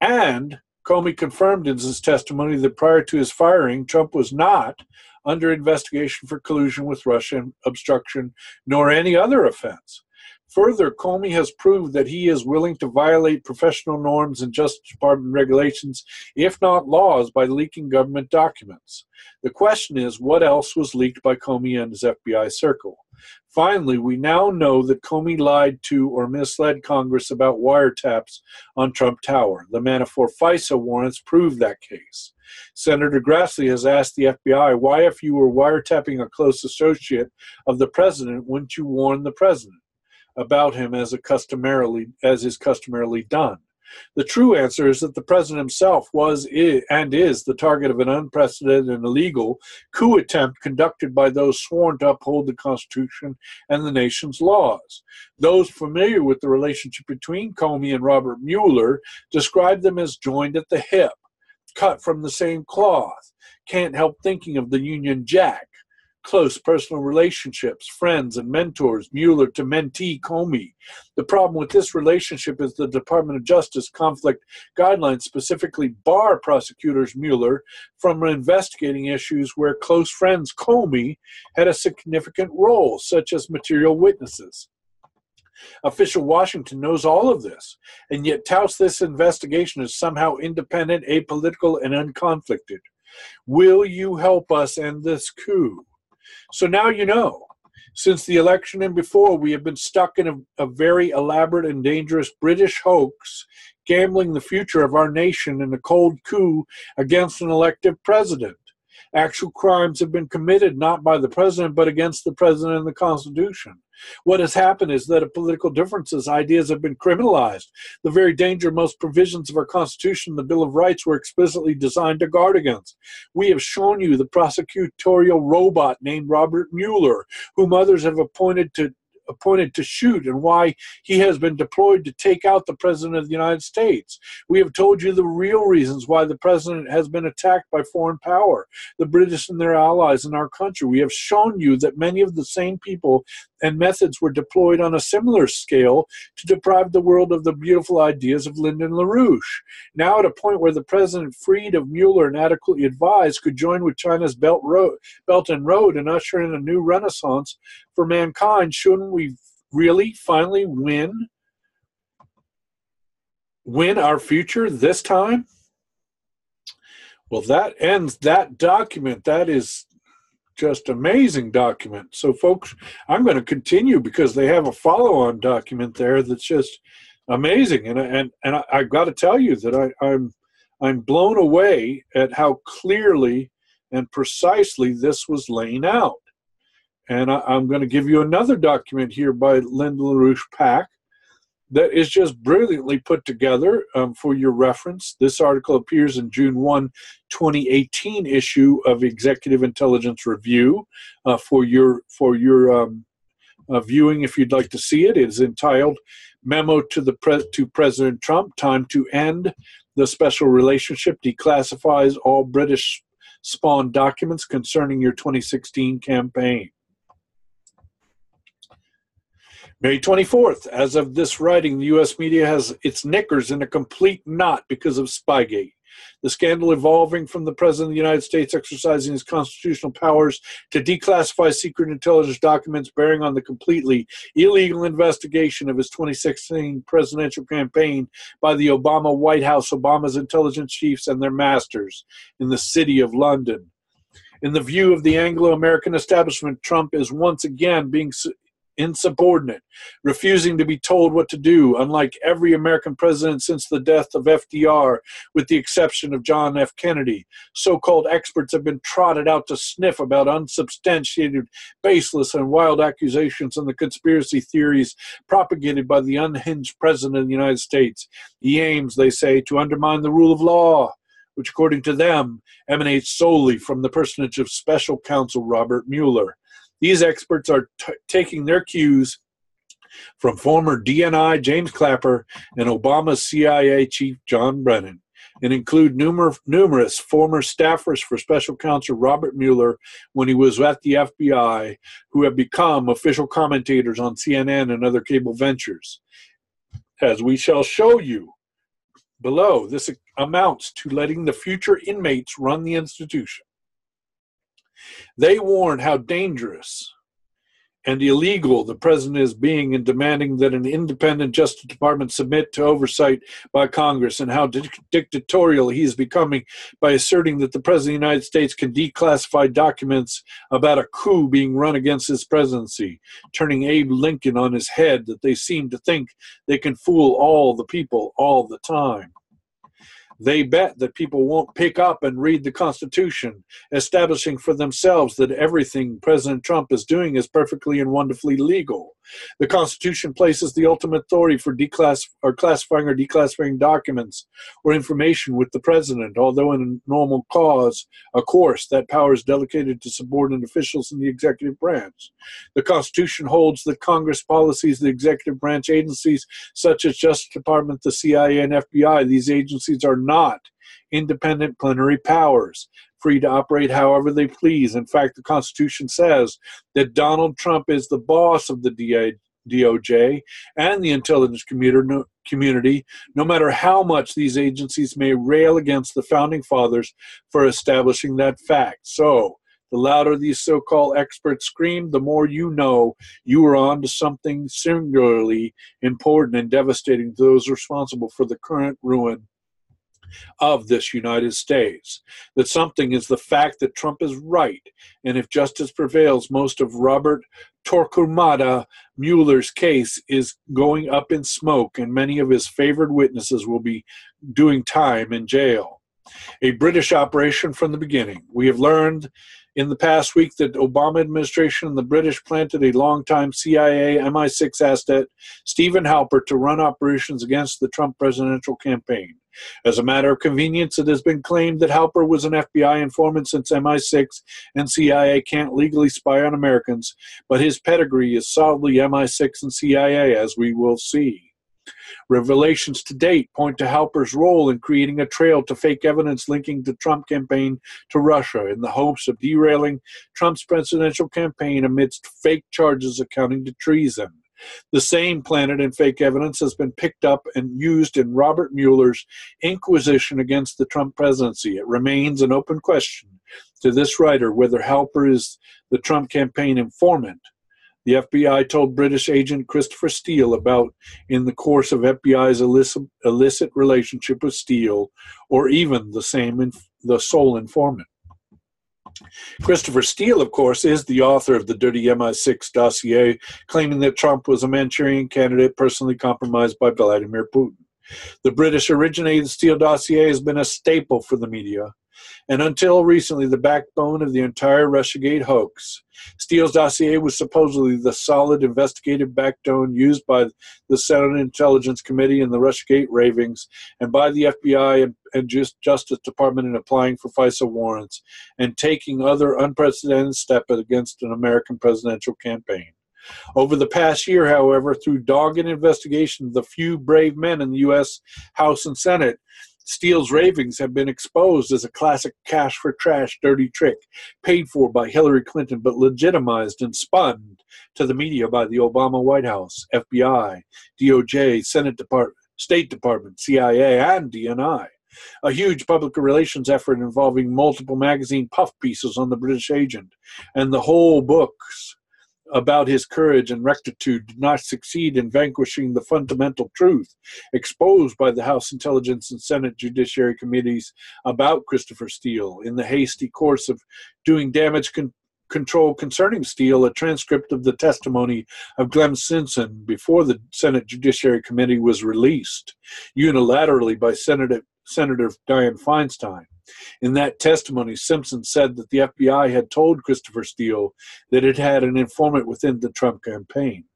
A: And Comey confirmed in his testimony that prior to his firing, Trump was not under investigation for collusion with Russia, obstruction, nor any other offense. Further, Comey has proved that he is willing to violate professional norms and Justice Department regulations, if not laws, by leaking government documents. The question is, what else was leaked by Comey and his FBI circle? Finally, we now know that Comey lied to or misled Congress about wiretaps on Trump Tower. The Manafort FISA warrants prove that case. Senator Grassley has asked the FBI, why, if you were wiretapping a close associate of the president, wouldn't you warn the president about him as is customarily done? The true answer is that the president himself was and is the target of an unprecedented and illegal coup attempt conducted by those sworn to uphold the Constitution and the nation's laws. Those familiar with the relationship between Comey and Robert Mueller describe them as joined at the hip, cut from the same cloth. Can't help thinking of the Union Jack. Close personal relationships, friends and mentors, Mueller to mentee Comey. The problem with this relationship is the Department of Justice conflict guidelines specifically bar prosecutors Mueller from investigating issues where close friends Comey had a significant role, such as material witnesses. Official Washington knows all of this, and yet touts this investigation as somehow independent, apolitical, and unconflicted. Will you help us end this coup? So now you know. Since the election and before, we have been stuck in a very elaborate and dangerous British hoax, gambling the future of our nation in a cold coup against an elected president. Actual crimes have been committed not by the president, but against the president and the Constitution. What has happened is that of political differences, ideas have been criminalized. The very danger most provisions of our Constitution, the Bill of Rights, were explicitly designed to guard against. We have shown you the prosecutorial robot named Robert Mueller, whom others have appointed to shoot, and why he has been deployed to take out the President of the United States. We have told you the real reasons why the President has been attacked by foreign power, the British and their allies in our country. We have shown you that many of the same people and methods were deployed on a similar scale to deprive the world of the beautiful ideas of Lyndon LaRouche. Now at a point where the President, freed of Mueller and adequately advised, could join with China's Belt and Road and usher in a new renaissance for mankind, shouldn't we really finally win our future this time? Well, that ends that document. That is just amazing document. So folks, I'm going to continue because they have a follow-on document there that's just amazing. And I've got to tell you that I'm blown away at how clearly and precisely this was laying out. And I'm going to give you another document here by Lyndon LaRouche Pack that is just brilliantly put together for your reference. This article appears in June 1, 2018 issue of Executive Intelligence Review for your viewing if you'd like to see it. It is entitled Memo to President Trump, Time to End the Special Relationship, Declassifies All British Spawn Documents Concerning Your 2016 Campaign. May 24th, as of this writing, the U.S. media has its knickers in a complete knot because of Spygate. The scandal evolving from the President of the United States exercising his constitutional powers to declassify secret intelligence documents bearing on the completely illegal investigation of his 2016 presidential campaign by the Obama White House, Obama's intelligence chiefs, and their masters in the City of London. In the view of the Anglo-American establishment, Trump is once again being insubordinate, refusing to be told what to do, unlike every American president since the death of FDR, with the exception of John F. Kennedy. So-called experts have been trotted out to sniff about unsubstantiated, baseless, and wild accusations and the conspiracy theories propagated by the unhinged president of the United States. He aims, they say, to undermine the rule of law, which, according to them, emanates solely from the personage of Special Counsel Robert Mueller. These experts are taking their cues from former DNI James Clapper and Obama's CIA chief John Brennan, and include numerous former staffers for Special Counsel Robert Mueller when he was at the FBI, who have become official commentators on CNN and other cable ventures. As we shall show you below, this amounts to letting the future inmates run the institution. They warn how dangerous and illegal the president is being in demanding that an independent Justice Department submit to oversight by Congress, and how dictatorial he is becoming by asserting that the president of the United States can declassify documents about a coup being run against his presidency, turning Abe Lincoln on his head, that they seem to think they can fool all the people all the time. They bet that people won't pick up and read the Constitution, establishing for themselves that everything President Trump is doing is perfectly and wonderfully legal. The Constitution places the ultimate authority for classifying or declassifying documents or information with the president, although in a normal cause, of course, that power is delegated to subordinate officials in the executive branch. The Constitution holds that Congress policies the executive branch agencies such as Justice Department, the CIA, and FBI. These agencies are not independent plenary powers, free to operate however they please. In fact, the Constitution says that Donald Trump is the boss of the DOJ and the intelligence community, no matter how much these agencies may rail against the Founding Fathers for establishing that fact. So, the louder these so-called experts scream, the more you know you are on to something singularly important and devastating to those responsible for the current ruin of this United States. That something is the fact that Trump is right, and if justice prevails, most of Robert Torquemada Mueller's case is going up in smoke, and many of his favored witnesses will be doing time in jail. A British operation from the beginning. We have learned in the past week that the Obama administration and the British planted a longtime CIA MI6 asset, Stephen Halper, to run operations against the Trump presidential campaign. As a matter of convenience, it has been claimed that Halper was an FBI informant since MI6 and CIA can't legally spy on Americans, but his pedigree is solidly MI6 and CIA, as we will see. Revelations to date point to Halper's role in creating a trail to fake evidence linking the Trump campaign to Russia in the hopes of derailing Trump's presidential campaign amidst fake charges amounting to treason. The same planted and fake evidence has been picked up and used in Robert Mueller's inquisition against the Trump presidency. It remains an open question to this writer whether Halper is the Trump campaign informant the FBI told British agent Christopher Steele about in the course of FBI's illicit relationship with Steele, or even the sole informant. Christopher Steele, of course, is the author of the dirty MI6 dossier, claiming that Trump was a Manchurian candidate personally compromised by Vladimir Putin. The British-originated Steele dossier has been a staple for the media, and until recently the backbone of the entire Russiagate hoax. Steele's dossier was supposedly the solid investigative backbone used by the Senate Intelligence Committee and the Russiagate ravings, and by the FBI and Justice Department in applying for FISA warrants and taking other unprecedented steps against an American presidential campaign. Over the past year, however, through dogged investigation of the few brave men in the U.S. House and Senate, Steele's ravings have been exposed as a classic cash for trash dirty trick paid for by Hillary Clinton but legitimized and spun to the media by the Obama White House, FBI, DOJ, State Department, CIA, and DNI. A huge public relations effort involving multiple magazine puff pieces on the British agent, and the whole books about his courage and rectitude did not succeed in vanquishing the fundamental truth exposed by the House Intelligence and Senate Judiciary Committees about Christopher Steele. In the hasty course of doing damage control concerning Steele, a transcript of the testimony of Glenn Simpson before the Senate Judiciary Committee was released unilaterally by Senator Dianne Feinstein. In that testimony, Simpson said that the FBI had told Christopher Steele that it had an informant within the Trump campaign.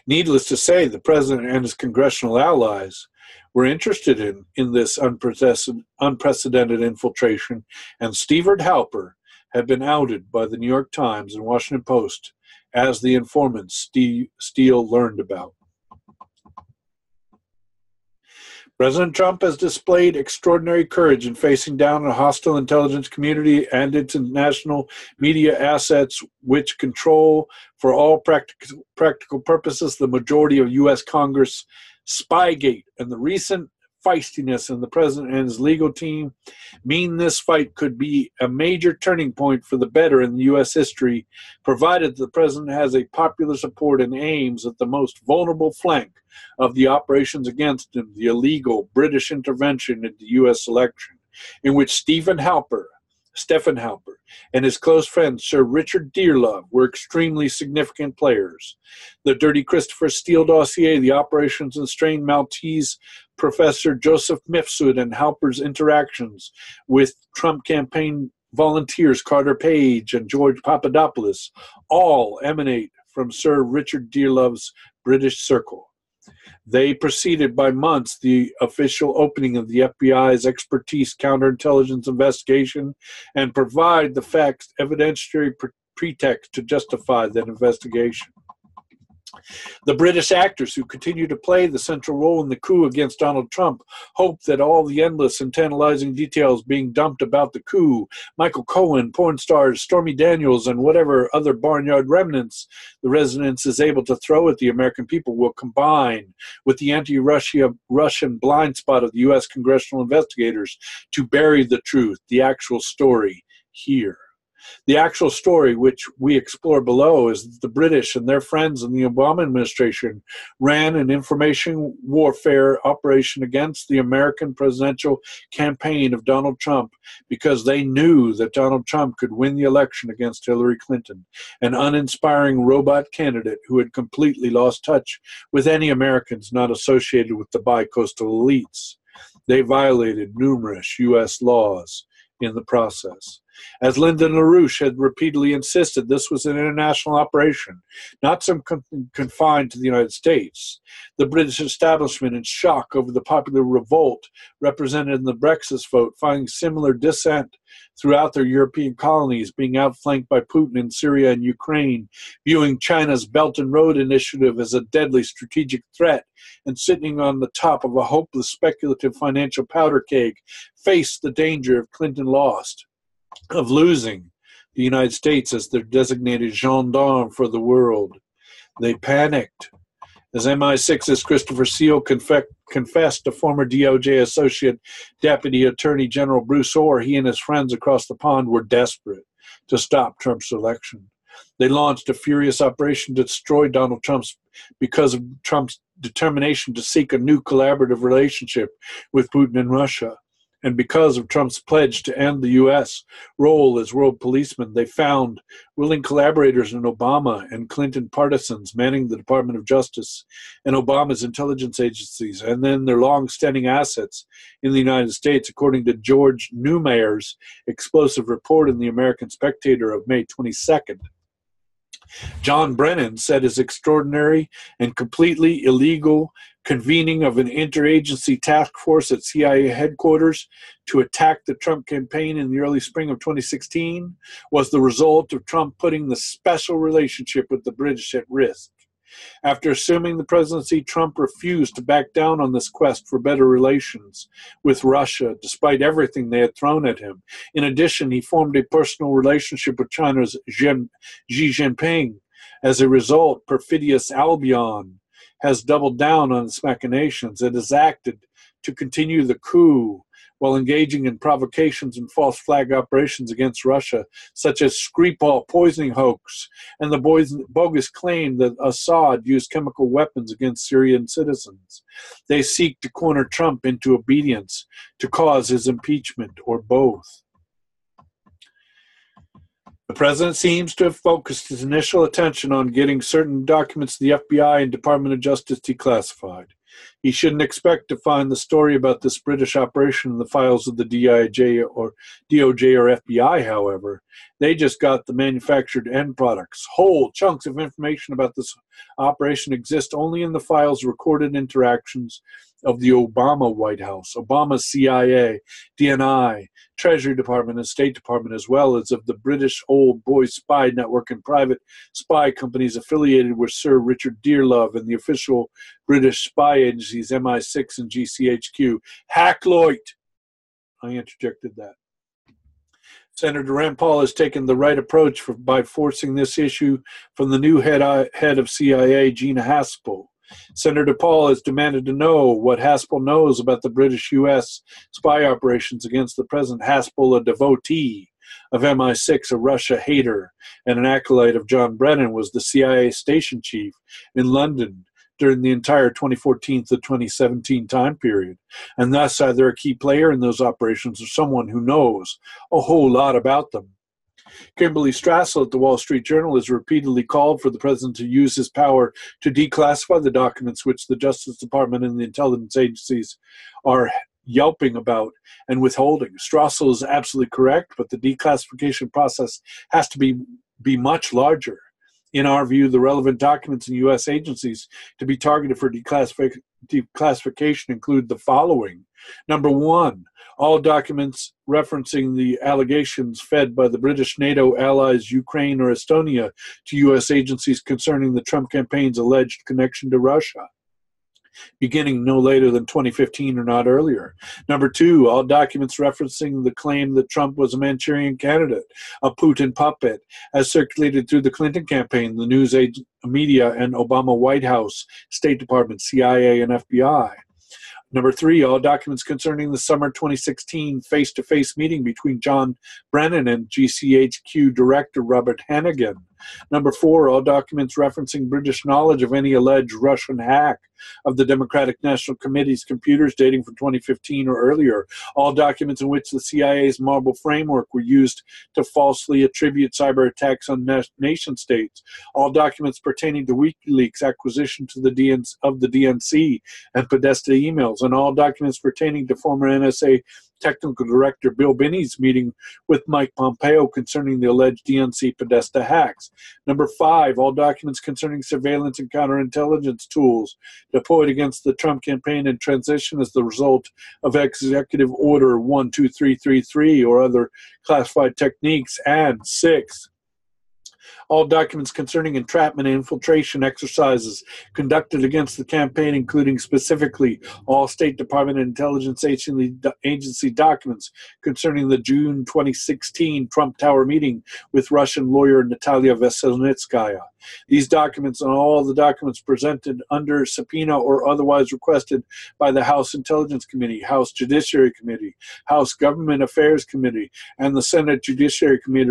A: Needless to say, the president and his congressional allies were interested in this unprecedented infiltration, and Stephen Halper had been outed by the New York Times and Washington Post as the informant Steele learned about. President Trump has displayed extraordinary courage in facing down a hostile intelligence community and its national media assets, which control, for all practical purposes, the majority of U.S. Congress. Spygate and the recent feistiness in the president and his legal team mean this fight could be a major turning point for the better in U.S. history, provided the president has a popular support and aims at the most vulnerable flank of the operations against him, the illegal British intervention in the U.S. election, in which Stephen Halper, and his close friend Sir Richard Dearlove were extremely significant players. The dirty Christopher Steele dossier, the operations and strained Maltese Professor Joseph Mifsud and Halper's interactions with Trump campaign volunteers Carter Page and George Papadopoulos all emanate from Sir Richard Dearlove's British Circle. They preceded by months the official opening of the FBI's expertise counterintelligence investigation and provide the facts evidentiary pretext to justify that investigation. The British actors who continue to play the central role in the coup against Donald Trump hope that all the endless and tantalizing details being dumped about the coup, Michael Cohen, porn stars, Stormy Daniels, and whatever other barnyard remnants the residence is able to throw at the American people will combine with the anti-Russian blind spot of the U.S. congressional investigators to bury the truth, the actual story, here. The actual story, which we explore below, is that the British and their friends in the Obama administration ran an information warfare operation against the American presidential campaign of Donald Trump because they knew that Donald Trump could win the election against Hillary Clinton, an uninspiring robot candidate who had completely lost touch with any Americans not associated with the bi-coastal elites. They violated numerous U.S. laws in the process. As Lyndon LaRouche had repeatedly insisted, this was an international operation, not some confined to the United States. The British establishment, in shock over the popular revolt represented in the Brexit vote, finding similar dissent throughout their European colonies, being outflanked by Putin in Syria and Ukraine, viewing China's Belt and Road Initiative as a deadly strategic threat, and sitting on the top of a hopeless speculative financial powder keg, faced the danger if Clinton lost, of losing the United States as their designated gendarme for the world. They panicked. As MI6's Christopher Steele confessed to former DOJ Associate Deputy Attorney General Bruce Orr, he and his friends across the pond were desperate to stop Trump's election. They launched a furious operation to destroy Donald Trump because of Trump's determination to seek a new collaborative relationship with Putin and Russia. And because of Trump's pledge to end the U.S. role as world policeman, they found willing collaborators in Obama and Clinton partisans manning the Department of Justice and Obama's intelligence agencies, and then their long-standing assets in the United States, according to George Neumeyer's explosive report in the American Spectator of May 22nd. John Brennan said his extraordinary and completely illegal convening of an interagency task force at CIA headquarters to attack the Trump campaign in the early spring of 2016 was the result of Trump putting the special relationship with the British at risk. After assuming the presidency, Trump refused to back down on this quest for better relations with Russia, despite everything they had thrown at him. In addition, he formed a personal relationship with China's Xi Jinping. As a result, perfidious Albion has doubled down on its machinations. It has acted to continue the coup while engaging in provocations and false flag operations against Russia, such as Skripal poisoning hoax and the bogus claim that Assad used chemical weapons against Syrian citizens. They seek to corner Trump into obedience to cause his impeachment, or both. The president seems to have focused his initial attention on getting certain documents of the FBI and Department of Justice declassified. He shouldn't expect to find the story about this British operation in the files of the DOJ or FBI, however. They just got the manufactured end products. Whole chunks of information about this operation exist only in the files recorded interactions of the Obama White House, Obama's CIA, DNI, Treasury Department, and State Department, as well as of the British Old Boys Spy Network and private spy companies affiliated with Sir Richard Dearlove and the official British spy agencies MI6 and GCHQ. Hackloit! I interjected that. Senator Rand Paul has taken the right approach by forcing this issue from the new head of CIA, Gina Haspel. Senator Paul has demanded to know what Haspel knows about the British-U.S. spy operations against the president. Haspel, a devotee of MI6, a Russia hater, and an acolyte of John Brennan, was the CIA station chief in London during the entire 2014 to 2017 time period, and thus either a key player in those operations or someone who knows a whole lot about them. Kimberly Strassel at the Wall Street Journal has repeatedly called for the president to use his power to declassify the documents which the Justice Department and the intelligence agencies are yelping about and withholding. Strassel is absolutely correct, but the declassification process has to be much larger. In our view, the relevant documents in U.S. agencies to be targeted for declassification include the following. Number one, all documents referencing the allegations fed by the British NATO allies Ukraine or Estonia to U.S. agencies concerning the Trump campaign's alleged connection to Russia, beginning no later than 2015 or not earlier. Number two, all documents referencing the claim that Trump was a Manchurian candidate, a Putin puppet, as circulated through the Clinton campaign, the news media, and Obama White House, State Department, CIA, and FBI. Number three, all documents concerning the summer 2016 face-to-face meeting between John Brennan and GCHQ Director Robert Hannigan. Number four, all documents referencing British knowledge of any alleged Russian hack of the Democratic National Committee's computers dating from 2015 or earlier. All documents in which the CIA's Marble framework were used to falsely attribute cyber attacks on nation states. All documents pertaining to WikiLeaks acquisition to the DNC and Podesta emails, and all documents pertaining to former NSA Technical Director Bill Binney's meeting with Mike Pompeo concerning the alleged DNC Podesta hacks. Number five, all documents concerning surveillance and counterintelligence tools deployed against the Trump campaign and transition as the result of Executive Order 12333 or other classified techniques. And six, all documents concerning entrapment and infiltration exercises conducted against the campaign, including specifically all State Department and intelligence agency documents concerning the June 2016 Trump Tower meeting with Russian lawyer Natalia Veselnitskaya. These documents and all the documents presented under subpoena or otherwise requested by the House Intelligence Committee, House Judiciary Committee, House Government Affairs Committee, and the Senate Judiciary Committee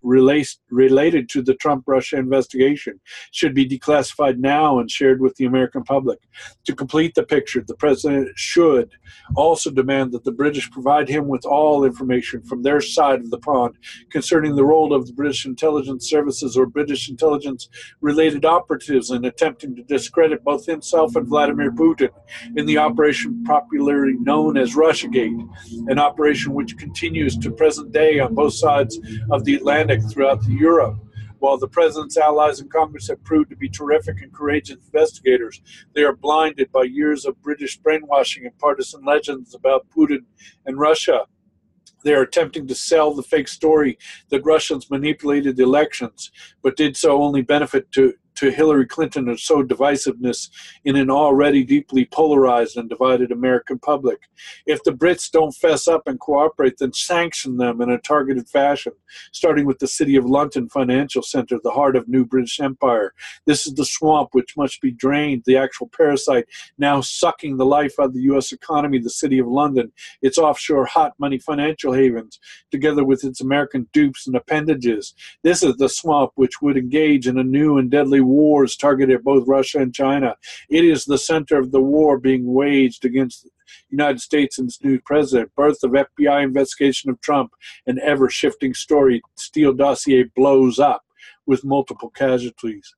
A: related to the Trump-Russia investigation should be declassified now and shared with the American public. To complete the picture, the president should also demand that the British provide him with all information from their side of the pond concerning the role of the British intelligence services or British intelligence-related operatives in attempting to discredit both himself and Vladimir Putin in the operation popularly known as Russiagate, an operation which continues to present day on both sides of the Atlantic throughout Europe. While the president's allies in Congress have proved to be terrific and courageous investigators, they are blinded by years of British brainwashing and partisan legends about Putin and Russia. They are attempting to sell the fake story that Russians manipulated the elections, but did so only benefit to Hillary Clinton and sow divisiveness in an already deeply polarized and divided American public. If the Brits don't fess up and cooperate, then sanction them in a targeted fashion, starting with the City of London Financial Centre, the heart of new British Empire. This is the swamp which must be drained, the actual parasite now sucking the life out of the U.S. economy, the City of London, its offshore hot money financial havens, together with its American dupes and appendages. This is the swamp which would engage in a new and deadly wars targeted at both Russia and China. It is the center of the war being waged against the United States and its new president. Birth of FBI investigation of Trump, an ever-shifting story. Steele dossier blows up with multiple casualties.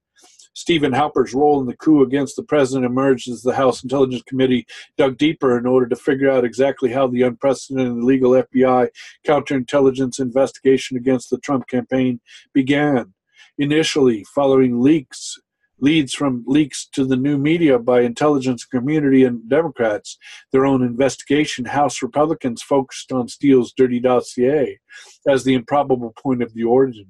A: Stephen Halper's role in the coup against the president emerged as the House Intelligence Committee dug deeper in order to figure out exactly how the unprecedented and illegal FBI counterintelligence investigation against the Trump campaign began. Initially, following leads from leaks to the new media by intelligence community and Democrats, their own investigation, House Republicans focused on Steele's dirty dossier as the improbable point of the origin.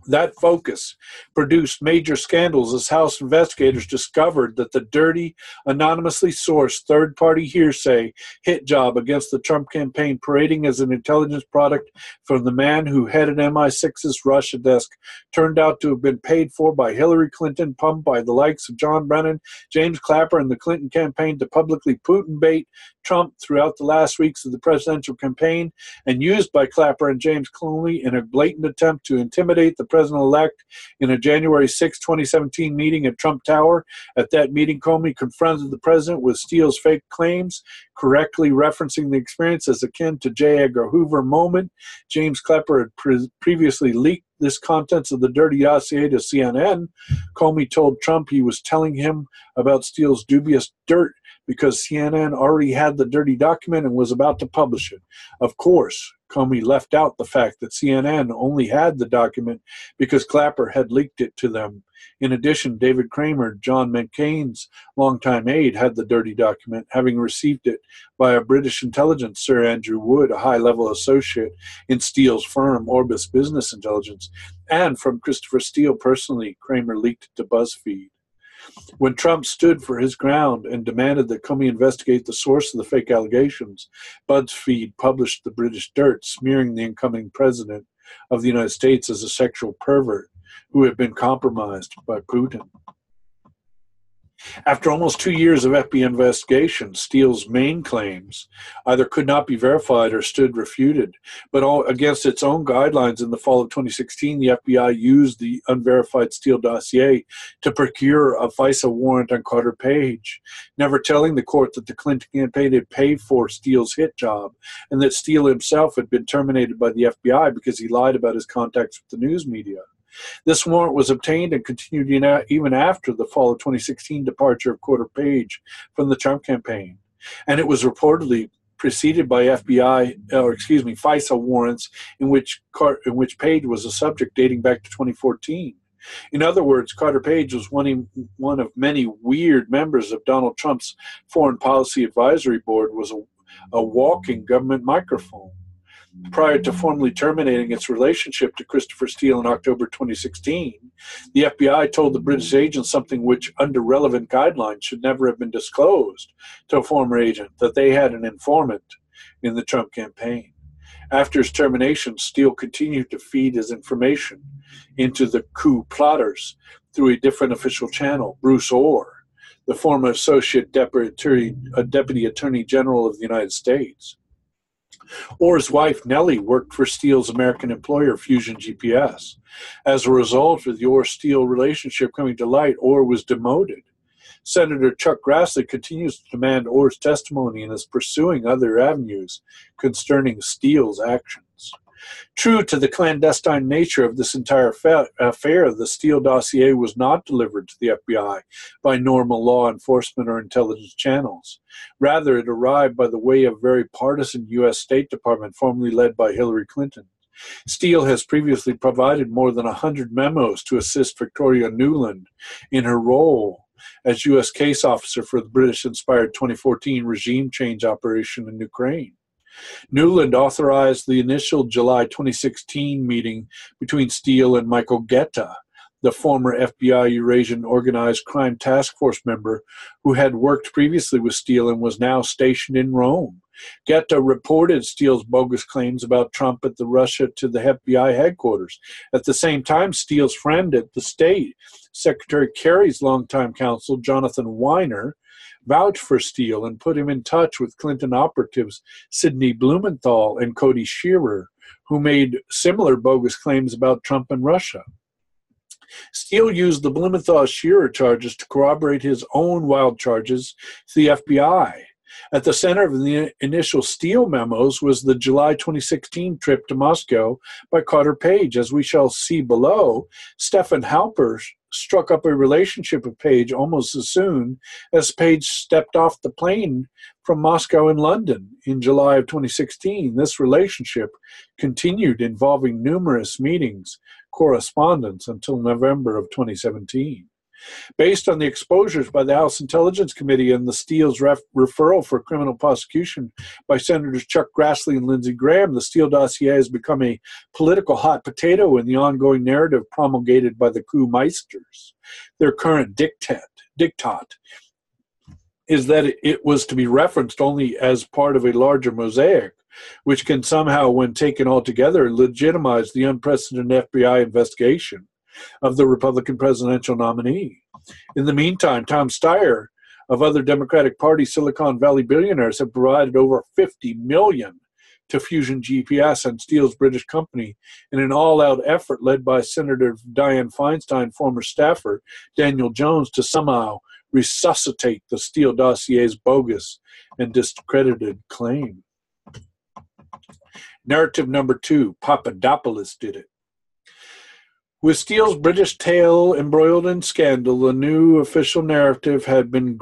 A: That focus produced major scandals as House investigators discovered that the dirty, anonymously sourced third-party hearsay hit job against the Trump campaign parading as an intelligence product from the man who headed MI6's Russia desk turned out to have been paid for by Hillary Clinton, pumped by the likes of John Brennan, James Clapper, and the Clinton campaign to publicly Putin bait Trump throughout the last weeks of the presidential campaign, and used by Clapper and James Clooney in a blatant attempt to intimidate the the president-elect in a January 6, 2017 meeting at Trump Tower. At that meeting, Comey confronted the president with Steele's fake claims, correctly referencing the experience as akin to J. Edgar Hoover moment. James Clapper had previously leaked this contents of the dirty dossier to CNN. Comey told Trump he was telling him about Steele's dubious dirt because CNN already had the dirty document and was about to publish it. Of course, Comey left out the fact that CNN only had the document because Clapper had leaked it to them. In addition, David Kramer, John McCain's longtime aide, had the dirty document, having received it by a British intelligence, Sir Andrew Wood, a high-level associate in Steele's firm, Orbis Business Intelligence, and from Christopher Steele personally. Kramer leaked it to BuzzFeed. When Trump stood for his ground and demanded that Comey investigate the source of the fake allegations, BuzzFeed published the British dirt, smearing the incoming president of the United States as a sexual pervert who had been compromised by Putin. After almost 2 years of FBI investigation, Steele's main claims either could not be verified or stood refuted. But against its own guidelines in the fall of 2016, the FBI used the unverified Steele dossier to procure a FISA warrant on Carter Page, never telling the court that the Clinton campaign had paid for Steele's hit job and that Steele himself had been terminated by the FBI because he lied about his contacts with the news media. This warrant was obtained and continued even after the fall of 2016 departure of Carter Page from the Trump campaign. And it was reportedly preceded by FISA warrants in which Page was a subject dating back to 2014. In other words, Carter Page was one of many weird members of Donald Trump's Foreign Policy Advisory Board, was a walking government microphone. Prior to formally terminating its relationship to Christopher Steele in October 2016, the FBI told the British agent something which, under relevant guidelines, should never have been disclosed to a former agent, that they had an informant in the Trump campaign. After his termination, Steele continued to feed his information into the Coup plotters through a different official channel. Bruce Orr, the former Associate Deputy Attorney General of the United States. Orr's wife, Nellie, worked for Steele's American employer, Fusion GPS. As a result of the Orr-Steele relationship coming to light, Orr was demoted. Senator Chuck Grassley continues to demand Orr's testimony and is pursuing other avenues concerning Steele's actions. True to the clandestine nature of this entire affair, the Steele dossier was not delivered to the FBI by normal law enforcement or intelligence channels. Rather, it arrived by the way of very partisan U.S. State Department, formerly led by Hillary Clinton. Steele has previously provided more than 100 memos to assist Victoria Nuland in her role as U.S. case officer for the British-inspired 2014 regime change operation in Ukraine. Nuland authorized the initial July 2016 meeting between Steele and Michael Getta, the former FBI Eurasian Organized Crime Task Force member who had worked previously with Steele and was now stationed in Rome. Getta reported Steele's bogus claims about Trump at the Russia to the FBI headquarters. At the same time, Steele's friend at the State, Secretary Kerry's longtime counsel, Jonathan Weiner, vouched for Steele and put him in touch with Clinton operatives Sidney Blumenthal and Cody Shearer, who made similar bogus claims about Trump and Russia. Steele used the Blumenthal-Shearer charges to corroborate his own wild charges to the FBI. At the center of the initial Steele memos was the July 2016 trip to Moscow by Carter Page. As we shall see below, Stefan Halper struck up a relationship with Page almost as soon as Page stepped off the plane from Moscow and London in July of 2016. This relationship continued, involving numerous meetings, correspondence, until November of 2017. Based on the exposures by the House Intelligence Committee and the Steele's referral for criminal prosecution by Senators Chuck Grassley and Lindsey Graham, the Steele dossier has become a political hot potato in the ongoing narrative promulgated by the Coup Meisters. Their current diktat is that it was to be referenced only as part of a larger mosaic, which can somehow, when taken all together, legitimize the unprecedented FBI investigation of the Republican presidential nominee. In the meantime, Tom Steyer of other Democratic Party Silicon Valley billionaires have provided over $50 million to Fusion GPS and Steele's British company in an all-out effort led by Senator Dianne Feinstein, former staffer Daniel Jones, to somehow resuscitate the Steele dossier's bogus and discredited claim. Narrative number 2, Papadopoulos did it. With Steele's British tale embroiled in scandal, the new official narrative had been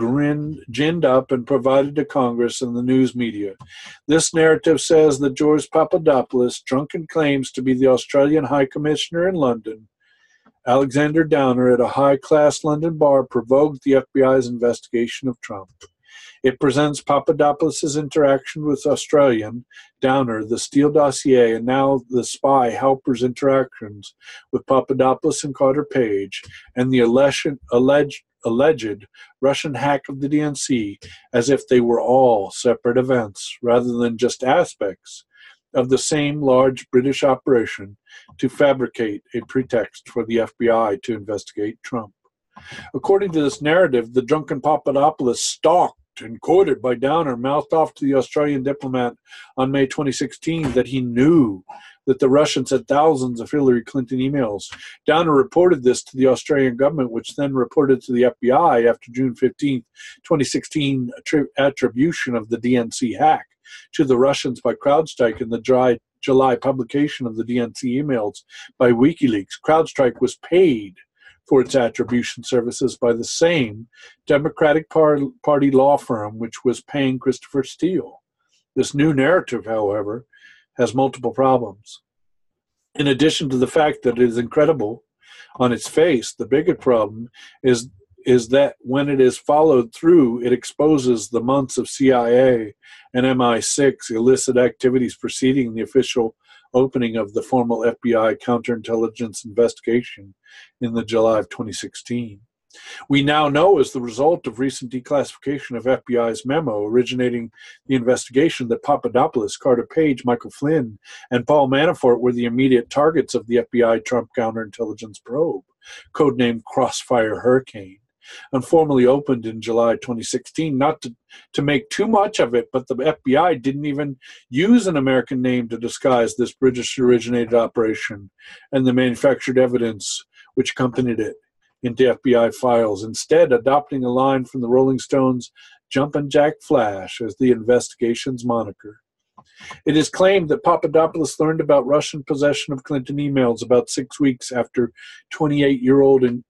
A: ginned up and provided to Congress and the news media. This narrative says that George Papadopoulos, drunken claims to be the Australian High Commissioner in London, Alexander Downer, at a high-class London bar, provoked the FBI's investigation of Trump. It presents Papadopoulos' interaction with Australian Downer, the Steele dossier, and now the spy helper's interactions with Papadopoulos and Carter Page, and the alleged Russian hack of the DNC as if they were all separate events rather than just aspects of the same large British operation to fabricate a pretext for the FBI to investigate Trump. According to this narrative, the drunken Papadopoulos stalked and quoted by Downer mouthed off to the Australian diplomat on May 2016 that he knew that the Russians had thousands of Hillary Clinton emails. Downer reported this to the Australian government, which then reported to the FBI after June 15, 2016 attribution of the DNC hack to the Russians by CrowdStrike in the July publication of the DNC emails by WikiLeaks. CrowdStrike was paid for its attribution services by the same Democratic Party law firm which was paying Christopher Steele. This new narrative, however, has multiple problems. In addition to the fact that it is incredible on its face, the bigger problem is that when it is followed through, it exposes the months of CIA and MI6 illicit activities preceding the official opening of the formal FBI counterintelligence investigation in the July of 2016. We now know, as the result of recent declassification of FBI's memo originating the investigation, that Papadopoulos, Carter Page, Michael Flynn, and Paul Manafort were the immediate targets of the FBI Trump counterintelligence probe, codenamed Crossfire Hurricane, and formally opened in July 2016. Not to make too much of it, but the FBI didn't even use an American name to disguise this British-originated operation and the manufactured evidence which accompanied it into FBI files, instead adopting a line from the Rolling Stones' Jumpin' Jack Flash as the investigation's moniker. It is claimed that Papadopoulos learned about Russian possession of Clinton emails about 6 weeks after 28-year-old in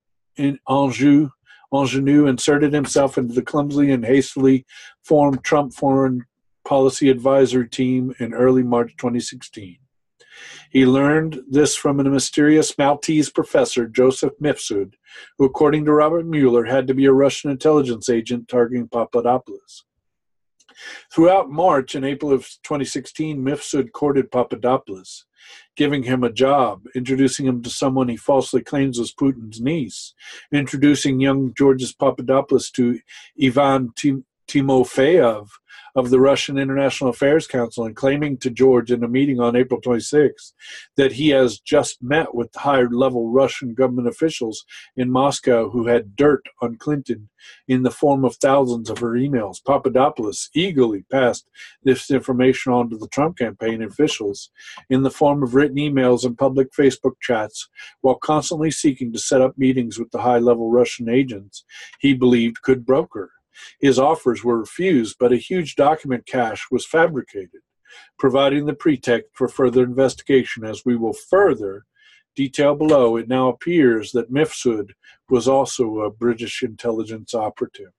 A: Ingenue inserted himself into the clumsily and hastily formed Trump Foreign Policy Advisory Team in early March 2016. He learned this from a mysterious Maltese professor, Joseph Mifsud, who, according to Robert Mueller, had to be a Russian intelligence agent targeting Papadopoulos. Throughout March and April of 2016, Mifsud courted Papadopoulos, giving him a job, introducing him to someone he falsely claims was Putin's niece, introducing young Georges Papadopoulos to Ivan Timofeyev of the Russian International Affairs Council, and claiming to George in a meeting on April 26 that he has just met with high-level Russian government officials in Moscow who had dirt on Clinton in the form of thousands of her emails. Papadopoulos eagerly passed this information on to the Trump campaign officials in the form of written emails and public Facebook chats, while constantly seeking to set up meetings with the high-level Russian agents he believed could broker. His offers were refused, but a huge document cache was fabricated, providing the pretext for further investigation. As we will further detail below, it now appears that Mifsud was also a British intelligence operative.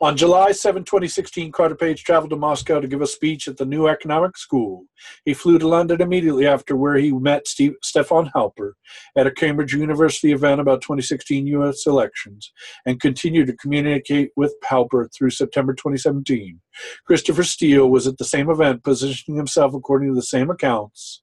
A: On July 7, 2016, Carter Page traveled to Moscow to give a speech at the New Economic School. He flew to London immediately after, where he met Stefan Halper at a Cambridge University event about 2016 U.S. elections, and continued to communicate with Halper through September 2017. Christopher Steele was at the same event, positioning himself according to the same accounts,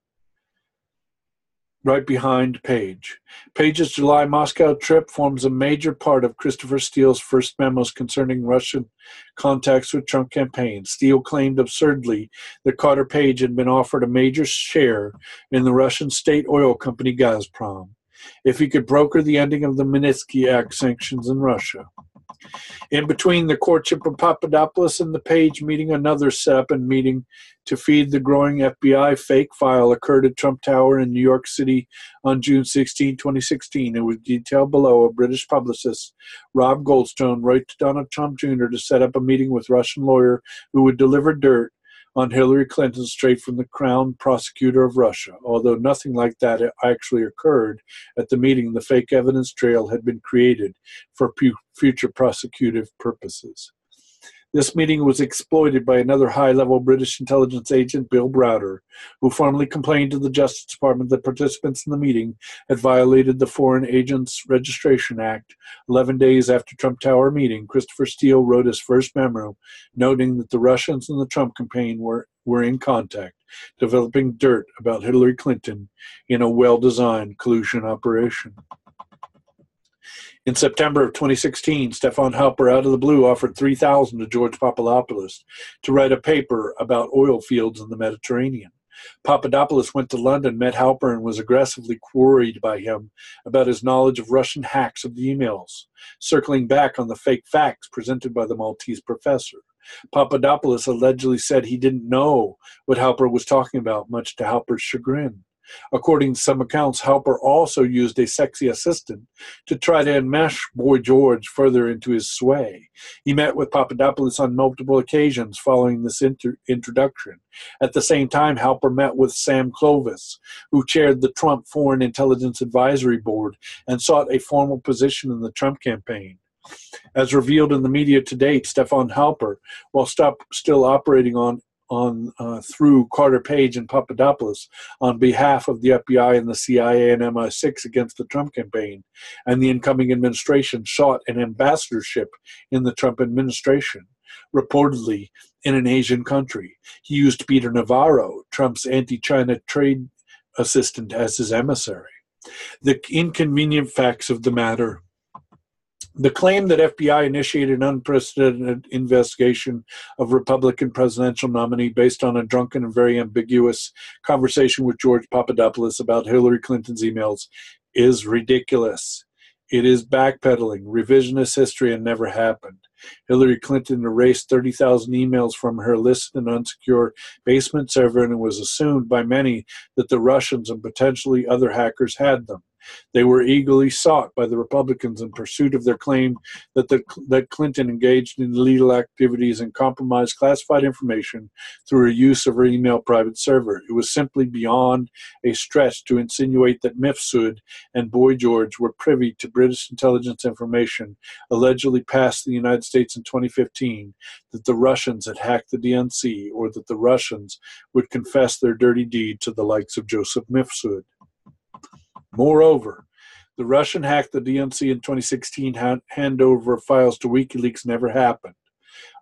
A: right behind Page. Page's July Moscow trip forms a major part of Christopher Steele's first memos concerning Russian contacts with Trump campaign. Steele claimed absurdly that Carter Page had been offered a major share in the Russian state oil company Gazprom if he could broker the ending of the Magnitsky Act sanctions in Russia. In between the courtship of Papadopoulos and the Page meeting, another set-up and meeting to feed the growing FBI fake file occurred at Trump Tower in New York City on June 16, 2016. It was detailed below. A British publicist, Rob Goldstone, wrote to Donald Trump Jr. to set up a meeting with Russian lawyer who would deliver dirt on Hillary Clinton straight from the Crown Prosecutor of Russia. Although nothing like that actually occurred at the meeting, the fake evidence trail had been created for future prosecutive purposes. This meeting was exploited by another high-level British intelligence agent, Bill Browder, who formally complained to the Justice Department that participants in the meeting had violated the Foreign Agents Registration Act. 11 days after Trump Tower meeting, Christopher Steele wrote his first memo, noting that the Russians and the Trump campaign were in contact, developing dirt about Hillary Clinton in a well-designed collusion operation. In September of 2016, Stefan Halper, out of the blue, offered $3,000 to George Papadopoulos to write a paper about oil fields in the Mediterranean. Papadopoulos went to London, met Halper, and was aggressively queried by him about his knowledge of Russian hacks of the emails, circling back on the fake facts presented by the Maltese professor. Papadopoulos allegedly said he didn't know what Halper was talking about, much to Halper's chagrin. According to some accounts, Halper also used a sexy assistant to try to enmesh Boy George further into his sway. He met with Papadopoulos on multiple occasions following this introduction. At the same time, Halper met with Sam Clovis, who chaired the Trump Foreign Intelligence Advisory Board and sought a formal position in the Trump campaign. As revealed in the media to date, Stefan Halper, while still operating through Carter Page and Papadopoulos on behalf of the FBI and the CIA and MI6 against the Trump campaign and the incoming administration, sought an ambassadorship in the Trump administration, reportedly in an Asian country. He used Peter Navarro, Trump's anti-China trade assistant, as his emissary. The inconvenient facts of the matter. The claim that FBI initiated an unprecedented investigation of Republican presidential nominee based on a drunken and very ambiguous conversation with George Papadopoulos about Hillary Clinton's emails is ridiculous. It is backpedaling, revisionist history, and never happened. Hillary Clinton erased 30,000 emails from her listed and unsecure basement server, and it was assumed by many that the Russians and potentially other hackers had them. They were eagerly sought by the Republicans in pursuit of their claim that Clinton engaged in illegal activities and compromised classified information through her use of her email private server. It was simply beyond a stretch to insinuate that Mifsud and Boy George were privy to British intelligence information allegedly passed the United States in 2015, that the Russians had hacked the DNC, or that the Russians would confess their dirty deed to the likes of Joseph Mifsud. Moreover, the Russian hack the DNC in 2016 handover of files to WikiLeaks never happened.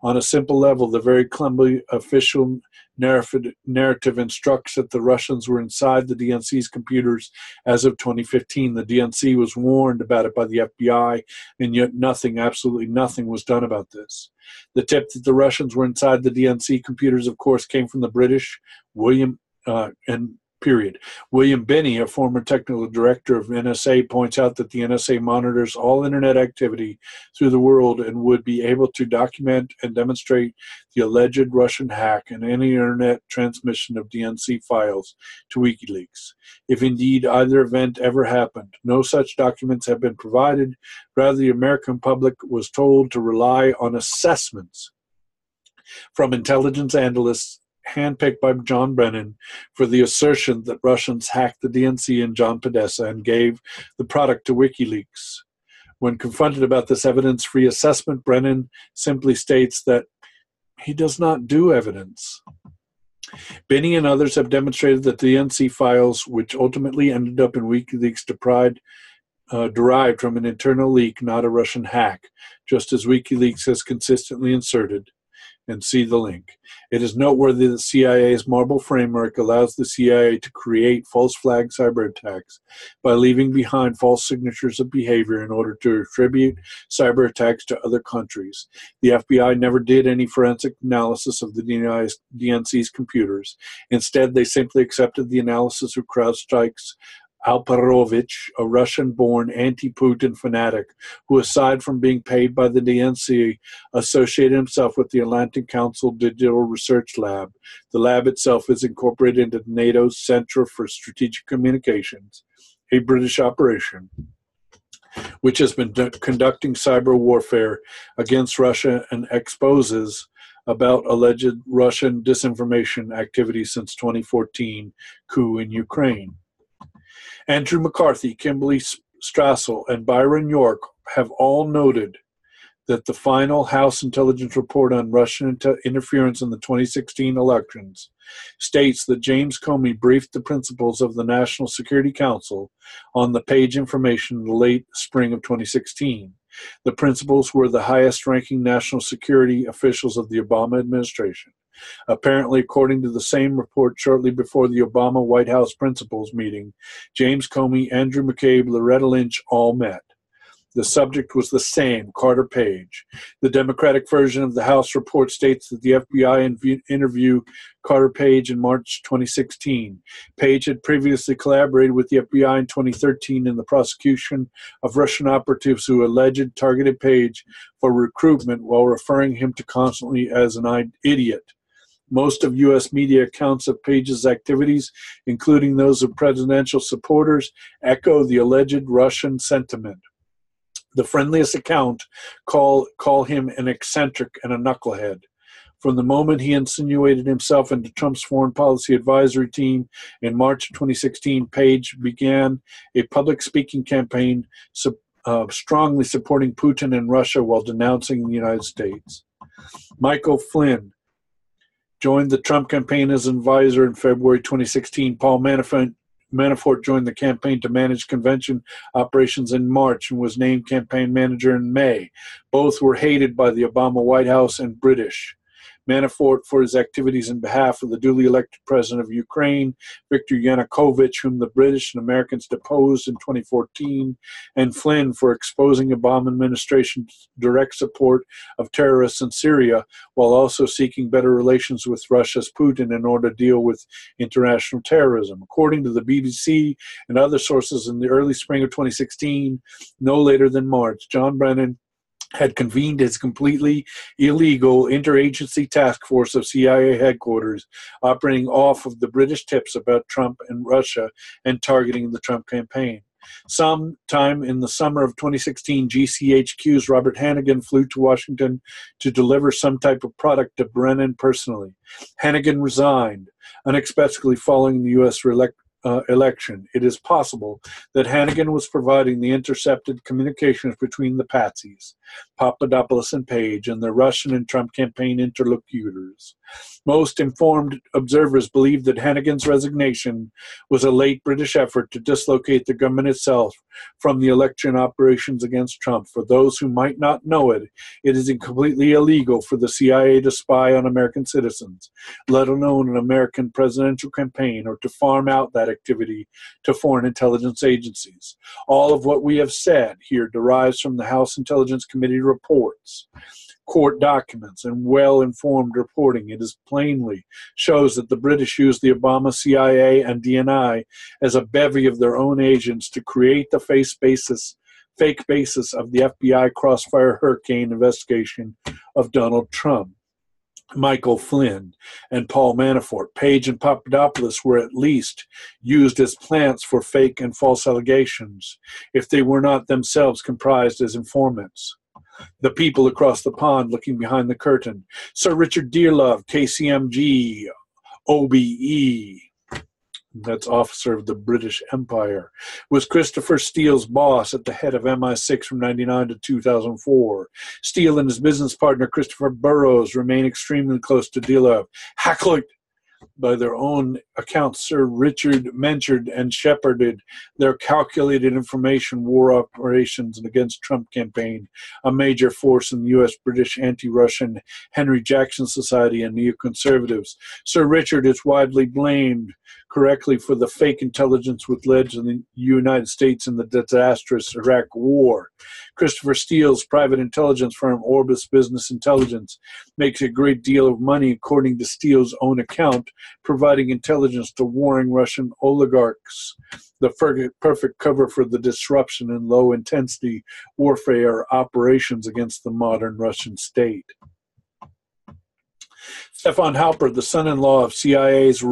A: On a simple level, the very clumsy official narrative instructs that the Russians were inside the DNC's computers as of 2015. The DNC was warned about it by the FBI, and yet nothing, absolutely nothing, was done about this. The tip that the Russians were inside the DNC computers, of course, came from the British William Binney, a former technical director of NSA, points out that the NSA monitors all internet activity through the world and would be able to document and demonstrate the alleged Russian hack and any internet transmission of DNC files to WikiLeaks. If indeed either event ever happened, no such documents have been provided. Rather, the American public was told to rely on assessments from intelligence analysts handpicked by John Brennan for the assertion that Russians hacked the DNC and John Podesta and gave the product to WikiLeaks. When confronted about this evidence-free assessment, Brennan simply states that he does not do evidence. Binney and others have demonstrated that the DNC files, which ultimately ended up in WikiLeaks, derived from an internal leak, not a Russian hack, just as WikiLeaks has consistently inserted. And see the link. It is noteworthy that CIA's Marble framework allows the CIA to create false flag cyber attacks by leaving behind false signatures of behavior in order to attribute cyber attacks to other countries. The FBI never did any forensic analysis of the DNC's computers. Instead, they simply accepted the analysis of CrowdStrike's Alperovich, a Russian-born anti-Putin fanatic who, aside from being paid by the DNC, associated himself with the Atlantic Council Digital Research Lab. The lab itself is incorporated into NATO's Center for Strategic Communications, a British operation, which has been conducting cyber warfare against Russia and exposes about alleged Russian disinformation activity since 2014 coup in Ukraine. Andrew McCarthy, Kimberly Strassel, and Byron York have all noted that the final House Intelligence Report on Russian interference in the 2016 elections states that James Comey briefed the principals of the National Security Council on the page information in the late spring of 2016. The principals were the highest-ranking national security officials of the Obama administration. Apparently, according to the same report, shortly before the Obama White House principals meeting, James Comey, Andrew McCabe, Loretta Lynch all met. The subject was the same, Carter Page. The Democratic version of the House report states that the FBI interviewed Carter Page in March 2016. Page had previously collaborated with the FBI in 2013 in the prosecution of Russian operatives who alleged targeted Page for recruitment while referring him to constantly as an idiot. Most of U.S. media accounts of Page's activities, including those of presidential supporters, echo the alleged Russian sentiment. The friendliest account call him an eccentric and a knucklehead. From the moment he insinuated himself into Trump's foreign policy advisory team in March 2016, Page began a public speaking campaign strongly supporting Putin and Russia while denouncing the United States. Michael Flynn joined the Trump campaign as an advisor in February 2016. Paul Manafort joined the campaign to manage convention operations in March and was named campaign manager in May. Both were hated by the Obama White House and British. Manafort for his activities in behalf of the duly elected president of Ukraine, Viktor Yanukovych, whom the British and Americans deposed in 2014, and Flynn for exposing Obama administration's direct support of terrorists in Syria, while also seeking better relations with Russia's Putin in order to deal with international terrorism. According to the BBC and other sources, in the early spring of 2016, no later than March, John Brennan had convened his completely illegal interagency task force of CIA headquarters, operating off of the British tips about Trump and Russia and targeting the Trump campaign. Sometime in the summer of 2016, GCHQ's Robert Hannigan flew to Washington to deliver some type of product to Brennan personally. Hannigan resigned unexpectedly following the U.S. election. It is possible that Hannigan was providing the intercepted communications between the patsies, Papadopoulos and Page, and the Russian and Trump campaign interlocutors. Most informed observers believe that Hannigan's resignation was a late British effort to dislocate the government itself from the election operations against Trump. For those who might not know it, it is completely illegal for the CIA to spy on American citizens, let alone an American presidential campaign, or to farm out that activity to foreign intelligence agencies. All of what we have said here derives from the House Intelligence Committee reports, court documents, and well-informed reporting. It is plainly shows that the British used the Obama CIA and DNI as a bevy of their own agents to create the fake basis of the FBI crossfire hurricane investigation of Donald Trump. Michael Flynn and Paul Manafort, Page, and Papadopoulos were at least used as plants for fake and false allegations, if they were not themselves comprised as informants. The people across the pond looking behind the curtain: Sir Richard Dearlove, KCMG, OBE, that's Officer of the British Empire, was Christopher Steele's boss at the head of MI6 from 1999 to 2004. Steele and his business partner Christopher Burrows remain extremely close to Dearlove. Hackloyd, by their own accounts, Sir Richard mentored and shepherded their calculated information war operations against Trump campaign, a major force in the U.S.-British anti-Russian Henry Jackson Society and neoconservatives. Sir Richard is widely blamed correctly for the fake intelligence which led to the United States in the disastrous Iraq War. Christopher Steele's private intelligence firm Orbis Business Intelligence makes a great deal of money, according to Steele's own account, providing intelligence to warring Russian oligarchs, the perfect cover for the disruption and low-intensity warfare operations against the modern Russian state. Stefan Halper, the son-in-law of CIA's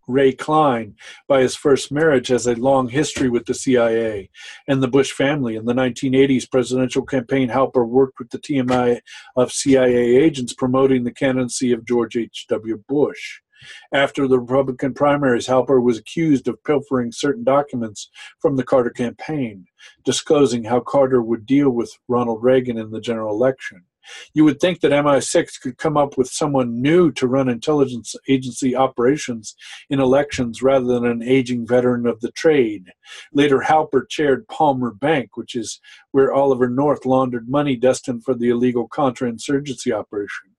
A: Ray Klein by his first marriage, has a long history with the CIA and the Bush family. In the 1980s presidential campaign, Halper worked with the TMI of CIA agents promoting the candidacy of George H.W. Bush. After the Republican primaries, Halper was accused of pilfering certain documents from the Carter campaign, disclosing how Carter would deal with Ronald Reagan in the general election. You would think that MI6 could come up with someone new to run intelligence agency operations in elections rather than an aging veteran of the trade. Later, Halper chaired Palmer Bank, which is where Oliver North laundered money destined for the illegal counterinsurgency operation.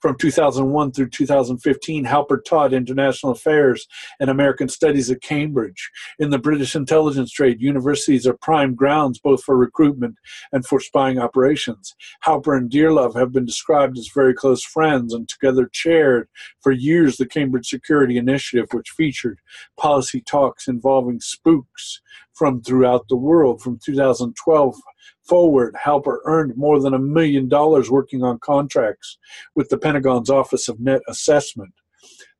A: From 2001 through 2015, Halper taught international affairs and American studies at Cambridge. In the British intelligence trade, universities are prime grounds both for recruitment and for spying operations. Halper and Dearlove have been described as very close friends and together chaired for years the Cambridge Security Initiative, which featured policy talks involving spooks from throughout the world. From 2012 forward, Halper earned more than $1 million working on contracts with the Pentagon's Office of Net Assessment.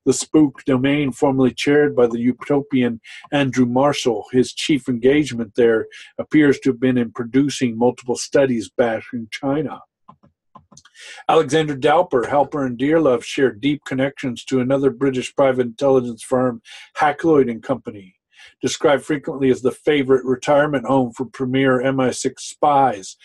A: The spook domain, formerly chaired by the utopian Andrew Marshall, his chief engagement there appears to have been in producing multiple studies bashing China. Alexander Dalper, Halper, and Dearlove shared deep connections to another British private intelligence firm, Hackloyd and Company, described frequently as the favorite retirement home for premier MI6 spies.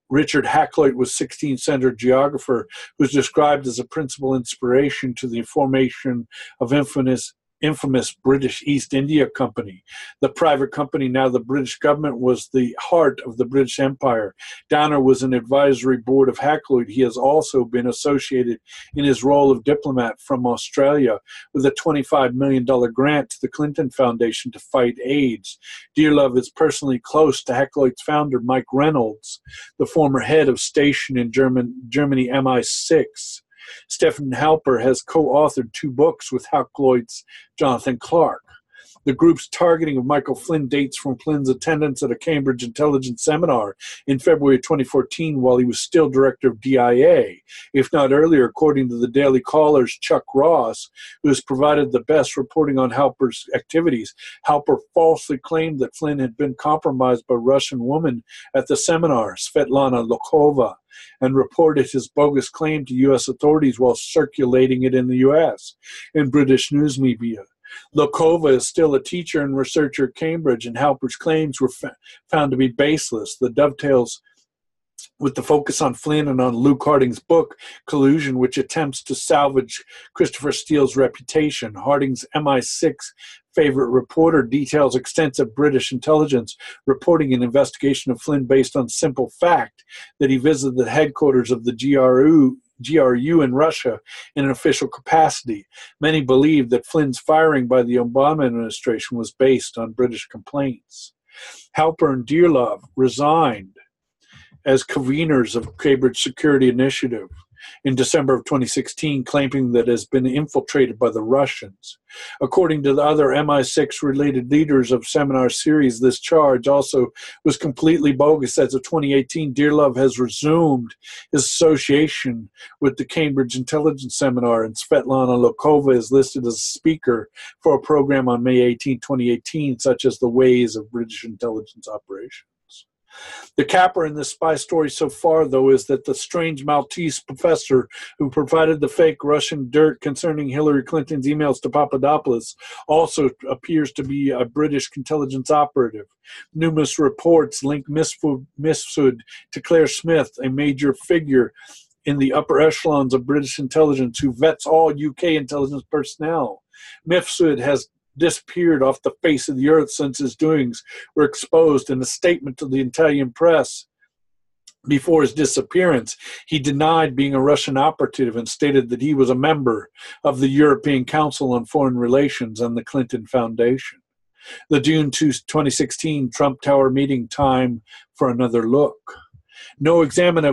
A: Richard Hakluyt was 16th century geographer who was described as a principal inspiration to the formation of infamous British East India Company. The private company, now the British government, was the heart of the British Empire. Downer was an advisory board of Hakluyt. He has also been associated in his role of diplomat from Australia with a $25 million grant to the Clinton Foundation to fight AIDS. Dearlove is personally close to Hakluyt's founder, Mike Reynolds, the former head of station in Germany MI6. Stefan Halper has co-authored 2 books with Hakluyt's Jonathan Clark. The group's targeting of Michael Flynn dates from Flynn's attendance at a Cambridge intelligence seminar in February 2014 while he was still director of DIA, if not earlier, according to the Daily Caller's Chuck Ross, who has provided the best reporting on Halper's activities. Halper falsely claimed that Flynn had been compromised by a Russian woman at the seminar, Svetlana Lokova, and reported his bogus claim to U.S. authorities while circulating it in the U.S. in British news media. Lokova is still a teacher and researcher at Cambridge, and Halper's claims were found to be baseless. The dovetails with the focus on Flynn and on Luke Harding's book, Collusion, which attempts to salvage Christopher Steele's reputation. Harding's MI6 favorite reporter details extensive British intelligence reporting an investigation of Flynn based on simple fact that he visited the headquarters of the GRU in Russia in an official capacity. Many believe that Flynn's firing by the Obama administration was based on British complaints. Halper and Dearlove resigned as conveners of Cambridge Security Initiative in December of 2016, claiming that it has been infiltrated by the Russians. According to the other MI6-related leaders of seminar series, this charge also was completely bogus. As of 2018, Dearlove has resumed his association with the Cambridge Intelligence Seminar, and Svetlana Lokova is listed as a speaker for a program on May 18, 2018, such as The Ways of British Intelligence Operations. The capper in this spy story so far, though, is that the strange Maltese professor who provided the fake Russian dirt concerning Hillary Clinton's emails to Papadopoulos also appears to be a British intelligence operative. Numerous reports link Mifsud to Claire Smith, a major figure in the upper echelons of British intelligence who vets all UK intelligence personnel. Mifsud has disappeared off the face of the earth since his doings were exposed. In a statement to the Italian press, Before his disappearance, he denied being a Russian operative and stated that he was a member of the European Council on Foreign Relations and the Clinton Foundation. The June 2016 Trump Tower meeting, time for another look. No examination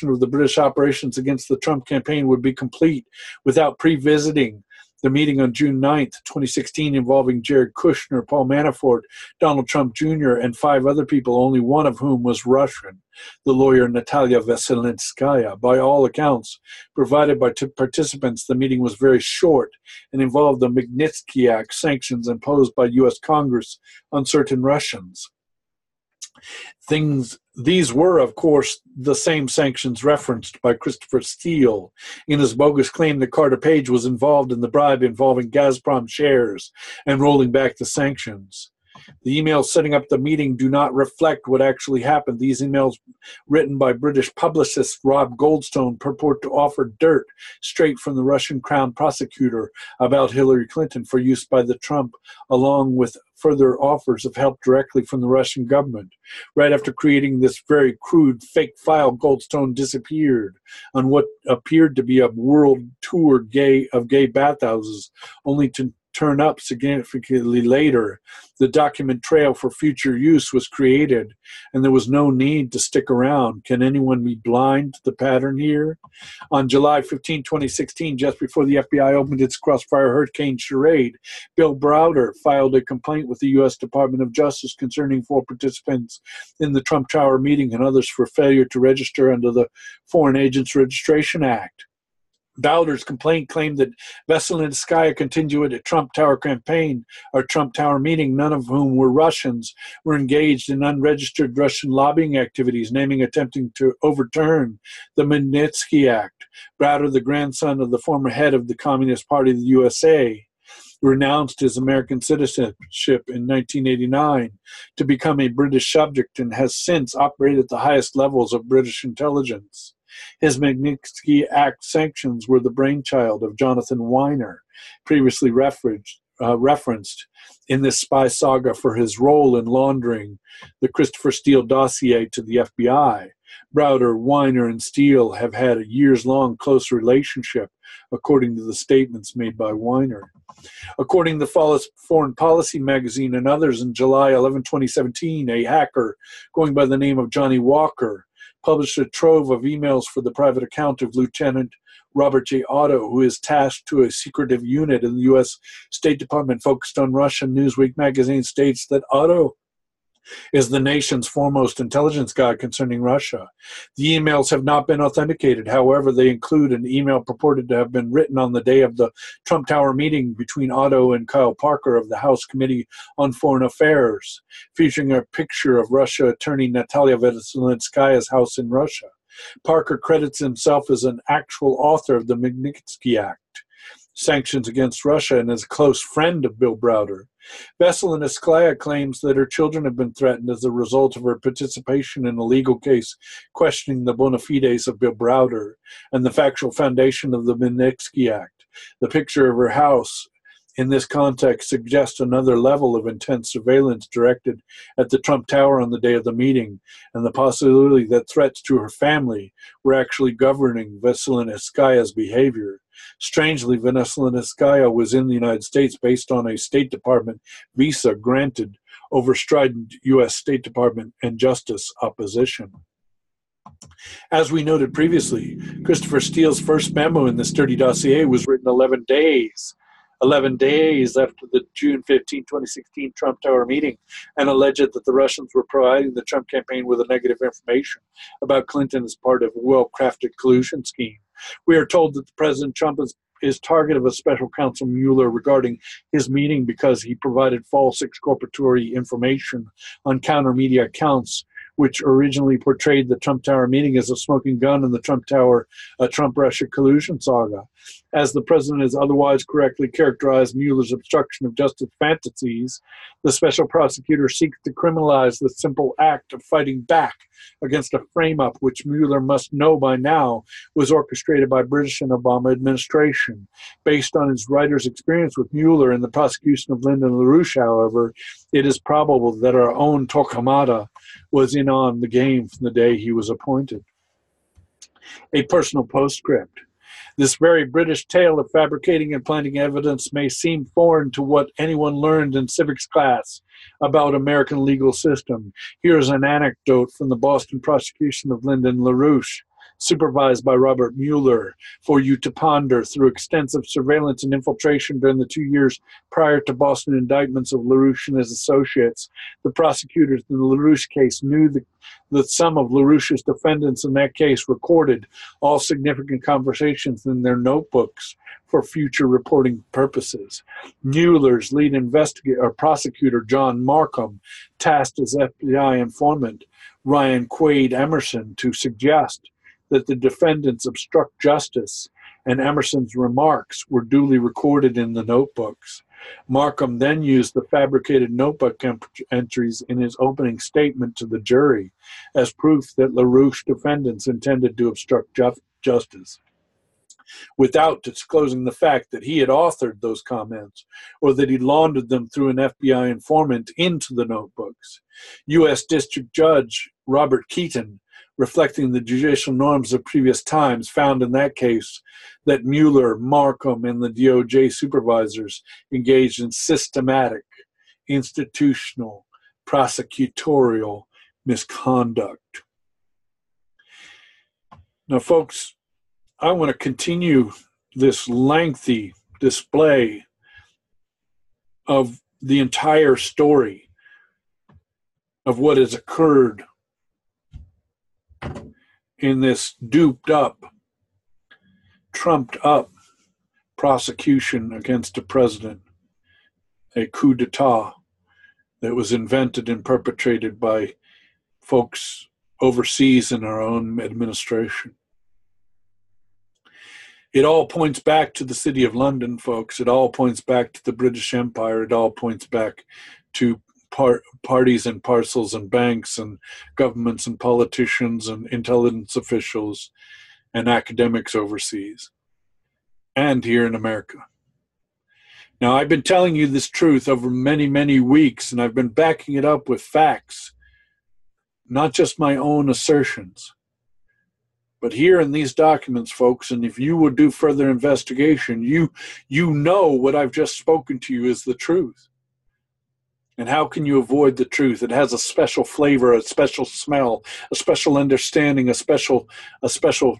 A: of the British operations against the Trump campaign would be complete without pre-visiting the meeting on June 9th, 2016, involving Jared Kushner, Paul Manafort, Donald Trump Jr., and 5 other people, only one of whom was Russian, the lawyer Natalia Veselinskaya. By all accounts provided by participants, the meeting was very short and involved the Magnitsky Act sanctions imposed by U.S. Congress on certain Russians. These were, of course, the same sanctions referenced by Christopher Steele in his bogus claim that Carter Page was involved in the bribe involving Gazprom shares and rolling back the sanctions. The emails setting up the meeting do not reflect what actually happened. These emails, written by British publicist Rob Goldstone, purport to offer dirt straight from the Russian Crown prosecutor about Hillary Clinton for use by the Trump, along with further offers of help directly from the Russian government. Right after creating this very crude fake file, Goldstone disappeared on what appeared to be a world tour of gay bathhouses, only to turn up significantly later. The document trail for future use was created, and there was no need to stick around. Can anyone be blind to the pattern here? On July 15, 2016, just before the FBI opened its Crossfire Hurricane charade, Bill Browder filed a complaint with the U.S. Department of Justice concerning 4 participants in the Trump Tower meeting and others for failure to register under the Foreign Agents Registration Act. Browder's complaint claimed that Veselinskaya continued a Trump Tower campaign or Trump Tower meeting, none of whom were Russians, were engaged in unregistered Russian lobbying activities, naming attempting to overturn the Magnitsky Act. Browder, the grandson of the former head of the Communist Party of the USA, renounced his American citizenship in 1989 to become a British subject and has since operated at the highest levels of British intelligence. His Magnitsky Act sanctions were the brainchild of Jonathan Weiner, previously referenced in this spy saga for his role in laundering the Christopher Steele dossier to the FBI. Browder, Weiner, and Steele have had a years-long close relationship, according to the statements made by Weiner. According to Foreign Policy magazine and others, in July 11, 2017, a hacker going by the name of Johnny Walker published a trove of emails for the private account of Lieutenant Robert J. Otto, who is tasked to a secretive unit in the U.S. State Department focused on Russia. Newsweek magazine states that Otto is the nation's foremost intelligence guy concerning Russia. The emails have not been authenticated. However, they include an email purported to have been written on the day of the Trump Tower meeting between Otto and Kyle Parker of the House Committee on Foreign Affairs, featuring a picture of Russia attorney Natalia Veselinskaya's house in Russia. Parker credits himself as an actual author of the Magnitsky Act sanctions against Russia and is a close friend of Bill Browder. Veselinskaya claims that her children have been threatened as a result of her participation in a legal case questioning the bona fides of Bill Browder and the factual foundation of the Magnitsky Act. The picture of her house in this context suggests another level of intense surveillance directed at the Trump Tower on the day of the meeting, and the possibility that threats to her family were actually governing Veselinskaya's behavior. Strangely, Veselinskaya was in the United States based on a State Department visa granted over strident U.S. State Department and Justice opposition. As we noted previously, Christopher Steele's first memo in this dirty dossier was written 11 days after the June 15, 2016 Trump Tower meeting, and alleged that the Russians were providing the Trump campaign with negative information about Clinton as part of a well-crafted collusion scheme. We are told that President Trump is target of a special counsel Mueller regarding his meeting because he provided false exculpatory information on counter-media accounts, which originally portrayed the Trump Tower meeting as a smoking gun in the Trump Tower, Trump-Russia collusion saga. As the president has otherwise correctly characterized Mueller's obstruction of justice fantasies, the special prosecutor seeks to criminalize the simple act of fighting back against a frame-up which Mueller must know by now was orchestrated by British and Obama administration. Based on his writer's experience with Mueller and the prosecution of Lyndon LaRouche, however, it is probable that our own Torquemada was in on the game from the day he was appointed. A personal postscript. This very British tale of fabricating and planting evidence may seem foreign to what anyone learned in civics class about American legal system. Here is an anecdote from the Boston prosecution of Lyndon LaRouche, supervised by Robert Mueller, for you to ponder through extensive surveillance and infiltration during the 2 years prior to Boston indictments of LaRouche and his associates. The prosecutors in the LaRouche case knew that some of LaRouche's defendants in that case recorded all significant conversations in their notebooks for future reporting purposes. Mueller's lead investigator or prosecutor, John Markham, tasked as FBI informant Ryan Quaid Emerson to suggest that the defendants obstruct justice, and Emerson's remarks were duly recorded in the notebooks. Markham then used the fabricated notebook entries in his opening statement to the jury as proof that LaRouche defendants intended to obstruct justice, without disclosing the fact that he had authored those comments or that he laundered them through an FBI informant into the notebooks. U.S. District Judge Robert Keaton, reflecting the judicial norms of previous times, found in that case that Mueller, Markham, and the DOJ supervisors engaged in systematic, institutional, prosecutorial misconduct. Now, folks, I want to continue this lengthy display of the entire story of what has occurred in this duped up, trumped up prosecution against a president, a coup d'etat that was invented and perpetrated by folks overseas in our own administration. It all points back to the City of London, folks. It all points back to the British Empire. It all points back to parties and parcels and banks and governments and politicians and intelligence officials and academics overseas and here in America. Now, I've been telling you this truth over many, many weeks, and I've been backing it up with facts, not just my own assertions. But here in these documents, folks, and if you would do further investigation, you know what I've just spoken to you is the truth. And how can you avoid the truth? It has a special flavor, a special smell, a special understanding, a special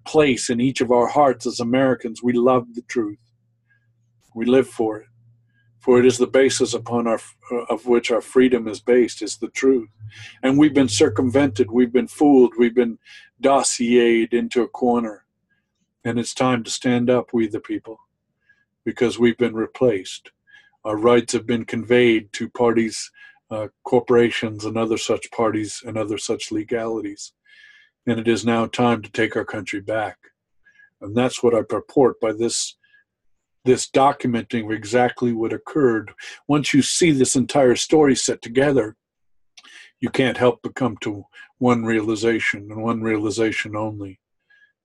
A: place in each of our hearts as Americans. We love the truth. We live for it. For it is the basis upon of which our freedom is based, is the truth. And we've been circumvented, we've been fooled, we've been dossiered into a corner. And it's time to stand up, we the people, because we've been replaced. Our rights have been conveyed to parties, corporations, and other such parties and other such legalities. And it is now time to take our country back. And that's what I purport by this documenting of exactly what occurred. Once you see this entire story set together, you can't help but come to one realization, and one realization only,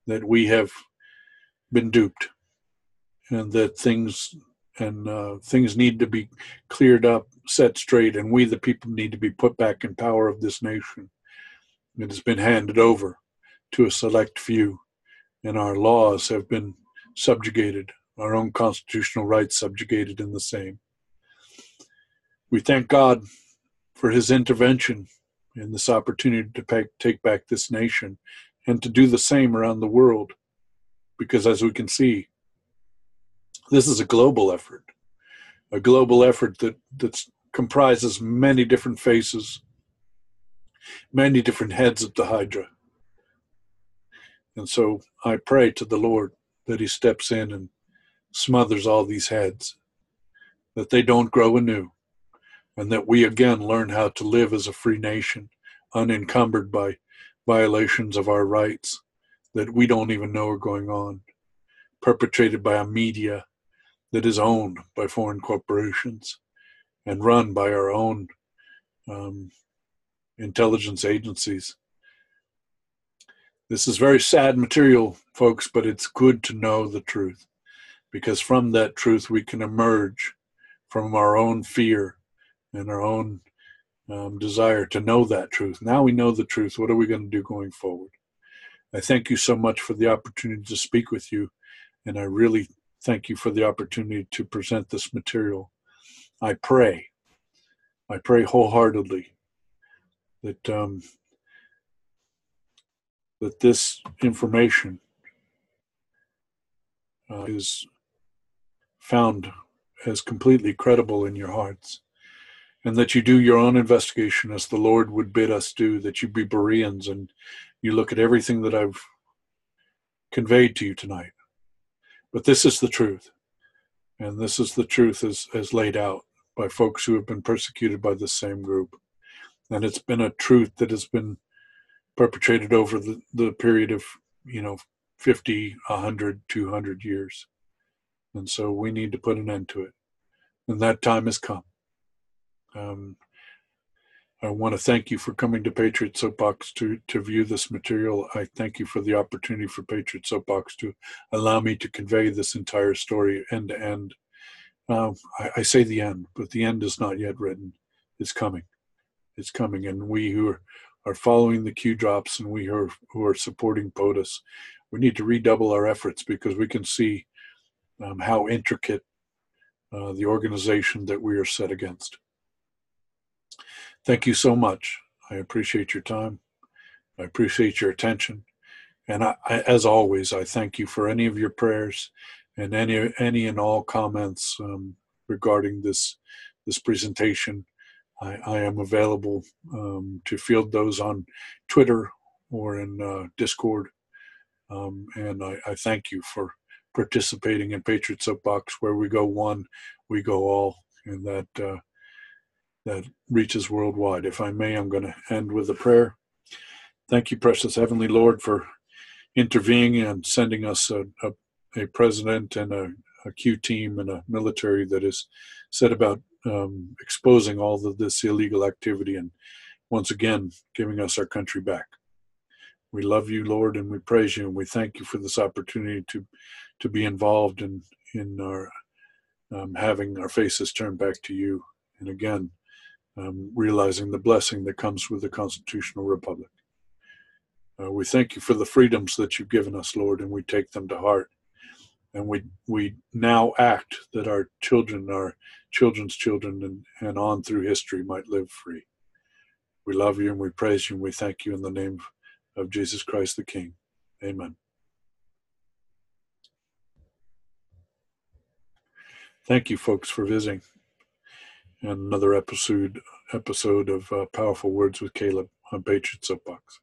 A: that we have been duped, and that things need to be cleared up, set straight, and we the people need to be put back in power of this nation. It has been handed over to a select few, and our laws have been subjugated, our own constitutional rights subjugated in the same. We thank God for his intervention in this opportunity to take back this nation and to do the same around the world, because as we can see, this is a global effort that comprises many different faces, many different heads of the Hydra. And so I pray to the Lord that he steps in and smothers all these heads, that they don't grow anew, and that we again learn how to live as a free nation, unencumbered by violations of our rights that we don't even know are going on, perpetrated by a media that is owned by foreign corporations and run by our own intelligence agencies This is very sad material, folks, but it's good to know the truth, because from that truth we can emerge from our own fear and our own desire to know that truth. Now we know the truth. What are we going to do going forward? I thank you so much for the opportunity to speak with you, and I really thank you for the opportunity to present this material. I pray wholeheartedly that that this information is found as completely credible in your hearts, and that you do your own investigation as the Lord would bid us do, that you be Bereans and you look at everything that I've conveyed to you tonight. But this is the truth, and this is the truth as laid out by folks who have been persecuted by the same group. And it's been a truth that has been perpetrated over the period of, 50, 100, 200 years. And so we need to put an end to it. And that time has come. I want to thank you for coming to Patriot Soapbox to view this material. I thank you for the opportunity for Patriot Soapbox to allow me to convey this entire story end to end. I say the end, but the end is not yet written. It's coming. It's coming. And we who are following the Q drops and we who are supporting POTUS, we need to redouble our efforts, because we can see how intricate the organization that we are set against. Thank you so much. I appreciate your time. I appreciate your attention. And I, as always, I thank you for any of your prayers and any and all comments regarding this presentation. I am available to field those on Twitter or in Discord. And I thank you for participating in Patriot Soapbox, where we go one, we go all, and that reaches worldwide. If I may, I'm going to end with a prayer. Thank you, precious Heavenly Lord, for intervening and sending us a president and a Q team and a military that is set about exposing all of this illegal activity and once again giving us our country back. We love you, Lord, and we praise you, and we thank you for this opportunity to be involved in our having our faces turned back to you, and again realizing the blessing that comes with the constitutional republic. We thank you for the freedoms that you've given us, Lord, and we take them to heart. And we now act that our children, our children's children, and on through history might live free. We love you and we praise you and we thank you in the name of Jesus Christ the King. Amen. Thank you, folks, for visiting. And another episode of Powerful Words with Caleb on Patriot Soapbox.